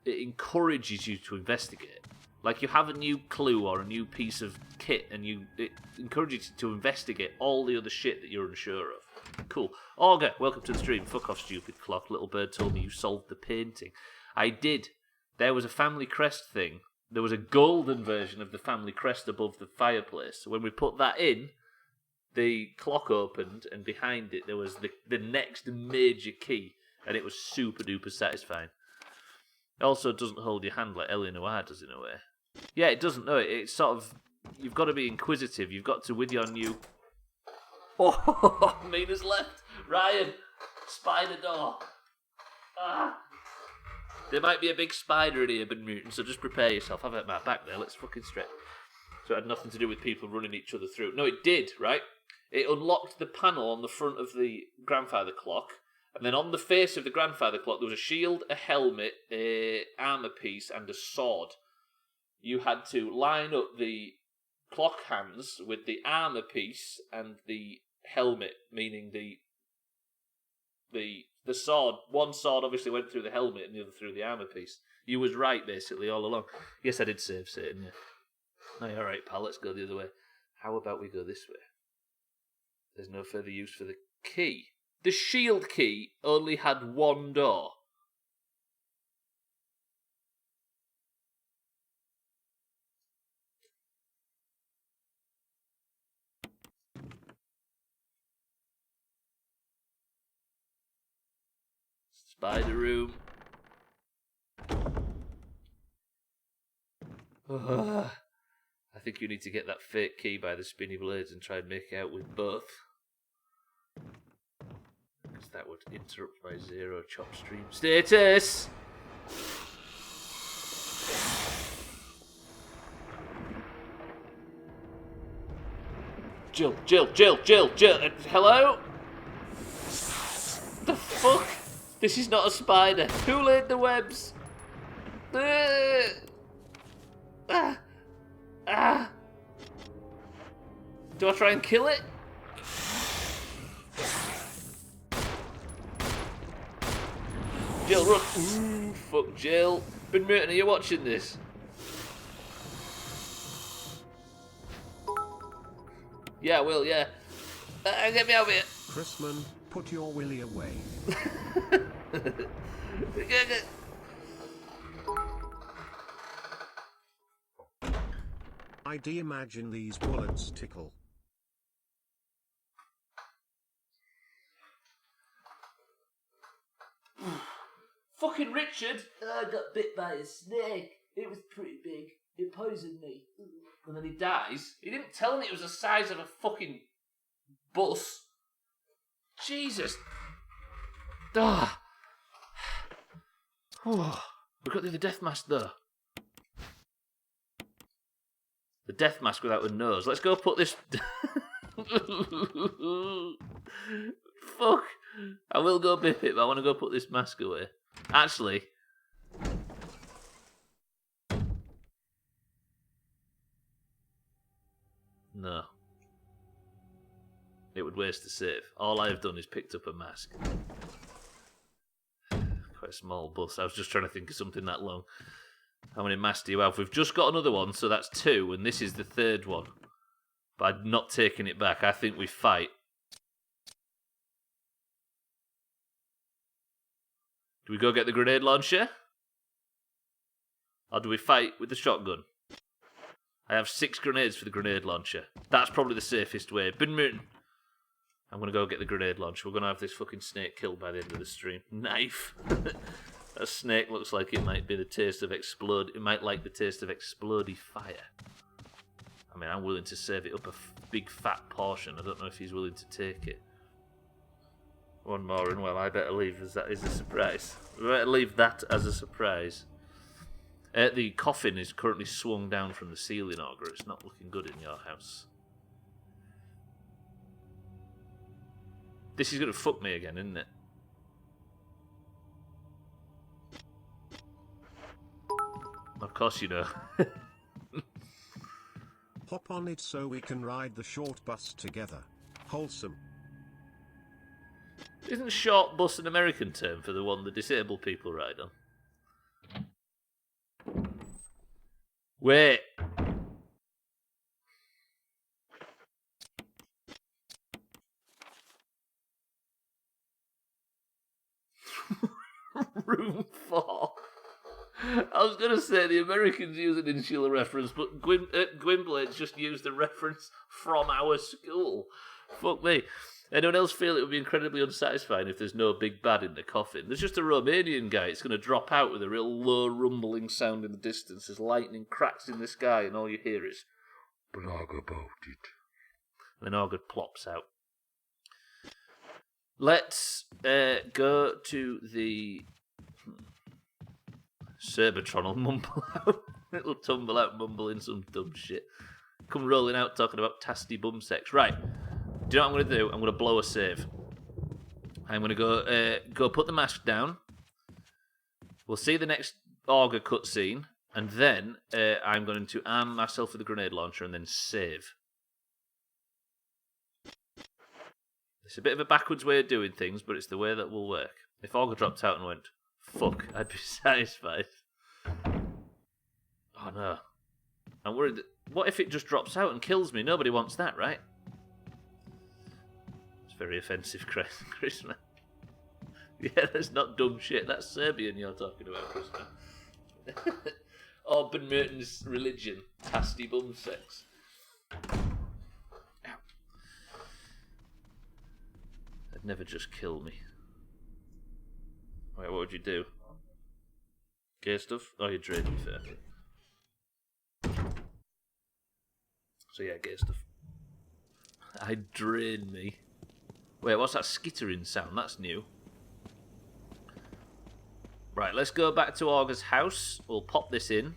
encourages you to investigate. Like, you have a new clue or a new piece of kit, and it encourages you to investigate all the other shit that you're unsure of. Cool. Augur, welcome to the stream. Fuck off, stupid clock. Little bird told me you solved the painting. I did. There was a family crest thing. There was a golden version of the family crest above the fireplace. So when we put that in... the clock opened, and behind it there was the next major key, and it was super duper satisfying. It also doesn't hold your hand like Eleanor does in a way. Yeah, it doesn't know it. It's sort of, you've got to be inquisitive. You've got to, with your new... Oh, Mina's left. Ryan, spider door. Ah. There might be a big spider in here, but mutant, so just prepare yourself. I've had my back there. Let's fucking stretch. So it had nothing to do with people running each other through. No, it did, right? It unlocked the panel on the front of the grandfather clock, and then on the face of the grandfather clock there was a shield, a helmet, a armor piece, and a sword. you had to line up the clock hands with the armor piece and the helmet, meaning the sword. One sword obviously went through the helmet and the other through the armor piece. You was right, basically, all along. Yes, I did save Satan, yeah. No, you're alright, pal, let's go the other way. How about we go this way? There's no further use for the key. The shield key only had one door. Spider room. I think you need to get that fake key by the spinny blades and try and make out with both. Because that would interrupt my zero chop stream status. Jill. Hello? The fuck? This is not a spider. Who laid the webs? Do I try and kill it? Jill, run. Ooh, fuck Jill. Ben Merton, are you watching this? Yeah, I will, yeah. Get me out of here. Chrisman, put your willy away. I do imagine these bullets tickle. Fucking Richard! I got bit by a snake. It was pretty big. It poisoned me. And then he dies. He didn't tell me it was the size of a fucking bus. Jesus. Ah. Oh. We've got the other death mask though. The death mask without a nose. Let's go put this... Fuck. I will go bip it, but I want to go put this mask away. Actually... No. It would waste the save. All I have done is picked up a mask. Quite a small bus. I was just trying to think of something that long. How many masks do you have? We've just got another one, so that's 2, and this is the 3rd one. But I'm not taking it back. I think we fight. Do we go get the grenade launcher? Or do we fight with the shotgun? I have 6 grenades for the grenade launcher. That's probably the safest way. Ben Merton. I'm going to go get the grenade launcher. We're going to have this fucking snake killed by the end of the stream. Knife. That snake looks like it might be the taste of explode. It might like the taste of explodey fire. I mean, I'm willing to save it up a big fat portion. I don't know if he's willing to take it. One more, and well, I better leave as that is a surprise. We better leave that as a surprise. The coffin is currently swung down from the ceiling, Augur. It's not looking good in your house. This is going to fuck me again, isn't it? Of course you know. Hop on it so we can ride the short bus together. Wholesome. Isn't short bus an American term for the one the disabled people ride on? Wait. Room 4. I was going to say the Americans use an insular reference, but Gwynblade's just used a reference from our school. Fuck me. Anyone else feel it would be incredibly unsatisfying if there's no big bad in the coffin? There's just a Romanian guy. It's going to drop out with a real low rumbling sound in the distance as lightning cracks in the sky and all you hear is "Brag about it." And then Augur plops out. Let's go to the... Cerbertron will mumble out. It'll tumble out mumbling some dumb shit. Come rolling out talking about tasty bum sex. Right. Do you know what I'm going to do? I'm going to blow a save. I'm going to go put the mask down. We'll see the next Augur cutscene. And then I'm going to arm myself with a grenade launcher and then save. It's a bit of a backwards way of doing things, but it's the way that will work. If Augur dropped out and went, fuck, I'd be satisfied. Oh no. I'm worried that, what if it just drops out and kills me? Nobody wants that, right? It's very offensive, Chris, man. Yeah, that's not dumb shit. That's Serbian you're talking about, Chris, man. Orban Merton's religion. Tasty bum sex. Ow. They'd never just kill me. Wait, what would you do? Gay stuff? Oh, you drained me, fair. So yeah, gay stuff. I drain me. Wait, what's that skittering sound? That's new. Right, let's go back to Augur's house. We'll pop this in.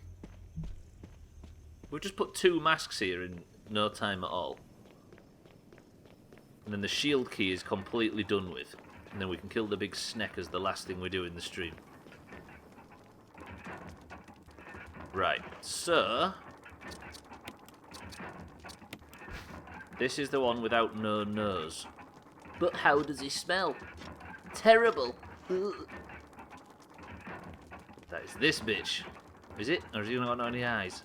We've just put 2 masks here in no time at all. And then the shield key is completely done with. And then we can kill the big snake as the last thing we do in the stream. Right, so... this is the one without no nose. But how does he smell? Terrible. Ugh. That is this bitch. Is it? Or has he not got any eyes?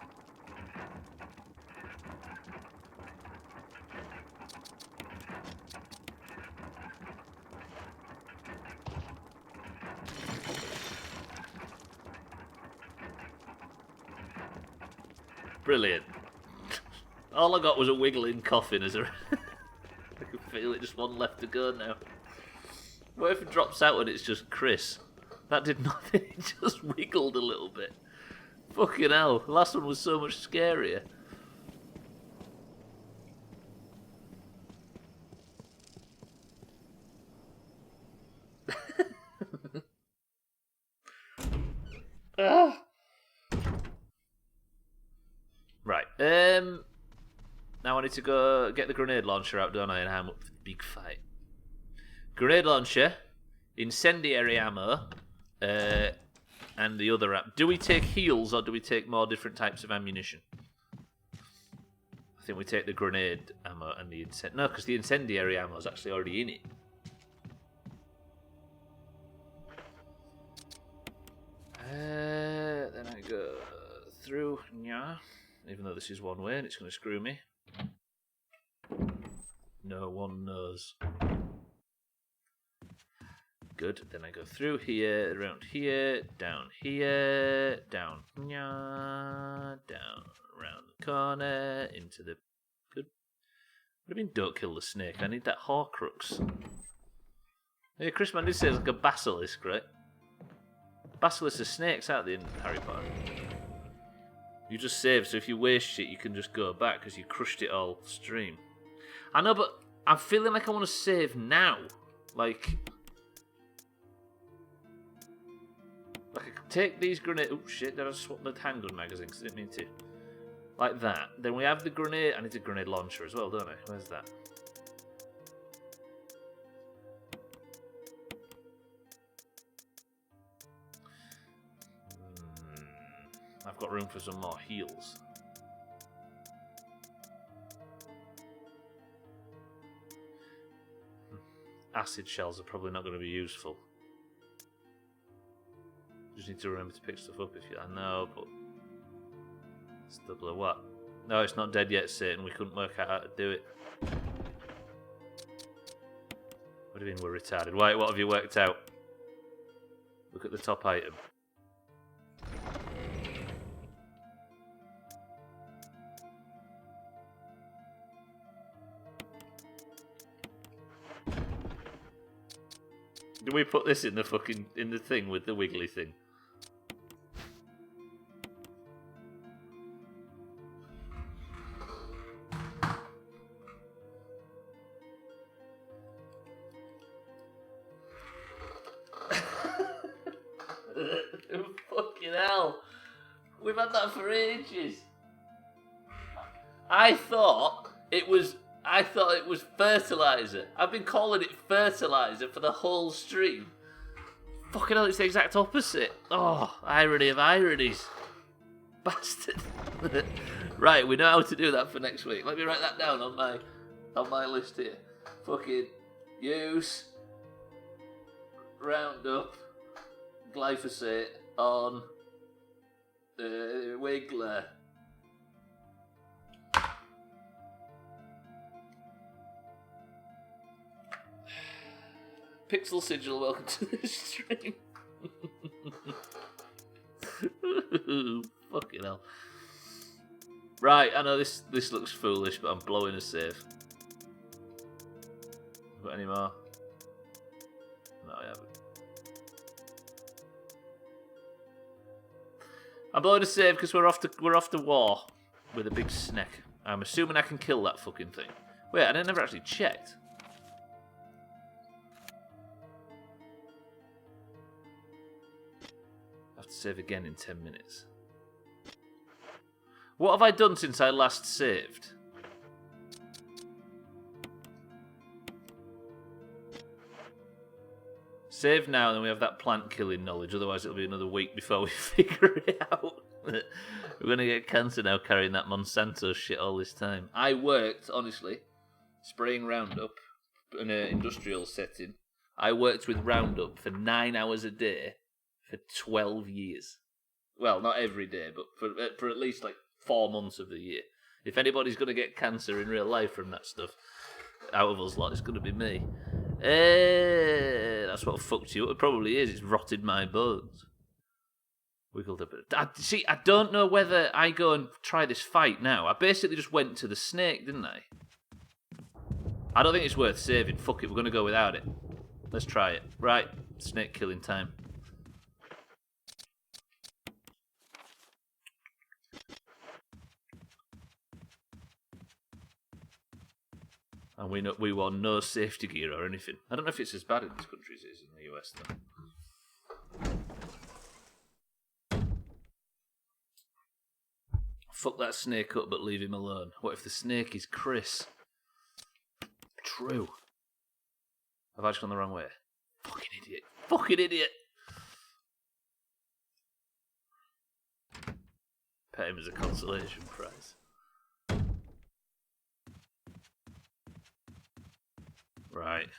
Brilliant. All I got was a wiggling coffin as a... I can feel it, just one left to go now. What if it drops out and it's just Chris? That did nothing, it just wiggled a little bit. Fucking hell, the last one was so much scarier. Ah. Right, now I need to go get the grenade launcher out, don't I, and I'm up for the big fight. Grenade launcher, incendiary ammo, and the other app. Do we take heals or do we take more different types of ammunition? I think we take the grenade ammo and the no, because the incendiary ammo is actually already in it. Then I go through, yeah. Even though this is one way and it's going to screw me. No one knows. Good. Then I go through here, around here, down, down, around the corner, into the... Good. What do you mean don't kill the snake? I need that Horcrux. Yeah, Chris Man did say it's like a basilisk, right? Basilisks are snakes, aren't they, in Harry Potter? You just save, so if you waste shit, you can just go back because you crushed it all stream. I know, but I'm feeling like I want to save now. Like I could take these grenades. Oh shit! Did I swap the handgun magazine? Because I didn't mean to. Like that. Then we have the grenade. I need a grenade launcher as well, don't I? Where's that? I've got room for some more heals. Acid shells are probably not going to be useful. Just need to remember to pick stuff up if you... I know, but... Stubbler, what? No, it's not dead yet, Satan. We couldn't work out how to do it. What do you mean we're retarded? Why, what have you worked out? Look at the top item. Do we put this in the fucking in the thing with the wiggly thing? Fucking hell. We've had that for ages. I thought it was fertilizer. I've been calling it fertilizer for the whole stream. Fucking hell, it's the exact opposite. Oh, irony of ironies. Bastard. Right, we know how to do that for next week. Let me write that down on my list here. Fucking use Roundup glyphosate on Wiggler. Pixel Sigil, welcome to the stream. Fucking hell. Right, I know this looks foolish, but I'm blowing a save. Got any more? No, I haven't. I'm blowing a save because we're off to war with a big snake. I'm assuming I can kill that fucking thing. Wait, I never actually checked. I have to save again in 10 minutes. What have I done since I last saved? Save now, and then we have that plant killing knowledge. Otherwise, it'll be another week before we figure it out. We're gonna get cancer now carrying that Monsanto shit all this time. I worked, honestly, spraying Roundup in an industrial setting. I worked with Roundup for 9 hours a day for 12 years. Well, not every day, but for at least like 4 months of the year. If anybody's gonna get cancer in real life from that stuff, out of us lot, it's gonna be me. That's what fucked you up. It probably is. It's rotted my bones. Wiggled a bit. See, I don't know whether I go and try this fight now. I basically just went to the snake, didn't I? I don't think it's worth saving. Fuck it, we're going to go without it. Let's try it. Right, snake killing time. And we wore no safety gear or anything. I don't know if it's as bad in this country as it is in the US, though. Fuck that snake up, but leave him alone. What if the snake is Chris? True. Have I just gone the wrong way? Fucking idiot. Fucking idiot. Pet him as a consolation prize. Right.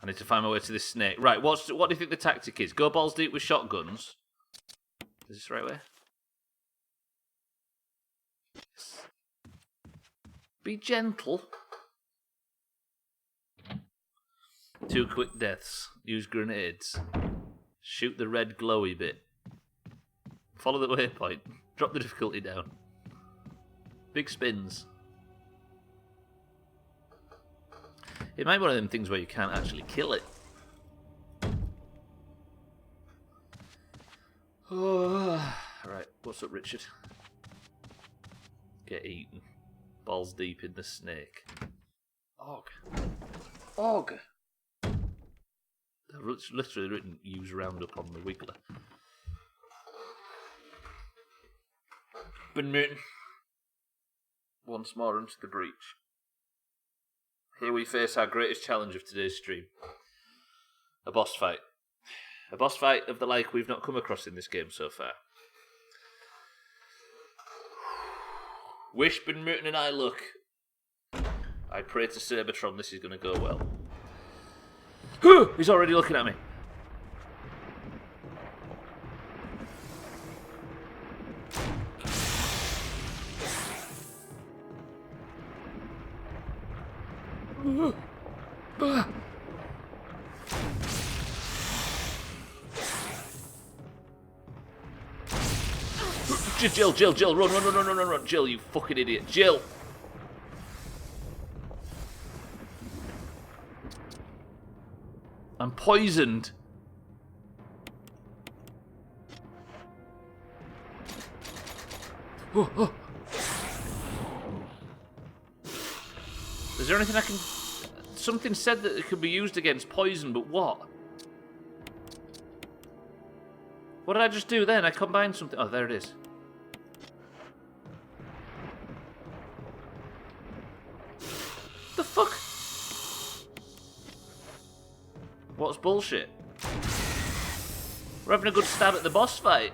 I need to find my way to this snake. Right, what do you think the tactic is? Go balls deep with shotguns. Is this the right way? Yes. Be gentle. 2 quick deaths. Use grenades. Shoot the red glowy bit. Follow the waypoint. Drop the difficulty down. Big spins. It might be one of them things where you can't actually kill it. Oh, right, what's up, Richard? Get eaten. Balls deep in the snake. Og. Og. They've literally written use Roundup on the Wiggler. Been muting. Once more into the breach. Here we face our greatest challenge of today's stream. A boss fight. A boss fight of the like we've not come across in this game so far. Wish Ben Merton and I luck. I pray to Cybertron this is going to go well. He's already looking at me. Jill, run, Jill, you fucking idiot, Jill. I'm poisoned. Oh. Is there anything I can... Something said that it could be used against poison, but what? What did I just do then? I combined something... Oh, there it is. The fuck? What's bullshit? We're having a good stab at the boss fight.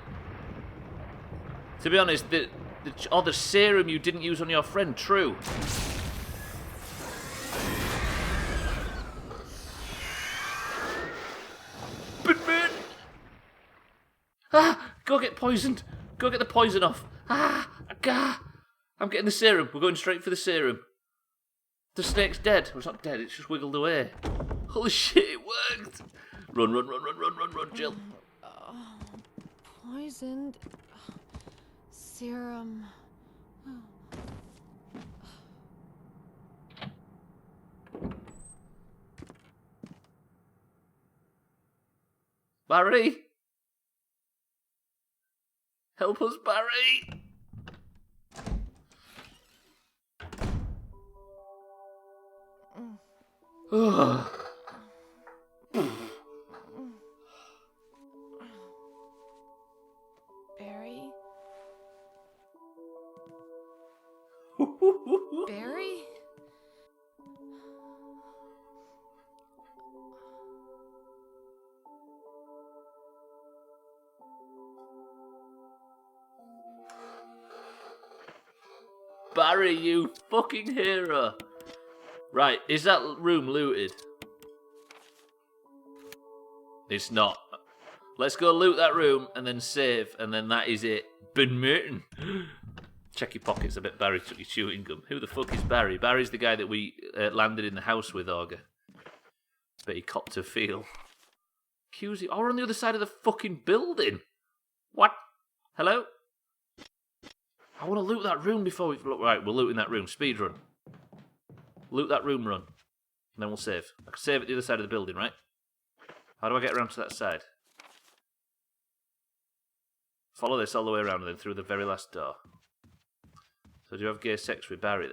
To be honest, the serum you didn't use on your friend, true. Ah! Go get poisoned! Go get the poison off! Ah! I'm getting the serum. We're going straight for the serum. The snake's dead. Well, it's not dead, it's just wiggled away. Holy shit, it worked! Run, Jill. Poisoned. Serum. Barry! Help us, Barry! Barry? Barry? Barry, you fucking hero! Right, is that room looted? It's not. Let's go loot that room and then save, and then that is it. Been meeting. Check your pockets. I bet Barry took your chewing gum. Who the fuck is Barry? Barry's the guy that we landed in the house with, Auger. Bet he copped a feel. QZ. Oh, we're on the other side of the fucking building. What? Hello? I want to loot that room before we... Right, we're looting that room. Speed run. Loot that room, run. And then we'll save. I can save at the other side of the building, right? How do I get around to that side? Follow this all the way around and then through the very last door. So do you have gay sex with Barry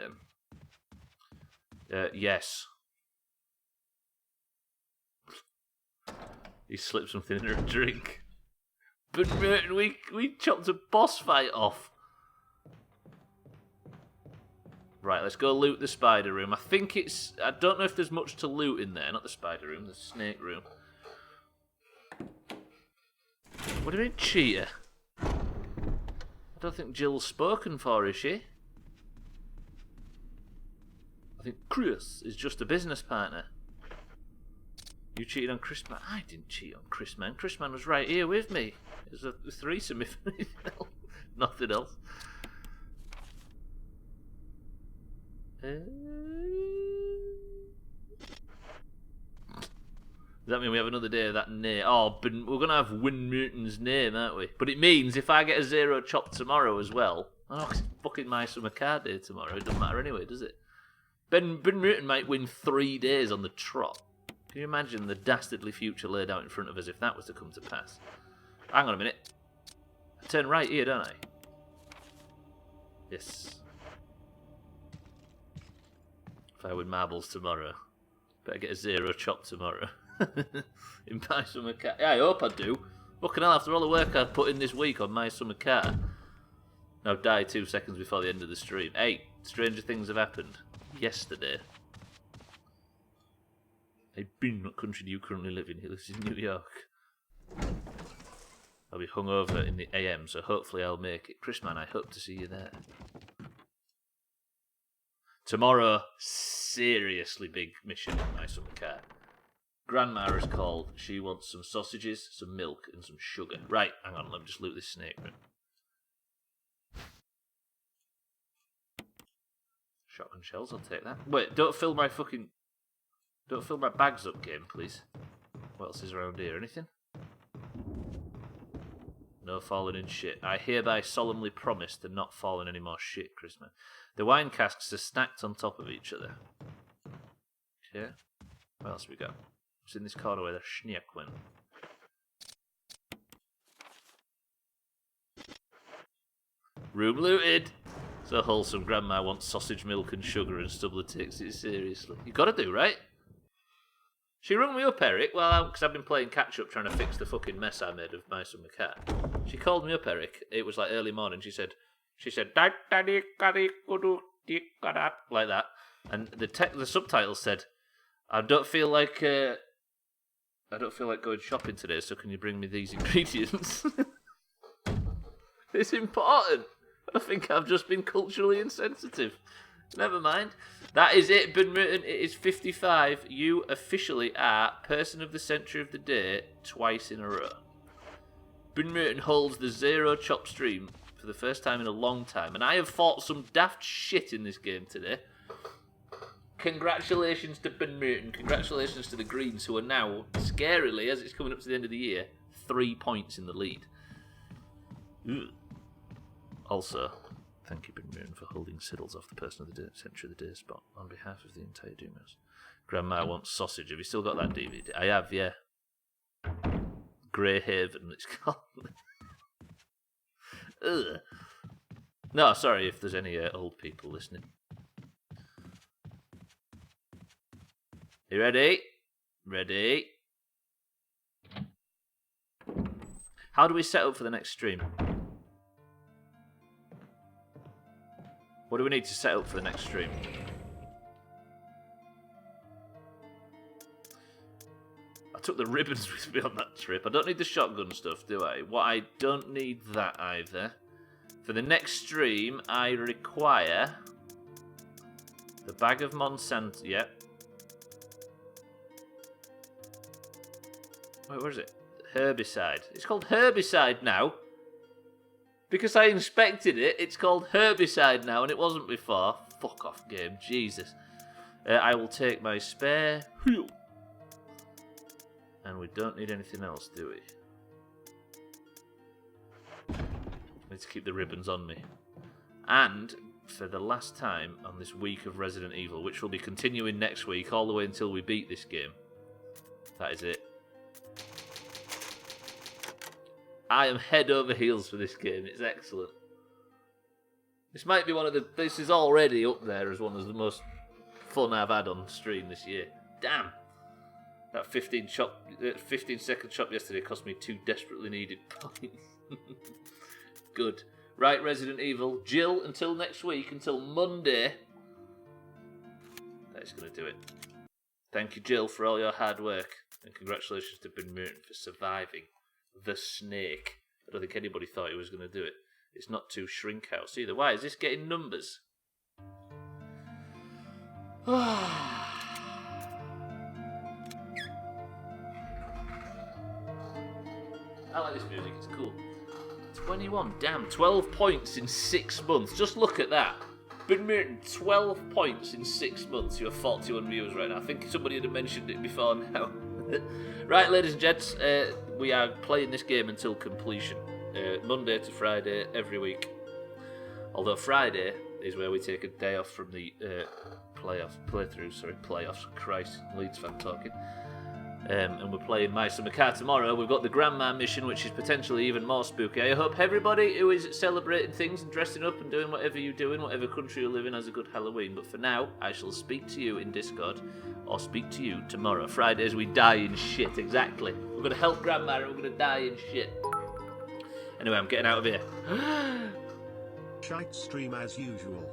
then? Yes. He slipped something in her drink. But we chopped a boss fight off. Right, let's go loot the spider room. I think it's... I don't know if there's much to loot in there. Not the spider room, the snake room. What do you mean, cheater? I don't think Jill's spoken for, is she? I think Chris is just a business partner. You cheated on Chris Man. I didn't cheat on Chris Man. Chris Man was right here with me. It was a threesome, if anything else. Nothing else. Does that mean we have another day of that name? Oh, but we're going to have Win Muton's name, aren't we? But it means if I get a zero chop tomorrow as well... Oh, it's fucking my summer car day tomorrow. It doesn't matter anyway, does it? Ben Muton might win 3 days on the trot. Can you imagine the dastardly future laid out in front of us if that was to come to pass? Hang on a minute. I turn right here, don't I? Yes. If I win marbles tomorrow, better get a zero chop tomorrow. In my summer car. Yeah, I hope I do. Fucking hell, after all the work I've put in this week on my summer car. Now die 2 seconds before the end of the stream. Hey, stranger things have happened. Yesterday. I've been what country do you currently live in? He lives in New York. I'll be hungover in the AM, so hopefully I'll make it. Chris Man, I hope to see you there. Tomorrow, seriously big mission in my summer car. Grandma has called. She wants some sausages, some milk, and some sugar. Right, hang on, let me just loot this snake room. Shotgun shells, I'll take that. Wait, don't fill my bags up, game, please. What else is around here? Anything? No falling in shit. I hereby solemnly promise to not fall in any more shit, Christmas. The wine casks are stacked on top of each other. Okay. What else we got? What's in this corner where the schneck went? Room looted! So wholesome, Grandma wants sausage, milk and sugar and Stubbler takes it seriously. You gotta do, right? She rung me up, Eric, because I've been playing catch-up trying to fix the fucking mess I made of my summer cat. She called me up, Eric. It was like early morning. She said, like that. And the subtitle said, I don't feel like going shopping today, so can you bring me these ingredients? It's important. I think I've just been culturally insensitive. Never mind. That is it, Ben Merton. It is 55. You officially are Person of the Century of the Day twice in a row. Ben Merton holds the zero chop stream for the first time in a long time, and I have fought some daft shit in this game today. Congratulations to Ben Merton. Congratulations to the Greens, who are now, scarily, as it's coming up to the end of the year, 3 points in the lead. Ugh. Also, thank you, Ben Merton, for holding Siddles off the Person of the Day, Century of the Day spot on behalf of the entire Doomhaus. Grandma wants sausage. Have you still got that DVD? I have, yeah. Grey Haven, it's called. Ugh. No, sorry if there's any old people listening. You ready? Ready? How do we set up for the next stream? What do we need to set up for the next stream? I took the ribbons with me on that trip. I don't need the shotgun stuff, do I? What, I don't need that either. For the next stream, I require the bag of Monsanto. Yep. Wait, where is it? Herbicide. It's called herbicide now. Because I inspected it, it's called herbicide now, and it wasn't before. Fuck off, game. Jesus. I will take my spare. And we don't need anything else, do we? I need to keep the ribbons on me. And for the last time on this week of Resident Evil, which will be continuing next week all the way until we beat this game. That is it. I am head over heels for this game. It's excellent. This might be one of the... This is already up there as one of the most fun I've had on stream this year. Damn. That 15-second chop yesterday cost me 2 desperately needed points. Good. Right, Resident Evil. Jill, until next week, until Monday. That's going to do it. Thank you, Jill, for all your hard work. And congratulations to Ben Merton for surviving the snake. I don't think anybody thought he was going to do it. It's not too shrink house either. Why is this getting numbers? I like this music, it's cool. 21, damn, 12 points in 6 months. Just look at that. Ben Merton, 12 points in 6 months. You have 41 viewers right now. I think somebody had mentioned it before now. Right, ladies and gents, we are playing this game until completion. Monday to Friday, every week. Although Friday is where we take a day off from the playoffs. Christ, Leeds fan talking. And we're playing My Summer Car tomorrow. We've got the Grandma mission, which is potentially even more spooky. I hope everybody who is celebrating things and dressing up and doing whatever you do in whatever country you live in has a good Halloween. But for now, I shall speak to you in Discord, or speak to you tomorrow. Fridays we die in shit, exactly. We're going to help Grandma and we're going to die in shit. Anyway, I'm getting out of here. Shite stream as usual.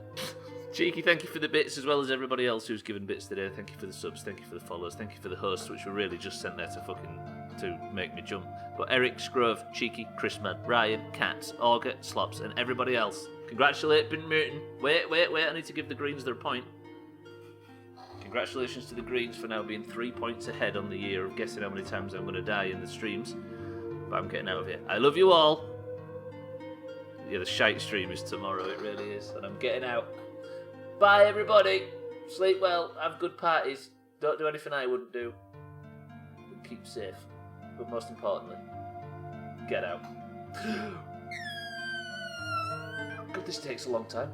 Cheeky, thank you for the bits, as well as everybody else who's given bits today. Thank you for the subs, thank you for the follows, thank you for the hosts, which were really just sent there to make me jump. But Eric, Scrove, Cheeky, Chrisman, Ryan, Katz, Auger, Slops, and everybody else. Congratulate Ben Merton. Wait, I need to give the Greens their point. Congratulations to the Greens for now being 3 points ahead on the year of guessing how many times I'm going to die in the streams. But I'm getting out of here. I love you all. Yeah, the shite stream is tomorrow, it really is. And I'm getting out. Bye, everybody. Sleep well. Have good parties. Don't do anything I wouldn't do. And keep safe. But most importantly, get out. God, this takes a long time.